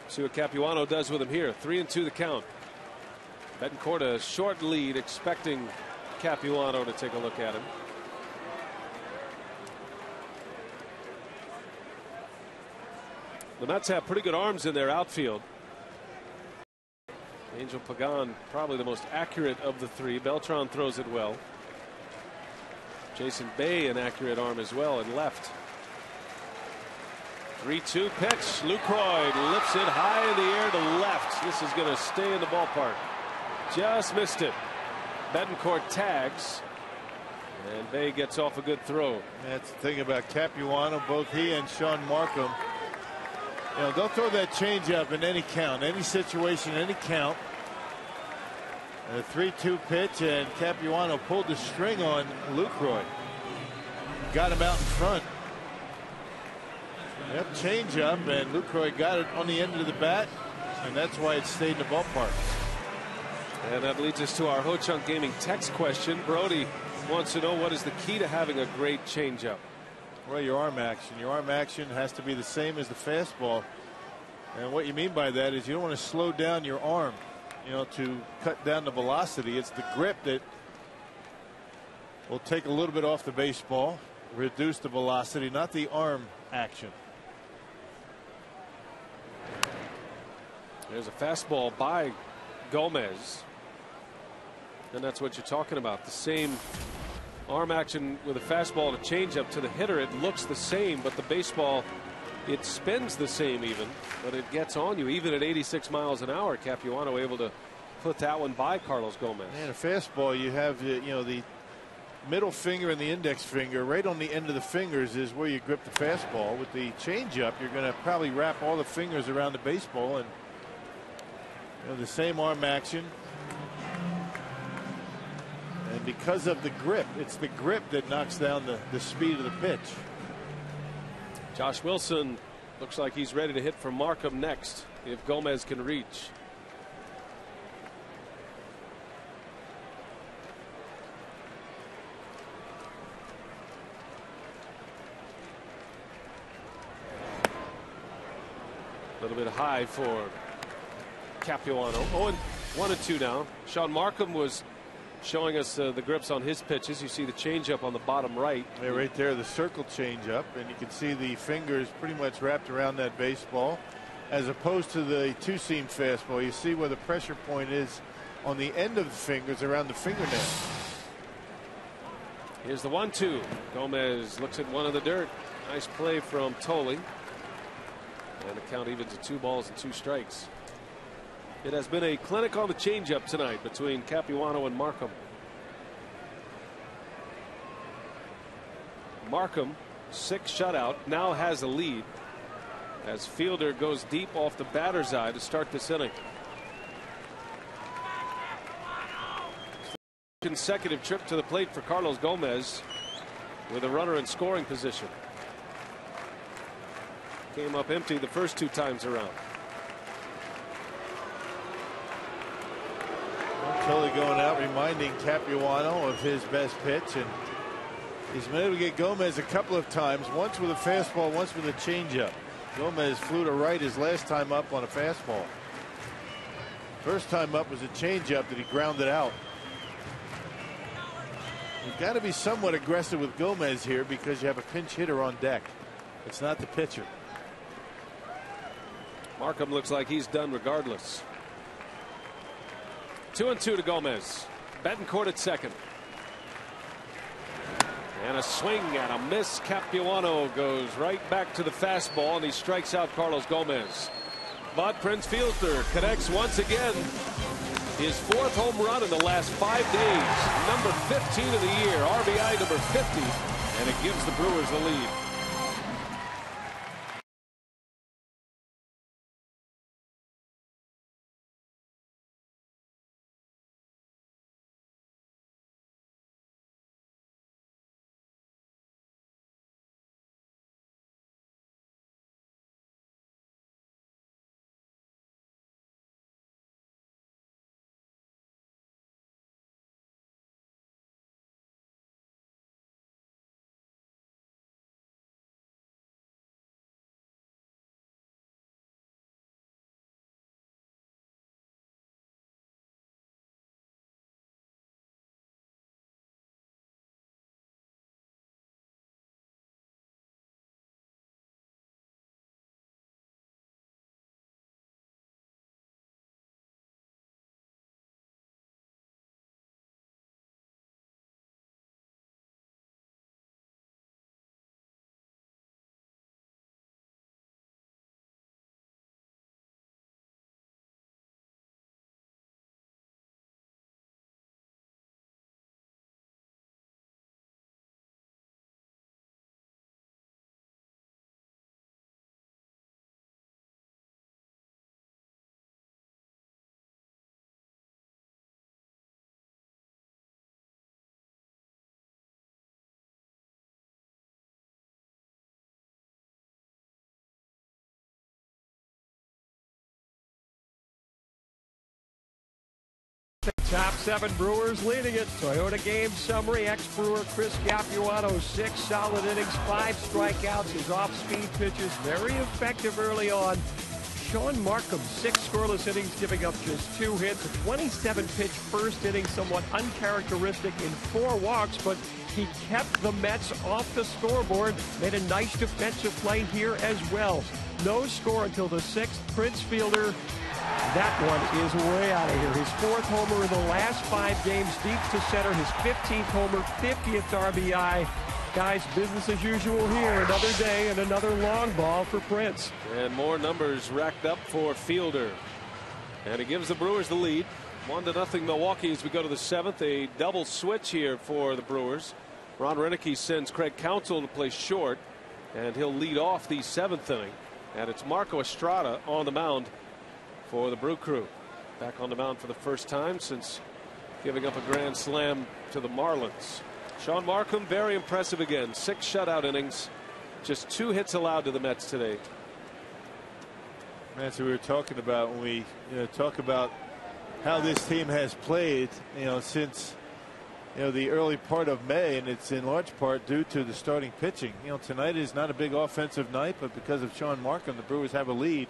See what Capuano does with him here. 3-2 the count. Betancourt a short lead, expecting Capuano to take a look at him. The Mets have pretty good arms in their outfield. Angel Pagan probably the most accurate of the 3. Beltran throws it well. Jason Bay an accurate arm as well in left. 3-2 pitch. Lucroy lifts it high in the air to left. This is going to stay in the ballpark. Just missed it. Betancourt tags. And Bay gets off a good throw. That's the thing about Capuano. Both he and Sean Markham, you know, they'll throw that changeup in any count, any situation, any count. A 3-2 pitch, and Capuano pulled the string on Lucroy. Got him out in front. Yep, changeup, and Lucroy got it on the end of the bat, and that's why it stayed in the ballpark. And that leads us to our Ho Chunk Gaming text question. Brody wants to know, what is the key to having a great changeup? Well, your arm action. Your arm action has to be the same as the fastball. And what you mean by that is you don't want to slow down your arm, you know, to cut down the velocity. It's the grip that will take a little bit off the baseball, reduce the velocity, not the arm action. There's a fastball by Gomez. And that's what you're talking about. The same arm action with a fastball and a changeup to the hitter. It looks the same, but the baseball, it spins the same even, but it gets on you. Even at 86 miles an hour, Capuano able to put that one by Carlos Gomez. And a fastball, you have the, you know, the middle finger and the index finger right on the end of the fingers is where you grip the fastball. With the changeup, you're going to probably wrap all the fingers around the baseball, and you know, the same arm action. And because of the grip, it's the grip that knocks down the speed of the pitch. Josh Wilson looks like he's ready to hit for Markham next if Gomez can reach. A little bit high for Capuano. 1-2 now. Sean Markham was showing us the grips on his pitches. You see the changeup on the bottom right. Yeah, right there, the circle changeup, and you can see the fingers pretty much wrapped around that baseball, as opposed to the two-seam fastball. You see where the pressure point is on the end of the fingers around the fingernail. Here's the 1-2. Gomez looks at one in the dirt. Nice play from Tolley. And the count even to 2 balls and 2 strikes. It has been a clinic on the changeup tonight between Capuano and Markham. Markham, 6 shutout, now has a lead as Fielder goes deep off the batter's eye to start this inning. Consecutive trip to the plate for Carlos Gomez with a runner in scoring position. Came up empty the first 2 times around. Tully going out, reminding Capuano of his best pitch, and he's been able to get Gomez a couple of times, once with a fastball, once with a changeup. Gomez flew to right his last time up on a fastball. First time up was a changeup that he grounded out. You've got to be somewhat aggressive with Gomez here because you have a pinch hitter on deck. It's not the pitcher. Markham looks like he's done regardless. 2-2 to Gomez. Betancourt at second. And a swing and a miss. Capuano goes right back to the fastball, and he strikes out Carlos Gomez. But Prince Fielder connects once again. His 4th home run in the last 5 days. Number 15 of the year. RBI number 50. And it gives the Brewers the lead. Top 7 Brewers leading it. Toyota game summary. Ex-Brewer Chris Capuano, 6 solid innings, 5 strikeouts. His off-speed pitches very effective early on. Sean Markham, 6 scoreless innings, giving up just 2 hits. A 27-pitch first inning, somewhat uncharacteristic in 4 walks, but he kept the Mets off the scoreboard. Made a nice defensive play here as well. No score until the 6th. Prince Fielder. That one is way out of here. His 4th homer in the last 5 games, deep to center. His 15th homer, 50th RBI. Guys, business as usual here. Another day and another long ball for Prince. And more numbers racked up for Fielder. And it gives the Brewers the lead. 1-0 Milwaukee as we go to the 7th. A double switch here for the Brewers. Ron Renicky sends Craig Counsell to play short, and he'll lead off the 7th inning. And it's Marco Estrada on the mound for the Brew Crew. Back on the mound for the first time since giving up a grand slam to the Marlins. Sean Markham, very impressive again. 6 shutout innings. Just 2 hits allowed to the Mets today. That's what we were talking about when we talk about how this team has played, since the early part of May, and it's in large part due to the starting pitching. Tonight is not a big offensive night, but because of Sean Markham, the Brewers have a lead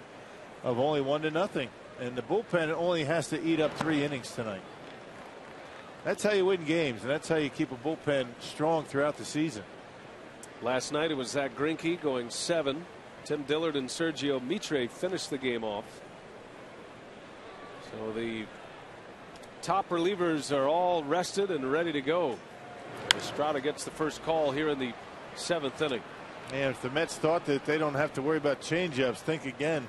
of only 1-0, and the bullpen only has to eat up 3 innings tonight. That's how you win games, and that's how you keep a bullpen strong throughout the season. Last night it was Zach Greinke going 7. Tim Dillard and Sergio Mitre finished the game off. So the top relievers are all rested and ready to go. Estrada gets the first call here in the 7th inning. And if the Mets thought that they don't have to worry about changeups, think again.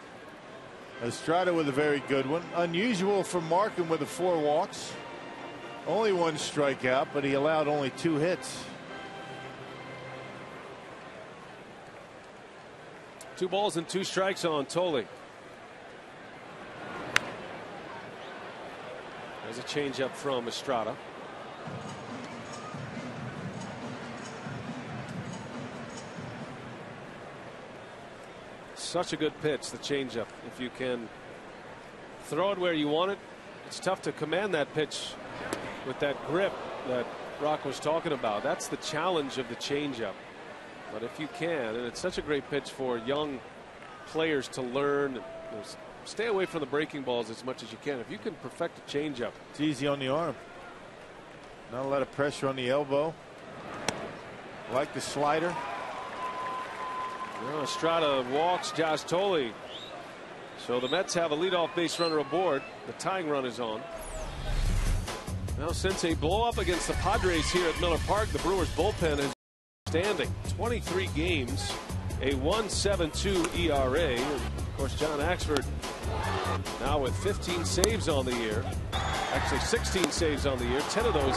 Estrada with a very good one. Unusual for Markham with the 4 walks. Only 1 strikeout, but he allowed only 2 hits. 2 balls and 2 strikes on Tolley. There's a changeup from Estrada. Such a good pitch, the changeup. If you can throw it where you want it, it's tough to command that pitch with that grip that Rock was talking about. That's the challenge of the changeup. But if you can, and it's such a great pitch for young players to learn, stay away from the breaking balls as much as you can. If you can perfect a changeup, it's easy on the arm. Not a lot of pressure on the elbow. Like the slider. Well, Estrada walks Josh Tolley. So the Mets have a leadoff base runner aboard. The tying run is on. Now, since a blow up against the Padres here at Miller Park, the Brewers bullpen has outstanding. 23 games, a 1.72 ERA. And of course, John Axford now with 15 saves on the year. Actually 16 saves on the year, 10 of those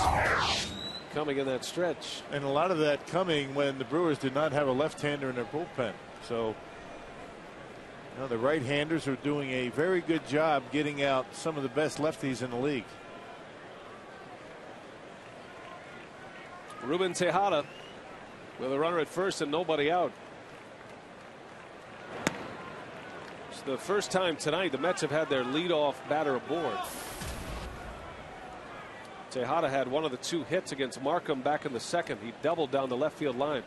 coming in that stretch. And a lot of that coming when the Brewers did not have a left-hander in their bullpen. So the right-handers are doing a very good job getting out some of the best lefties in the league. Ruben Tejada with a runner at first and nobody out. It's the first time tonight the Mets have had their leadoff batter aboard. Tejada had one of the 2 hits against Markham back in the second. He doubled down the left field line.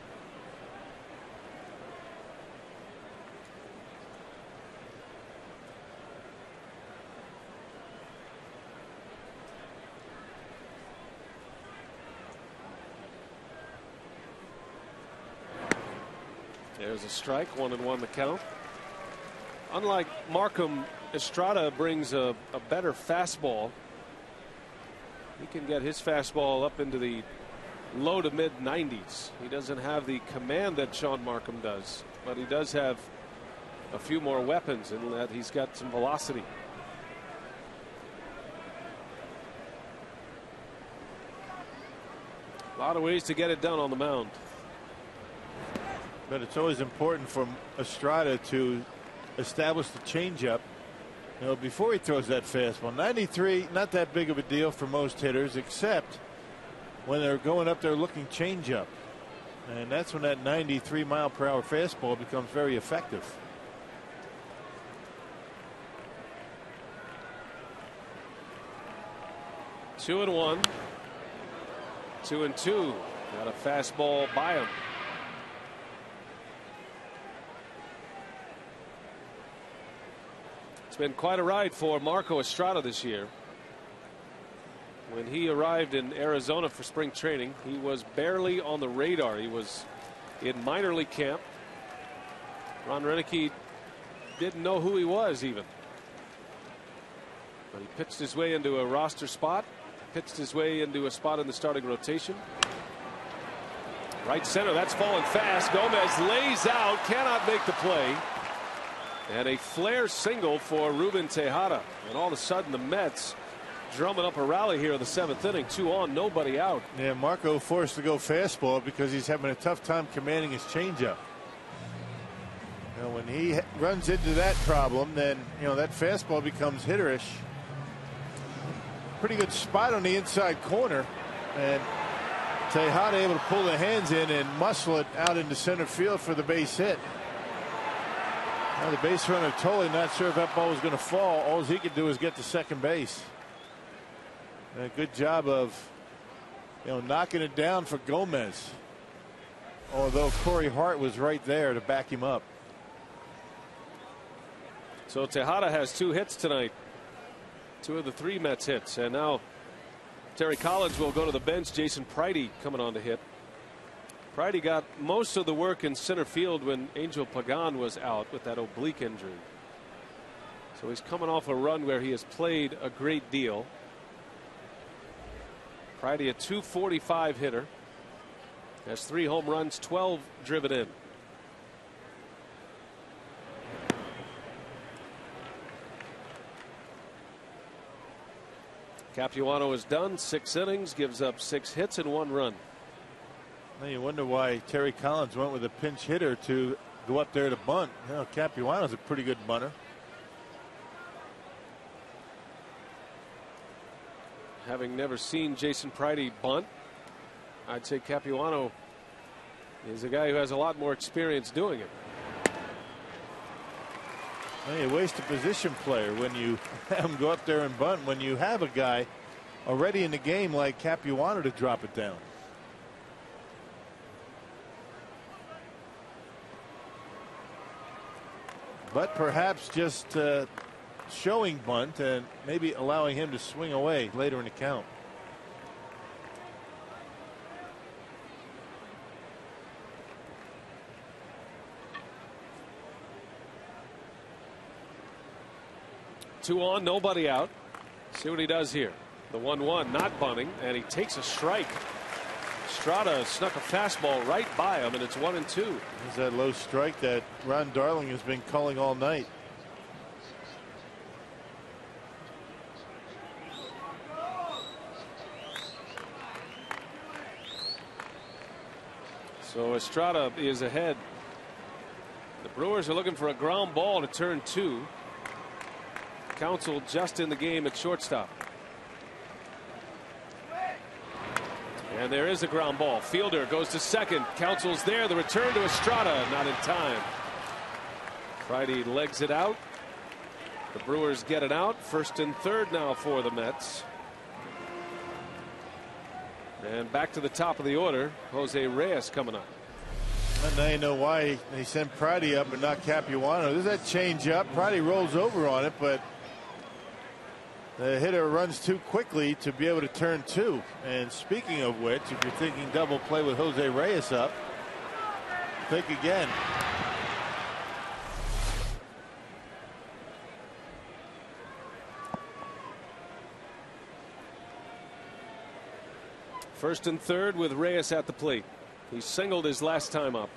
There's a strike, 1-1 the count. Unlike Markham, Estrada brings a better fastball. He can get his fastball up into the low to mid 90s. He doesn't have the command that Sean Markham does, but he does have a few more weapons in that he's got some velocity. A lot of ways to get it done on the mound. But it's always important for Estrada to establish the changeup, before he throws that fastball. 93, not that big of a deal for most hitters, except when they're going up there looking changeup. And that's when that 93-mile-per-hour fastball becomes very effective. Two and 1. 2 and 2. Got a fastball by him. It's been quite a ride for Marco Estrada this year. When he arrived in Arizona for spring training, he was barely on the radar. He was in minor league camp. Ron Renicky didn't know who he was even. But he pitched his way into a roster spot, pitched his way into a spot in the starting rotation. Right center, that's falling fast. Gomez lays out, cannot make the play. And a flare single for Ruben Tejada. And all of a sudden the Mets drumming up a rally here in the 7th inning. 2 on, nobody out. Yeah, Marco forced to go fastball because he's having a tough time commanding his changeup. When he runs into that problem, then that fastball becomes hitterish. Pretty good spot on the inside corner, and Tejada able to pull the hands in and muscle it out into center field for the base hit. Now the base runner totally not sure if that ball was going to fall. All he could do is get to second base. And a good job of knocking it down for Gomez. Although Corey Hart was right there to back him up. So Tejada has 2 hits tonight. 2 of the 3 Mets hits. And now Terry Collins will go to the bench. Jason Pridey coming on to hit. Pridey got most of the work in center field when Angel Pagan was out with that oblique injury. So he's coming off a run where he has played a great deal. Pridey, a .245 hitter, has 3 home runs, 12 driven in. Capuano is done, 6 innings, gives up 6 hits and 1 run. Now you wonder why Terry Collins went with a pinch hitter to go up there to bunt. Capuano's a pretty good bunter. Having never seen Jason Pridey bunt, I'd say Capuano is a guy who has a lot more experience doing it. Well, you waste a position player when you have him go up there and bunt when you have a guy already in the game like Capuano to drop it down. But perhaps just showing bunt and maybe allowing him to swing away later in the count. Two on, nobody out. See what he does here. The 1-1, not bunting, and he takes a strike. Estrada snuck a fastball right by him, and it's 1-2. There's that low strike that Ron Darling has been calling all night. So Estrada is ahead. The Brewers are looking for a ground ball to turn 2. Counsell just in the game at shortstop. And there is a ground ball. Fielder goes to second. Counsell's there. The return to Estrada, not in time. Friday legs it out. The Brewers get it out. First and third now for the Mets. And back to the top of the order. Jose Reyes coming up. And now you know why they sent Friday up and not Capuano. There's that change up. Friday rolls over on it, but the hitter runs too quickly to be able to turn 2. And speaking of which, if you're thinking double play with Jose Reyes up, think again. First and third with Reyes at the plate. He singled his last time up.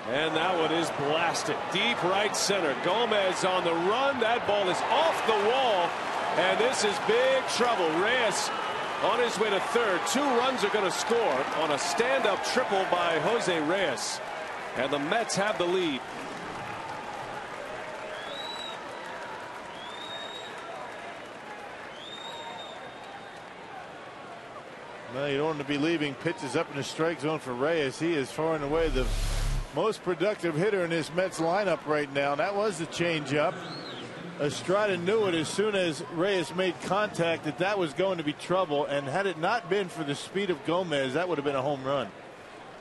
And that one is blasted deep right center. Gomez on the run. That ball is off the wall, and this is big trouble. Reyes on his way to third. 2 runs are going to score on a stand-up triple by Jose Reyes, and the Mets have the lead. Well, you don't want to be leaving pitches up in the strike zone for Reyes. He is far and away the most productive hitter in this Mets lineup right now. That was the changeup. Estrada knew it as soon as Reyes made contact that was going to be trouble, and had it not been for the speed of Gomez, that would have been a home run.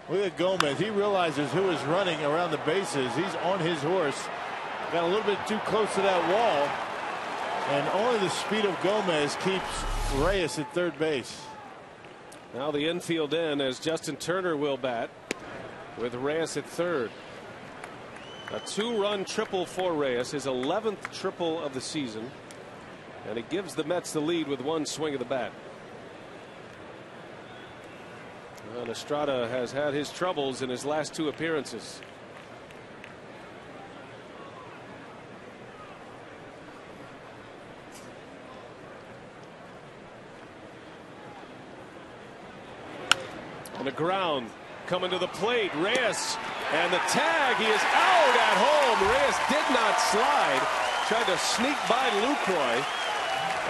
Look at Gomez. He realizes who is running around the bases. He's on his horse. Got a little bit too close to that wall, and only the speed of Gomez keeps Reyes at third base. Now the infield in as Justin Turner will bat with Reyes at third. A 2-run triple for Reyes, his 11th triple of the season, and it gives the Mets the lead with 1 swing of the bat. And Estrada has had his troubles in his last 2 appearances. On the ground, coming to the plate, Reyes, and the tag. He is out at home. Reyes did not slide. Tried to sneak by Lucroy.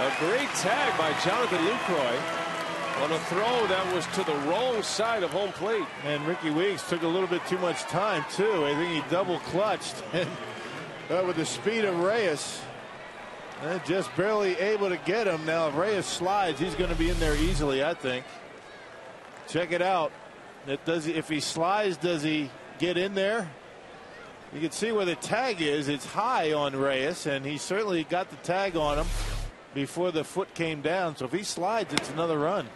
A great tag by Jonathan Lucroy on a throw that was to the wrong side of home plate. And Ricky Weeks took a little bit too much time too. I think he double clutched, and with the speed of Reyes, just barely able to get him. Now if Reyes slides, he's going to be in there easily, I think. Check it out. If he slides, does he get in there? You can see where the tag is. It's high on Reyes, and he certainly got the tag on him before the foot came down. So if he slides, it's another run.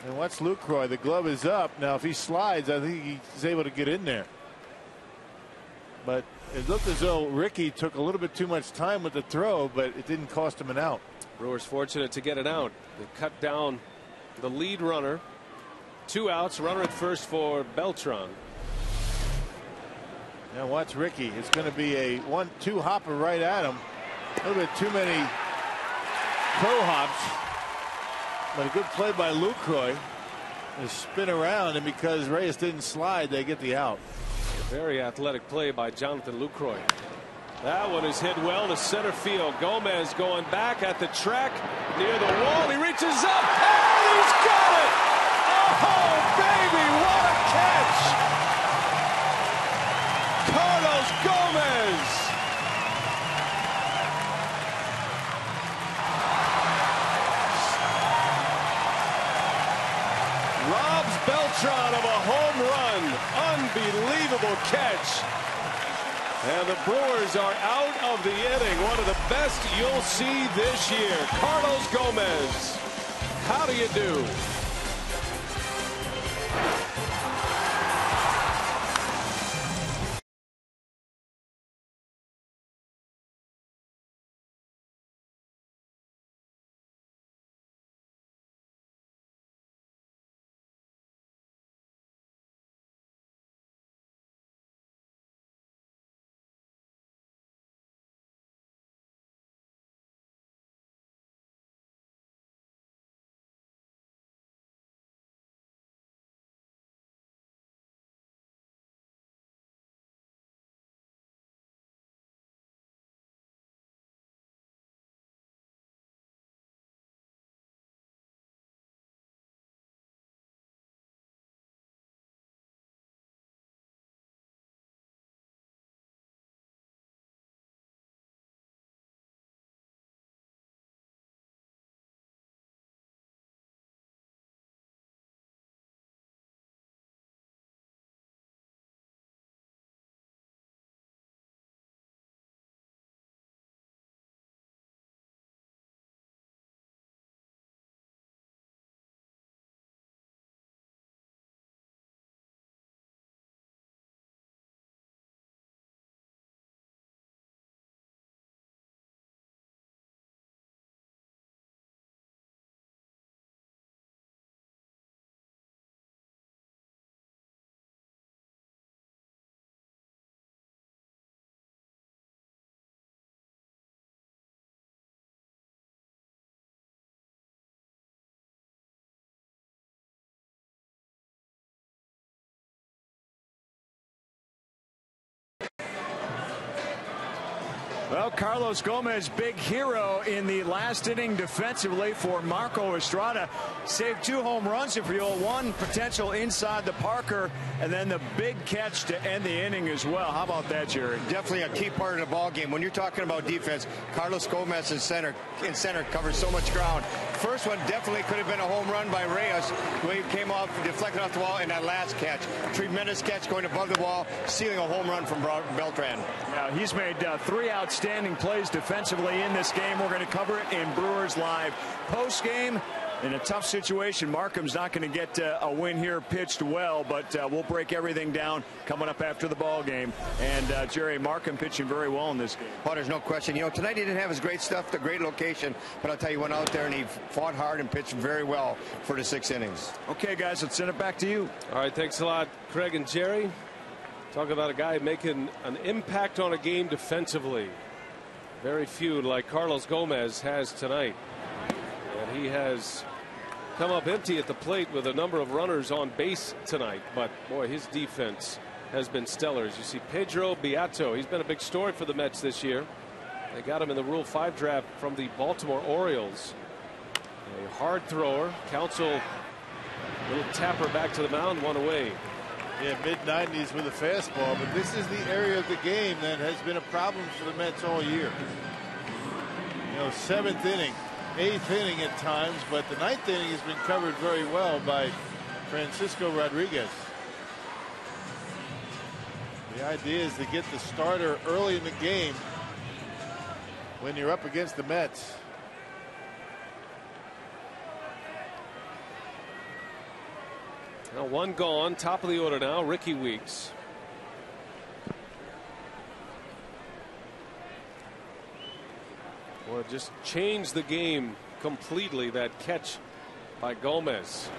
And watch Lucroy. The glove is up. Now if he slides, I think he's able to get in there. But it looked as though Ricky took a little bit too much time with the throw, but it didn't cost him an out. Brewers fortunate to get it out. They cut down the lead runner. 2 outs, runner at first for Beltran. Now watch Ricky. It's going to be a 1-2 hopper right at him. A little bit too many pro hops, but a good play by Lucroy to spin around, and because Reyes didn't slide, they get the out. A very athletic play by Jonathan Lucroy. That one is hit well to center field. Gomez going back at the track near the wall. He reaches up and he's got it. Oh baby, what a catch. Carlos Gomez. Robs Beltran of a home run. Unbelievable catch. And the Brewers are out of the inning. One of the best you'll see this year. Carlos Gomez. How do you do? Well, Carlos Gomez, big hero in the last inning defensively for Marco Estrada. Saved 2 home runs, if you will, 1 potential inside the Parker, and then the big catch to end the inning as well. How about that, Jerry? Definitely a key part of the ball game. When you're talking about defense, Carlos Gomez in center covers so much ground. First one definitely could have been a home run by Reyes. The way he came off, deflected off the wall, and that last catch. Tremendous catch going above the wall, stealing a home run from Beltran. Now, he's made 3 outstanding plays defensively in this game. We're going to cover it in Brewers Live post-game. In a tough situation, Markham's not going to get a win here, pitched well, but we'll break everything down coming up after the ball game. And Jerry, Markham pitching very well in this game. Oh, there's no question. You know, tonight he didn't have his great stuff, the great location, but I'll tell you, went out there and he fought hard and pitched very well for the 6 innings. Okay, guys, let's send it back to you. All right, thanks a lot, Craig and Jerry. Talk about a guy making an impact on a game defensively. Very few like Carlos Gomez has tonight. And he has come up empty at the plate with a number of runners on base tonight. But, boy, his defense has been stellar. As you see, Pedro Beato, he's been a big story for the Mets this year. They got him in the Rule 5 draft from the Baltimore Orioles. A hard thrower. Counsell, little tapper back to the mound, 1 away. Yeah, mid-90s with a fastball, but this is the area of the game that has been a problem for the Mets all year. You know, 7th inning, 8th inning at times, but the 9th inning has been covered very well by Francisco Rodriguez. The idea is to get the starter early in the game when you're up against the Mets. Now 1 gone, top of the order now, Ricky Weeks. Well, it just changed the game completely, that catch by Gomez.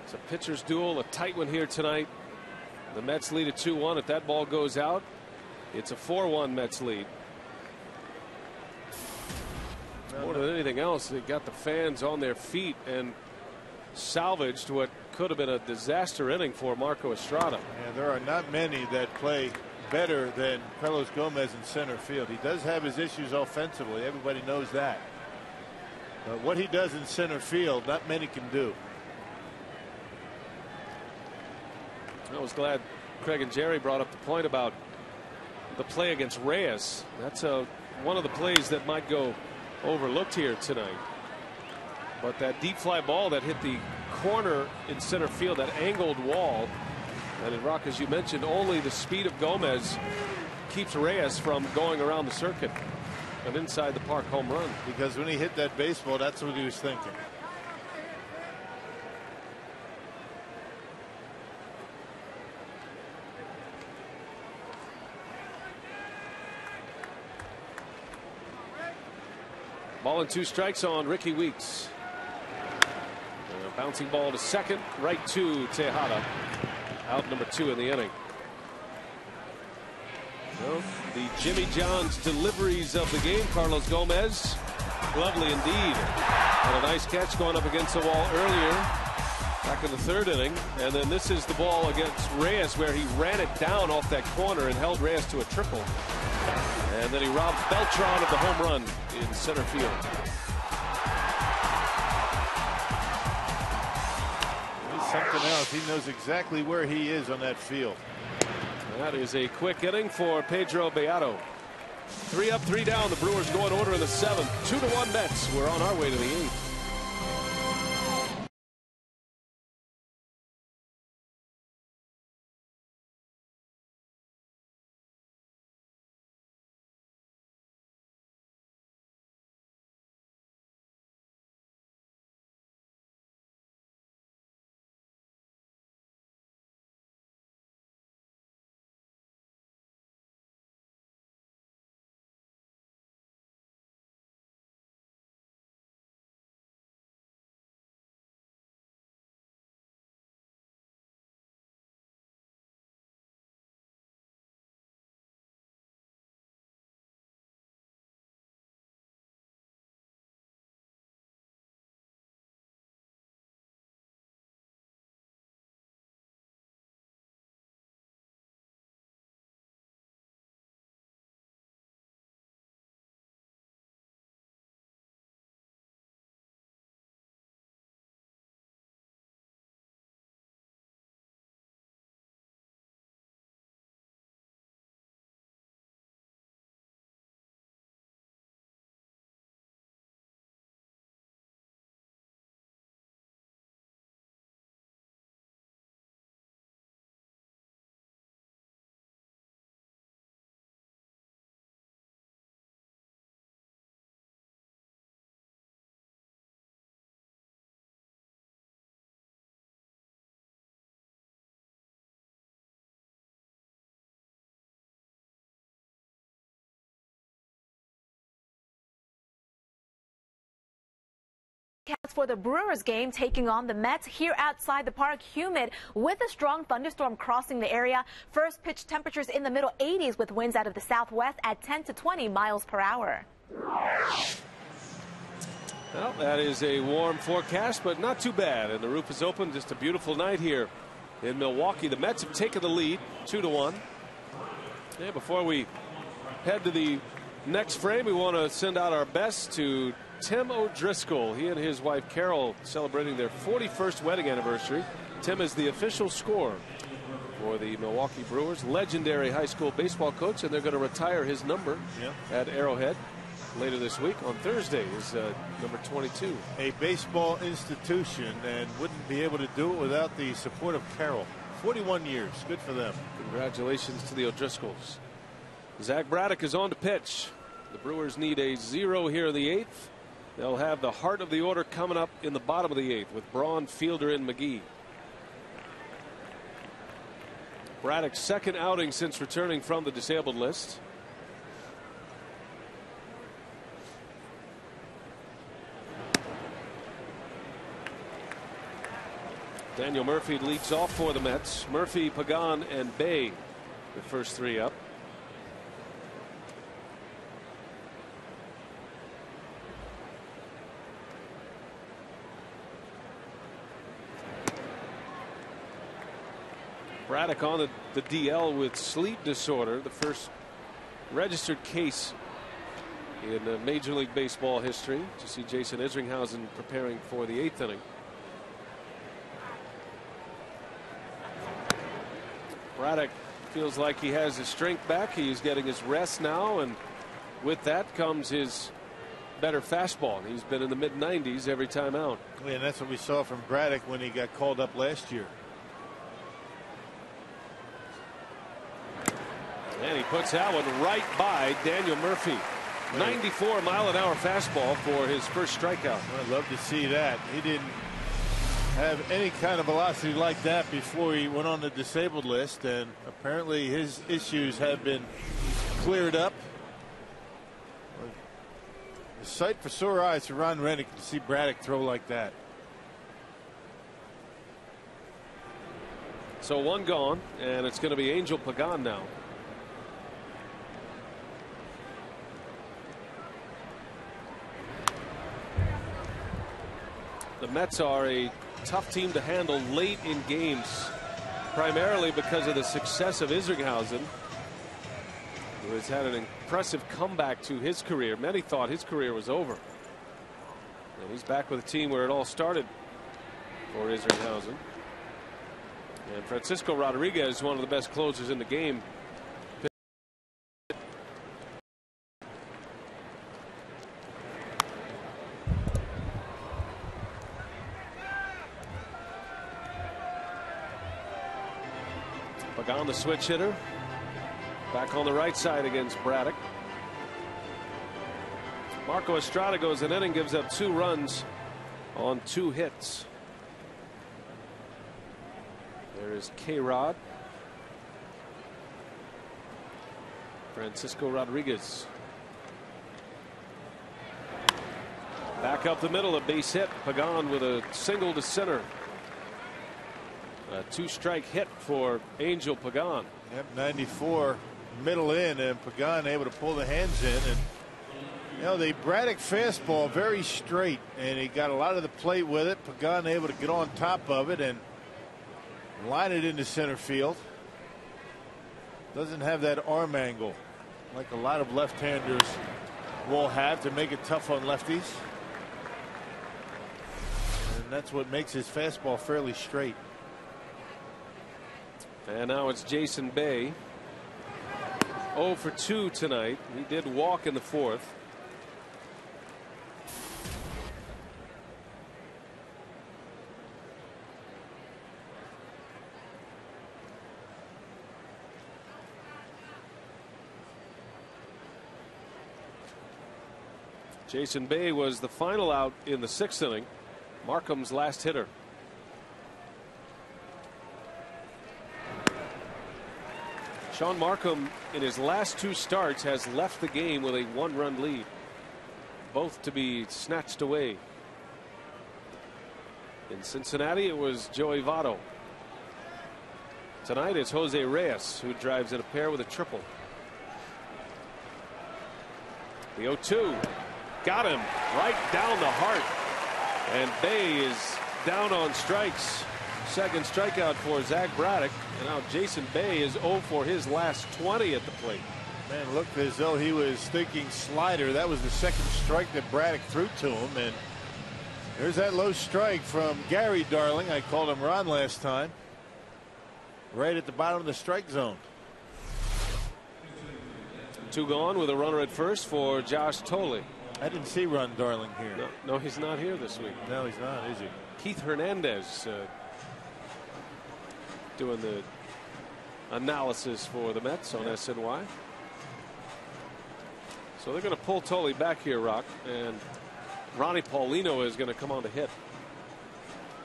It's a pitcher's duel, a tight one here tonight. The Mets lead at 2-1. If that ball goes out, it's a 4-1 Mets lead. More than anything else, they got the fans on their feet and salvaged what could have been a disaster inning for Marco Estrada. Yeah, there are not many that play better than Carlos Gomez in center field. He does have his issues offensively. Everybody knows that. But what he does in center field, not many can do. I was glad Craig and Jerry brought up the point about the play against Reyes. That's one of the plays that might go overlooked here tonight. But that deep fly ball that hit the corner in center field, that angled wall, and in Rock, as you mentioned, only the speed of Gomez keeps Reyes from going around the circuit. An inside the park home run. Because when he hit that baseball, that's what he was thinking. Ball and 2 strikes on Ricky Weeks. And a bouncing ball to second, right to Tejada. Out number 2 in the inning. Well, the Jimmy John's deliveries of the game. Carlos Gomez, lovely indeed. And a nice catch going up against the wall earlier, back in the 3rd inning. And then this is the ball against Reyes, where he ran it down off that corner and held Reyes to a triple. And then he robbed Beltran of the home run in center field. He's something else. He knows exactly where he is on that field. That is a quick inning for Pedro Beato. 3 up, 3 down. The Brewers go in order in the 7th. 2-1 Mets. We're on our way to the 8th. For the Brewers game taking on the Mets here outside the park, humid with a strong thunderstorm crossing the area. First pitch temperatures in the middle 80s with winds out of the southwest at 10 to 20 miles per hour. Well, that is a warm forecast, but not too bad. And the roof is open. Just a beautiful night here in Milwaukee. The Mets have taken the lead 2-1. Yeah, before we head to the next frame, we want to send out our best to Tim O'Driscoll. He and his wife Carol celebrating their 41st wedding anniversary. Tim is the official scorer for the Milwaukee Brewers, legendary high school baseball coach, and they're going to retire his number at Arrowhead later this week. On Thursday is number 22. A baseball institution, and wouldn't be able to do it without the support of Carol. 41 years. Good for them. Congratulations to the O'Driscolls. Zach Braddock is on to pitch. The Brewers need a 0 here in the 8th. They'll have the heart of the order coming up in the bottom of the 8th with Braun, Fielder, and McGee. Braddock's second outing since returning from the disabled list. Daniel Murphy leads off for the Mets. Murphy, Pagan, and Bay, the first three up. Braddock on the DL with sleep disorder, the first registered case in Major League Baseball history. To see Jason Isringhausen preparing for the 8th inning. Braddock feels like he has his strength back. He's getting his rest now, and with that comes his better fastball. He's been in the mid-90s every time out. Yeah, and that's what we saw from Braddock when he got called up last year. And he puts that one right by Daniel Murphy. 94-mile-an-hour fastball for his first strikeout. I'd love to see that. He didn't have any kind of velocity like that before he went on the disabled list, and apparently his issues have been cleared up. A sight for sore eyes for Ron Rennick to see Braddock throw like that. So one gone, and it's going to be Angel Pagan now. The Mets are a tough team to handle late in games, primarily because of the success of Isringhausen, who has had an impressive comeback to his career. Many thought his career was over, and he's back with a team where it all started for Isringhausen. And Francisco Rodriguez, one of the best closers in the game. Pagan, the switch hitter, back on the right side against Braddock. Marco Estrada goes an inning, gives up 2 runs on 2 hits. There is K-Rod. Francisco Rodriguez. Back up the middle, a base hit. Pagan with a single to center. A 2-strike hit for Angel Pagan. Yep, 94 middle in, and Pagan able to pull the hands in. And you know, the Braddock fastball very straight, and he got a lot of the plate with it. Pagan able to get on top of it and line it into center field. Doesn't have that arm angle like a lot of left-handers will have to make it tough on lefties. And that's what makes his fastball fairly straight. And now it's Jason Bay. 0 for 2 tonight. He did walk in the 4th. Jason Bay was the final out in the 6th inning. Markham's last hitter. Sean Markham in his last 2 starts has left the game with a 1-run lead, both to be snatched away. In Cincinnati, it was Joey Votto. Tonight, it's Jose Reyes, who drives in a pair with a triple. The 0-2 got him right down the heart. And Bay is down on strikes. Second strikeout for Zach Braddock. And now Jason Bay is 0 for his last 20 at the plate. Man, looked as though he was thinking slider. That was the second strike that Braddock threw to him. And there's that low strike from Gary Darling. I called him Ron last time. Right at the bottom of the strike zone. 2 gone with a runner at first for Josh Tolley. I didn't see Ron Darling here. No, he's not here this week. No, he's not, is he? Keith Hernandez doing the analysis for the Mets on SNY. So they're going to pull Tolley back here, Rock, and Ronnie Paulino is going to come on to hit.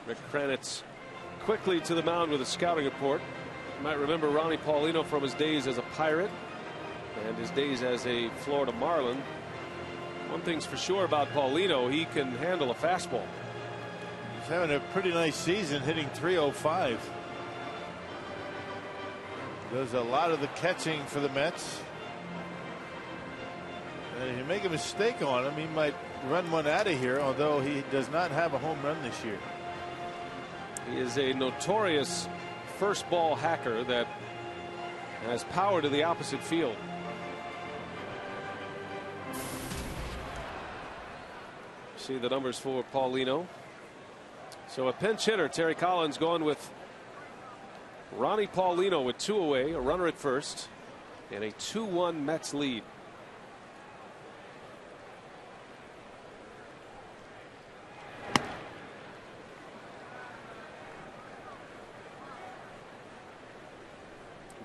Rick Kranitz quickly to the mound with a scouting report. You might remember Ronnie Paulino from his days as a Pirate and his days as a Florida Marlin. One thing's for sure about Paulino, he can handle a fastball. He's having a pretty nice season, hitting .305. Does a lot of the catching for the Mets. And if you make a mistake on him, he might run one out of here, although he does not have a home run this year. He is a notorious first ball hacker that has power to the opposite field. See the numbers for Paulino. So a pinch hitter, Terry Collins, going with Ronnie Paulino with 2 away, a runner at first, and a 2-1 Mets lead.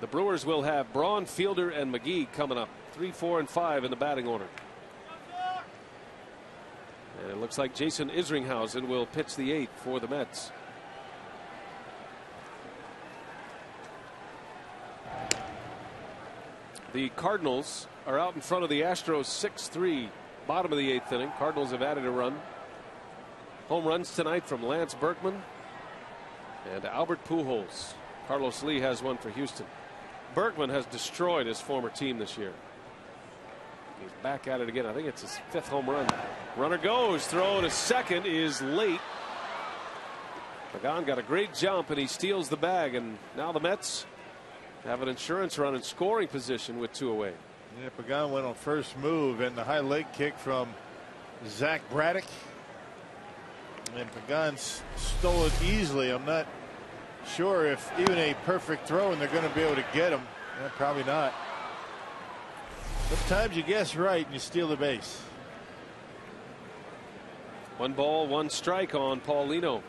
The Brewers will have Braun, Fielder, and McGee coming up. 3, 4, and 5 in the batting order. And it looks like Jason Isringhausen will pitch the 8th for the Mets. The Cardinals are out in front of the Astros 6-3, bottom of the 8th inning. Cardinals have added a run. Home runs tonight from Lance Berkman and Albert Pujols. Carlos Lee has one for Houston. Berkman has destroyed his former team this year. He's back at it again. I think it's his 5th home run. Runner goes. Throw to second is late. Pagan got a great jump and he steals the bag. And now the Mets have an insurance run in scoring position with 2 away. Yeah, Pagan went on first move and the high leg kick from Zach Braddock. And Pagan stole it easily. I'm not sure if even a perfect throw and they're going to be able to get him. Probably not. Sometimes you guess right and you steal the base. 1 ball, 1 strike on Paulino.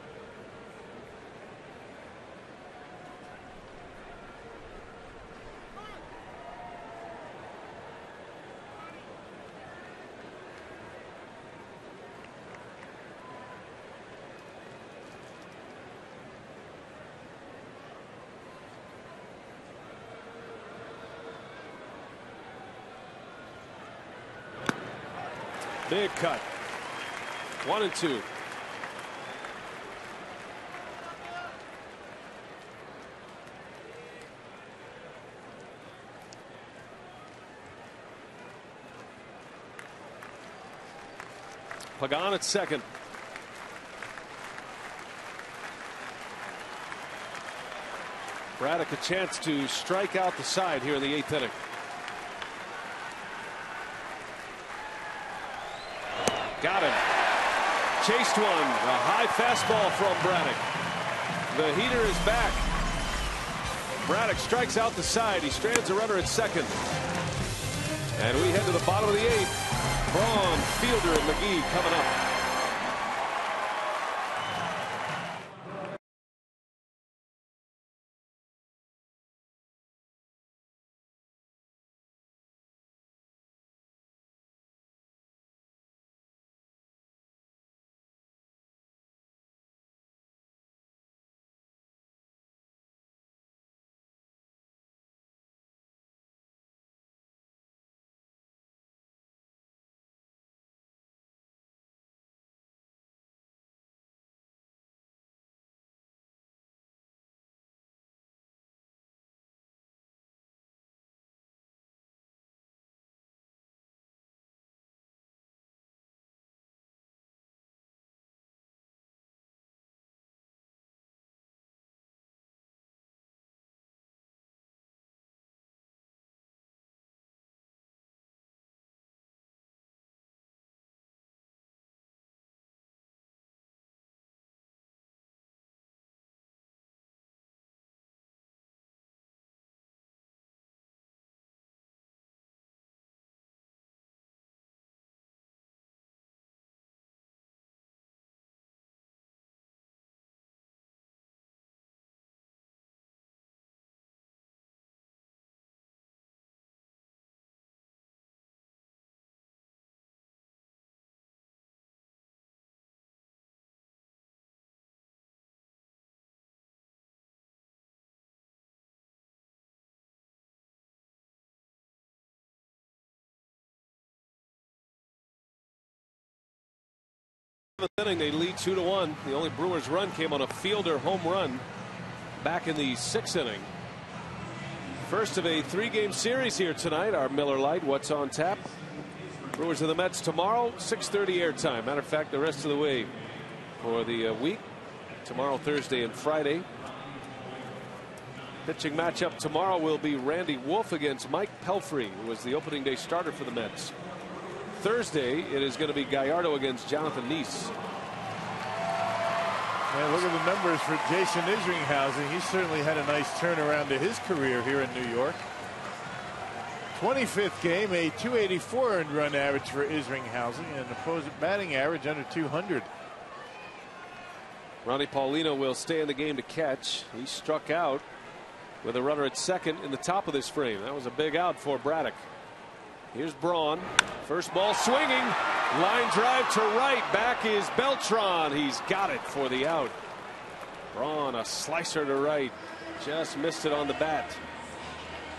Big cut. 1 and 2. Pagan at second. Braddock a chance to strike out the side here in the 8th inning. Got him. Chased one. A high fastball from Braddock. The heater is back. Braddock strikes out the side. He strands a runner at second. And we head to the bottom of the 8th. Braun, Fielder, and McGee coming up. inning, they lead 2-1. The only Brewers run came on a Fielder home run back in the 6th inning. First of a 3-game series here tonight. Our Miller Lite, what's on tap? Brewers and the Mets tomorrow, 6:30 airtime. Matter of fact, the rest of the way for the week. Tomorrow, Thursday, and Friday. Pitching matchup tomorrow will be Randy Wolf against Mike Pelfrey, who was the opening day starter for the Mets. Thursday, it is going to be Gallardo against Jonathan Neese. Man, look at the numbers for Jason Isringhausen. He certainly had a nice turnaround to his career here in New York. 25th game, a .284 earned run average for Isringhausen, and an opposing batting average under 200. Ronnie Paulino will stay in the game to catch. He struck out with a runner at second in the top of this frame. That was a big out for Braddock. Here's Braun. First ball swinging. Line drive to right. Back is Beltran. He's got it for the out. Braun, a slicer to right. Just missed it on the bat.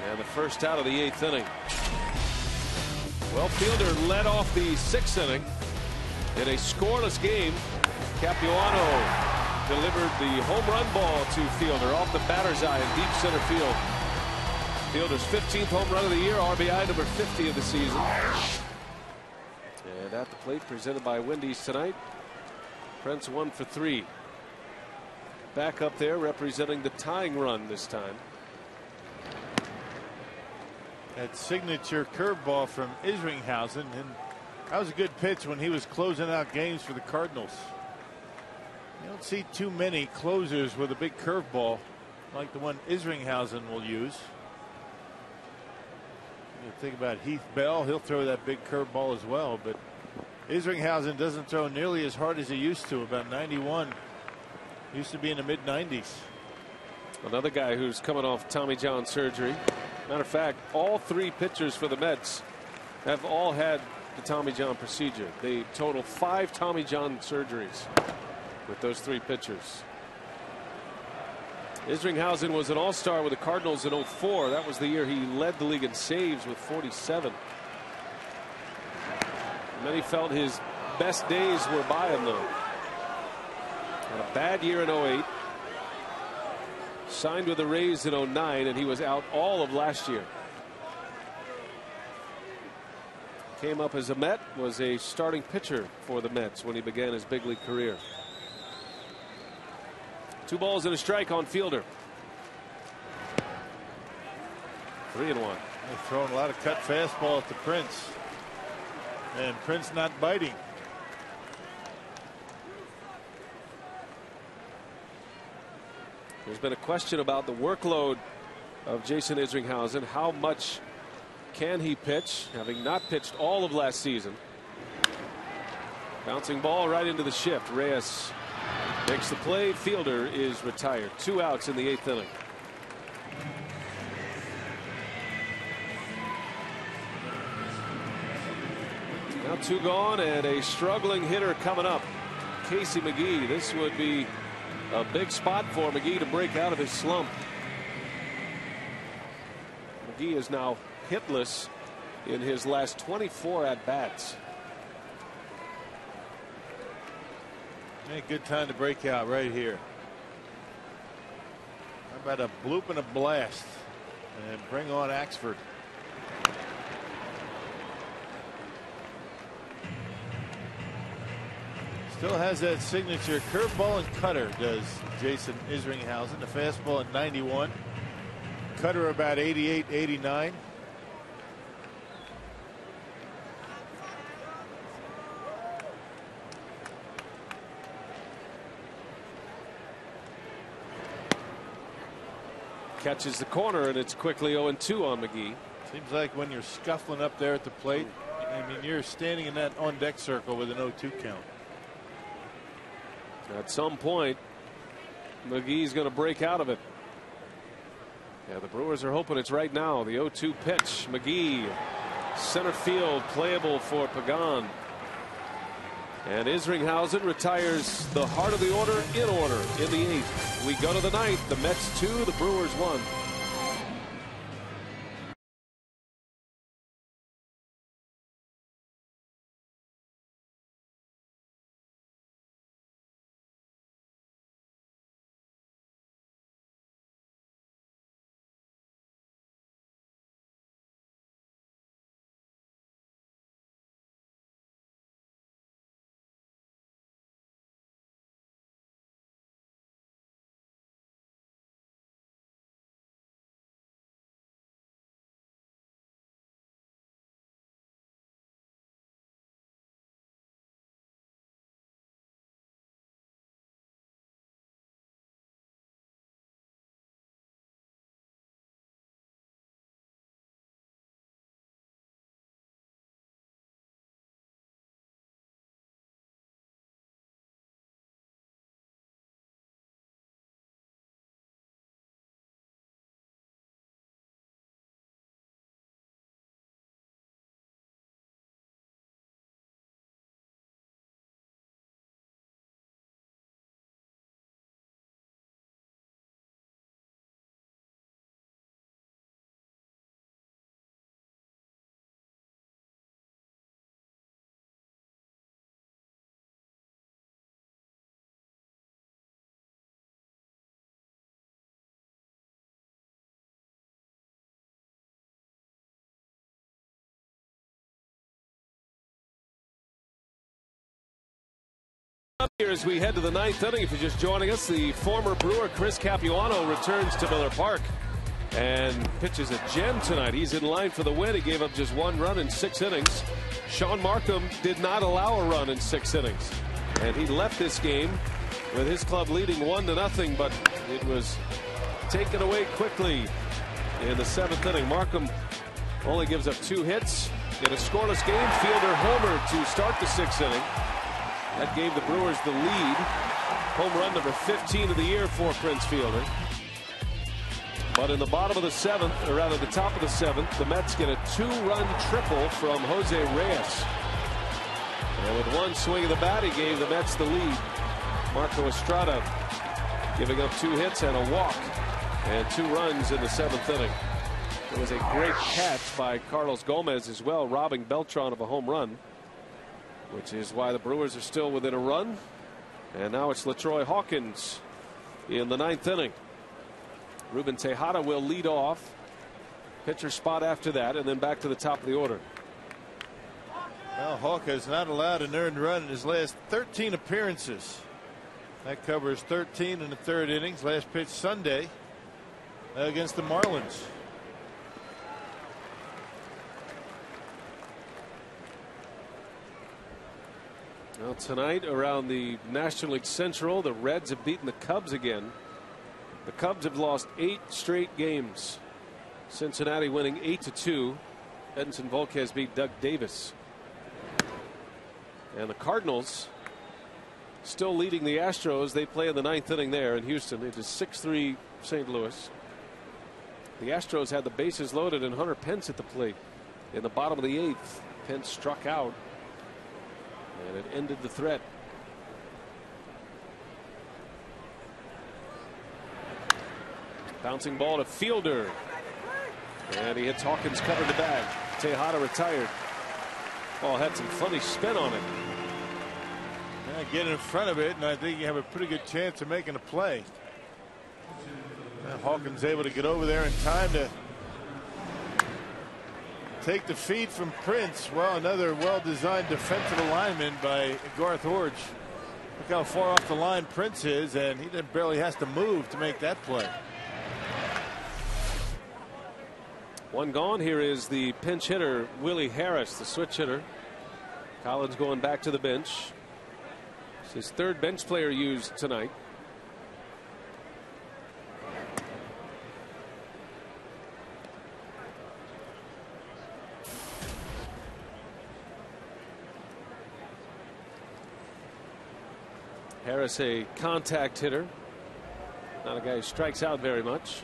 And the first out of the 8th inning. Well, Fielder led off the 6th inning in a scoreless game. Capuano delivered the home run ball to Fielder off the batter's eye in deep center field. Fielder's 15th home run of the year, RBI number 50 of the season. And at the plate, presented by Wendy's tonight, Prince 1 for 3. Back up there, representing the tying run this time. That signature curveball from Isringhausen, and that was a good pitch when he was closing out games for the Cardinals. You don't see too many closers with a big curveball like the one Isringhausen will use. You think about Heath Bell, he'll throw that big curveball as well, but Isringhausen doesn't throw nearly as hard as he used to. About 91. Used to be in the mid-90s. Another guy who's coming off Tommy John surgery. Matter of fact, all 3 pitchers for the Mets have all had the Tommy John procedure. They total 5 Tommy John surgeries with those 3 pitchers. Isringhausen was an all-star with the Cardinals in 04. That was the year he led the league in saves with 47. Many felt his best days were by him, though. Had a bad year in 08. Signed with the Rays in 09, and he was out all of last year. Came up as a Met, was a starting pitcher for the Mets when he began his big league career. 2 balls and a strike on Fielder. 3-1. They're throwing a lot of cut fastball at the Prince. And Prince not biting. There's been a question about the workload of Jason Isringhausen. How much can he pitch, having not pitched all of last season? Bouncing ball right into the shift. Reyes makes the play. Fielder is retired. 2 outs in the 8th inning. Now 2 gone and a struggling hitter coming up. Casey McGee. This would be a big spot for McGee to break out of his slump. McGee is now hitless in his last 24 at-bats. Hey, good time to break out right here. How about a bloop and a blast? And bring on Axford. Still has that signature curveball and cutter, does Jason Isringhausen. The fastball at 91. Cutter about 88, 89. Catches the corner, and it's quickly 0-2 on McGee. Seems like when you're scuffling up there at the plate, I mean, you're standing in that on-deck circle with an 0-2 count. At some point, McGee's going to break out of it. Yeah, the Brewers are hoping it's right now. The 0-2 pitch. McGee, center field, playable for Pagan. And Isringhausen retires the heart of the order in the 8th. We go to the 9th. The Mets 2, the Brewers 1. Here as we head to the ninth inning, if you're just joining us, the former Brewer Chris Capuano returns to Miller Park and pitches a gem tonight. He's in line for the win. He gave up just 1 run in 6 innings. Sean Markham did not allow a run in 6 innings, and he left this game with his club leading 1-0, but it was taken away quickly in the 7th inning. Markham only gives up 2 hits in a scoreless game. Fielder homered to start the 6th inning. That gave the Brewers the lead. Home run number 15 of the year for Prince Fielder. But in the bottom of the 7th, or rather the top of the 7th, the Mets get a 2-run triple from Jose Reyes. And with 1 swing of the bat, he gave the Mets the lead. Marco Estrada giving up 2 hits and a walk and 2 runs in the 7th inning. It was a great catch by Carlos Gomez as well, robbing Beltran of a home run, which is why the Brewers are still within a run. And now it's LaTroy Hawkins in the 9th inning. Ruben Tejada will lead off. Pitcher spot after that, and then back to the top of the order. Well, Hawkins not allowed an earned run in his last 13 appearances. That covers 13 in the 3rd innings. Last pitch Sunday against the Marlins. Well, tonight around the National League Central, the Reds have beaten the Cubs again. The Cubs have lost 8 straight games. Cincinnati winning 8-2. Edinson Volquez beat Doug Davis. And the Cardinals still leading the Astros. They play in the 9th inning there in Houston. It is 6-3 St. Louis. The Astros had the bases loaded and Hunter Pence at the plate. In the bottom of the 8th, Pence struck out, and it ended the threat. Bouncing ball to Fielder, and he hits Hawkins, covered the bag. Tejada retired. Ball had some funny spin on it. Yeah, get in front of it, and I think you have a pretty good chance of making a play. Hawkins able to get over there in time to take the feed from Prince. Well, another well-designed defensive alignment by Garth Orge. Look how far off the line Prince is, and he barely has to move to make that play. 1 gone. Here is the pinch hitter, Willie Harris, the switch hitter. Collins going back to the bench. It's his 3rd bench player used tonight. Harris, a contact hitter, not a guy who strikes out very much.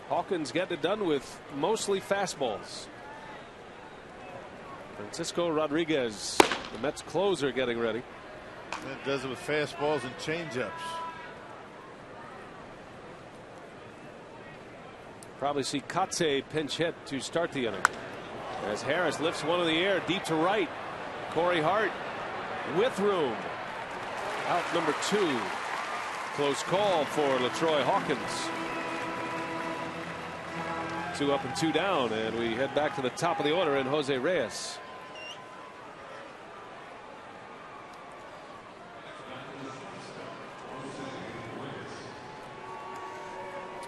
Hawkins getting it done with mostly fastballs. Francisco Rodriguez, the Mets closer, getting ready. That does it with fastballs and changeups. Probably see Katse pinch hit to start the inning, as Harris lifts one in the air deep to right. Corey Hart with room. Out number 2. Close call for LaTroy Hawkins. 2 up and 2 down, and we head back to the top of the order in Jose Reyes.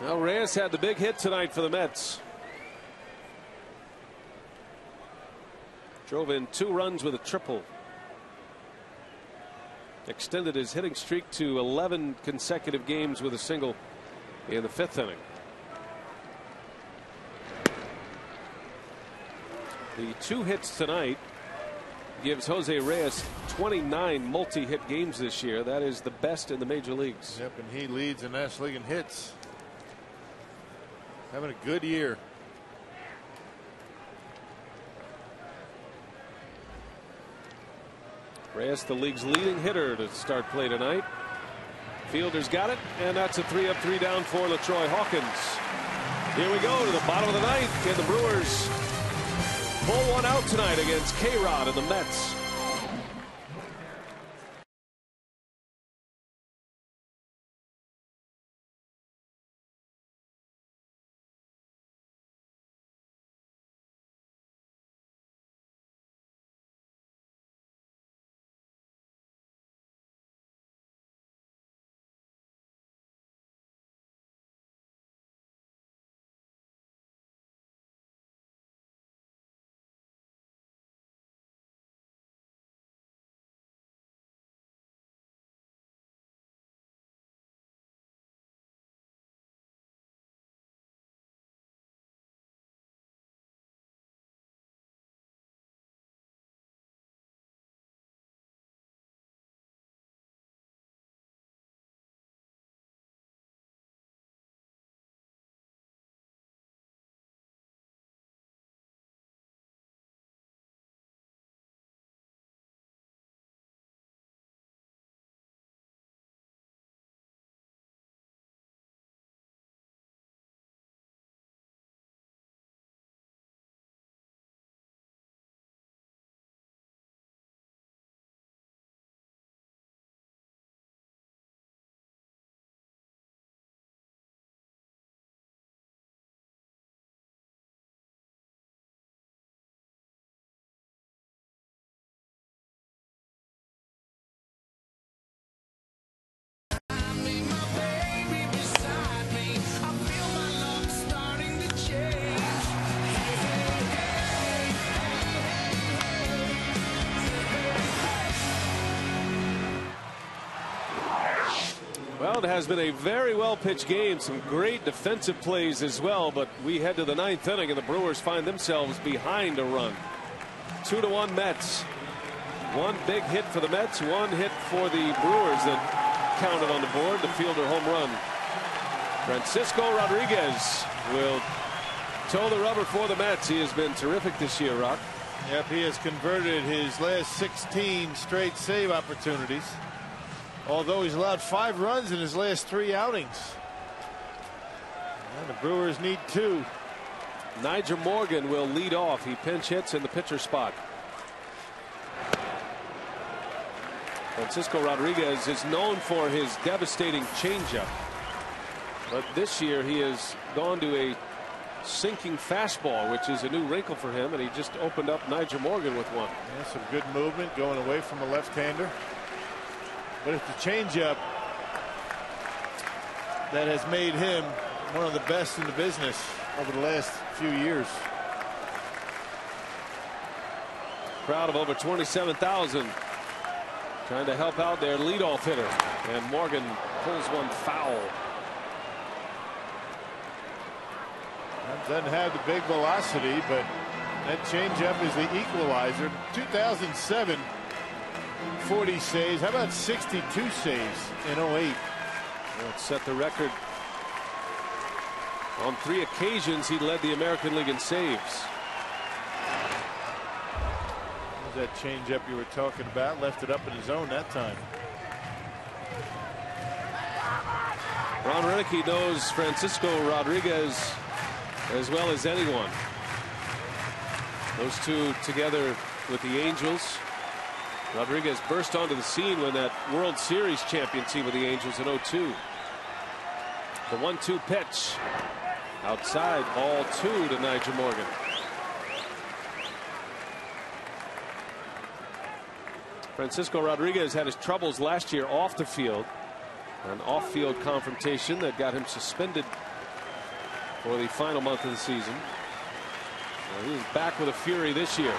Well, Reyes had the big hit tonight for the Mets. Drove in 2 runs with a triple. Extended his hitting streak to 11 consecutive games with a single in the 5th inning. The 2 hits tonight gives Jose Reyes 29 multi-hit games this year. That is the best in the major leagues. Yep, and he leads the National League in hits. Having a good year. Reyes, the league's leading hitter to start play tonight. Fielder's got it, and that's a 3 up, 3 down for LaTroy Hawkins. Here we go to the bottom of the 9th. Can the Brewers pull one out tonight against K-Rod and the Mets? Well, it has been a very well pitched game. Some great defensive plays as well. But we head to the 9th inning and the Brewers find themselves behind a run. 2-1 Mets. One big hit for the Mets. One hit for the Brewers that counted on the board. The Fielder home run. Francisco Rodriguez will toe the rubber for the Mets. He has been terrific this year, Rock. Yep, he has converted his last 16 straight save opportunities. Although he's allowed 5 runs in his last 3 outings. And the Brewers need 2. Nigel Morgan will lead off. He pinch hits in the pitcher spot. Francisco Rodriguez is known for his devastating changeup. But this year he has gone to a sinking fastball, which is a new wrinkle for him, and he just opened up Nigel Morgan with one. Yeah, some good movement going away from a left-hander. But it's the changeup that has made him one of the best in the business over the last few years. Crowd of over 27,000 trying to help out their leadoff hitter, and Morgan pulls one foul. Doesn't have the big velocity, but that changeup is the equalizer. 2007, 40 saves. How about 62 saves in 08? Well, it set the record. On 3 occasions he led the American League in saves. That changeup you were talking about, left it up in his zone that time. Ron Renicky knows Francisco Rodriguez as well as anyone. Those two together with the Angels. Rodriguez burst onto the scene when that World Series champion team with the Angels in 02. The 1-2 pitch outside, ball 2 to Nigel Morgan. Francisco Rodriguez had his troubles last year off the field. An off-field confrontation that got him suspended for the final month of the season. Well, he's back with a fury this year.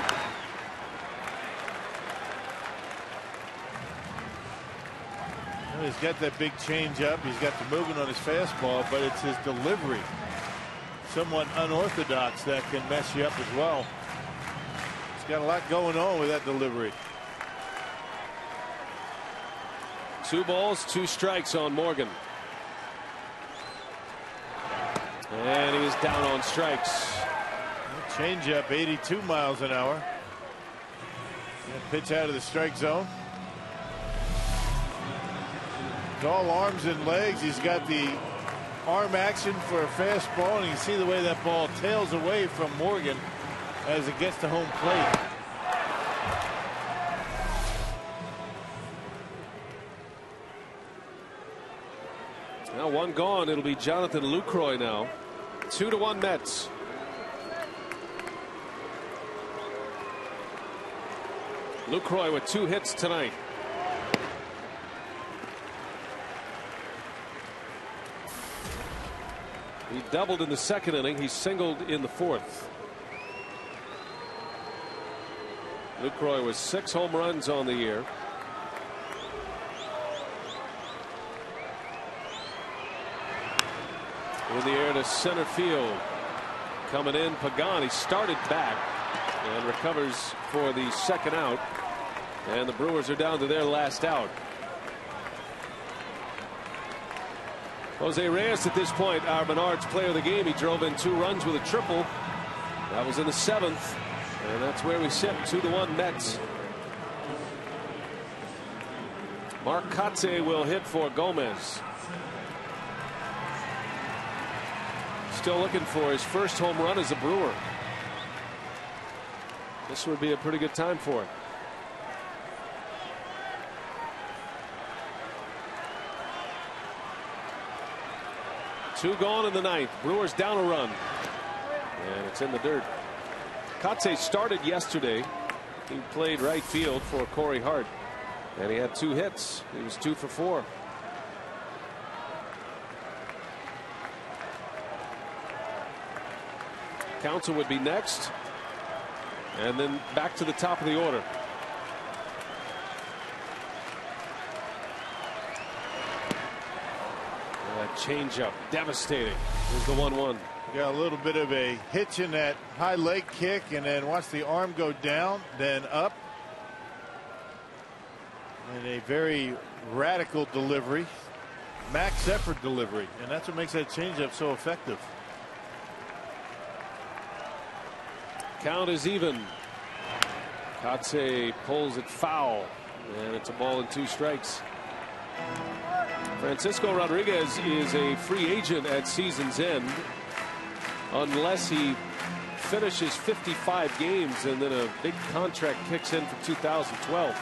Well, he's got that big changeup. He's got the movement on his fastball, but it's his delivery, somewhat unorthodox, that can mess you up as well. He's got a lot going on with that delivery. 2 balls, 2 strikes on Morgan. And he is down on strikes. Changeup 82 miles an hour. Pitch out of the strike zone. It's all arms and legs. He's got the arm action for a fastball, and you see the way that ball tails away from Morgan as it gets to home plate. Now 1 gone. It'll be Jonathan Lucroy now. 2-1 Mets. Lucroy with 2 hits tonight. He doubled in the 2nd inning. He singled in the 4th. Lucroy was 6 home runs on the year. In the air to center field. Coming in, Pagan. He started back and recovers for the 2nd out. And the Brewers are down to their last out. Jose Reyes at this point, our Menards player of the game. He drove in 2 runs with a triple. That was in the 7th. And that's where we sit. 2-1 Mets. Mark Kotze will hit for Gomez. Still looking for his first home run as a Brewer. This would be a pretty good time for him. Two gone in the 9th. Brewers down a run. And it's in the dirt. Kotze started yesterday. He played right field for Corey Hart. And he had 2 hits. He was 2 for 4. Counsell would be next. And then back to the top of the order. changeup, devastating. Here's the 1-1. Got a little bit of a hitch in that high leg kick, and then watch the arm go down, then up. And a very radical delivery, max effort delivery, and that's what makes that changeup so effective. Count is even. Katse pulls it foul, and it's a ball and 2 strikes. Francisco Rodriguez is a free agent at season's end, unless he finishes 55 games and then a big contract kicks in for 2012.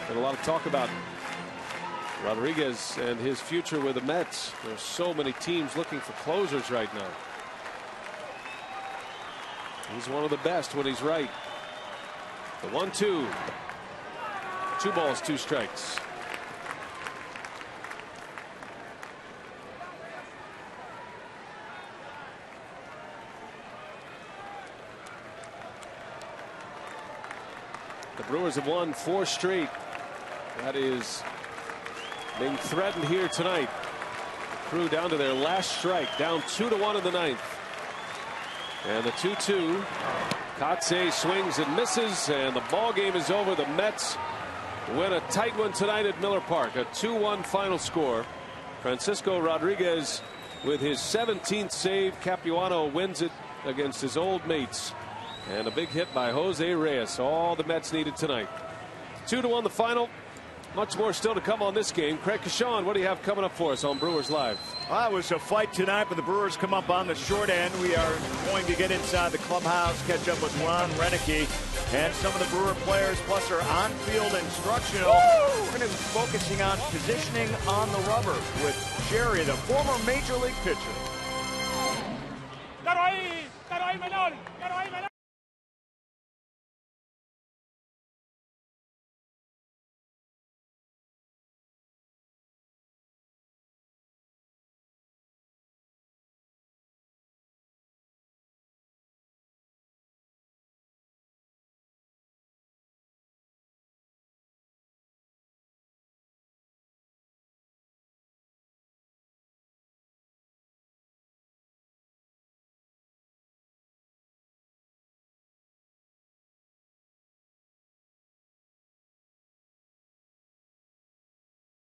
And a lot of talk about Rodriguez and his future with the Mets. There's so many teams looking for closers right now. He's one of the best when he's right. The 1-2. 2 balls, 2 strikes. The Brewers have won 4 straight. That is being threatened here tonight. The Crew down to their last strike, down 2-1 in the 9th. And the 2-2. Katse swings and misses, and the ball game is over. The Mets win a tight one tonight at Miller Park. A 2-1 final score. Francisco Rodriguez with his 17th save. Capuano wins it against his old mates. And a big hit by Jose Reyes. All the Mets needed tonight. 2-1 the final. Much more still to come on this game. Craig Kashawn, what do you have coming up for us on Brewers Live? Well, it was a fight tonight, but the Brewers come up on the short end. We are going to get inside the clubhouse, catch up with Ron Renicky and some of the Brewer players, plus our on-field instructional. We're going to be focusing on positioning on the rubber with Jerry, the former Major League pitcher.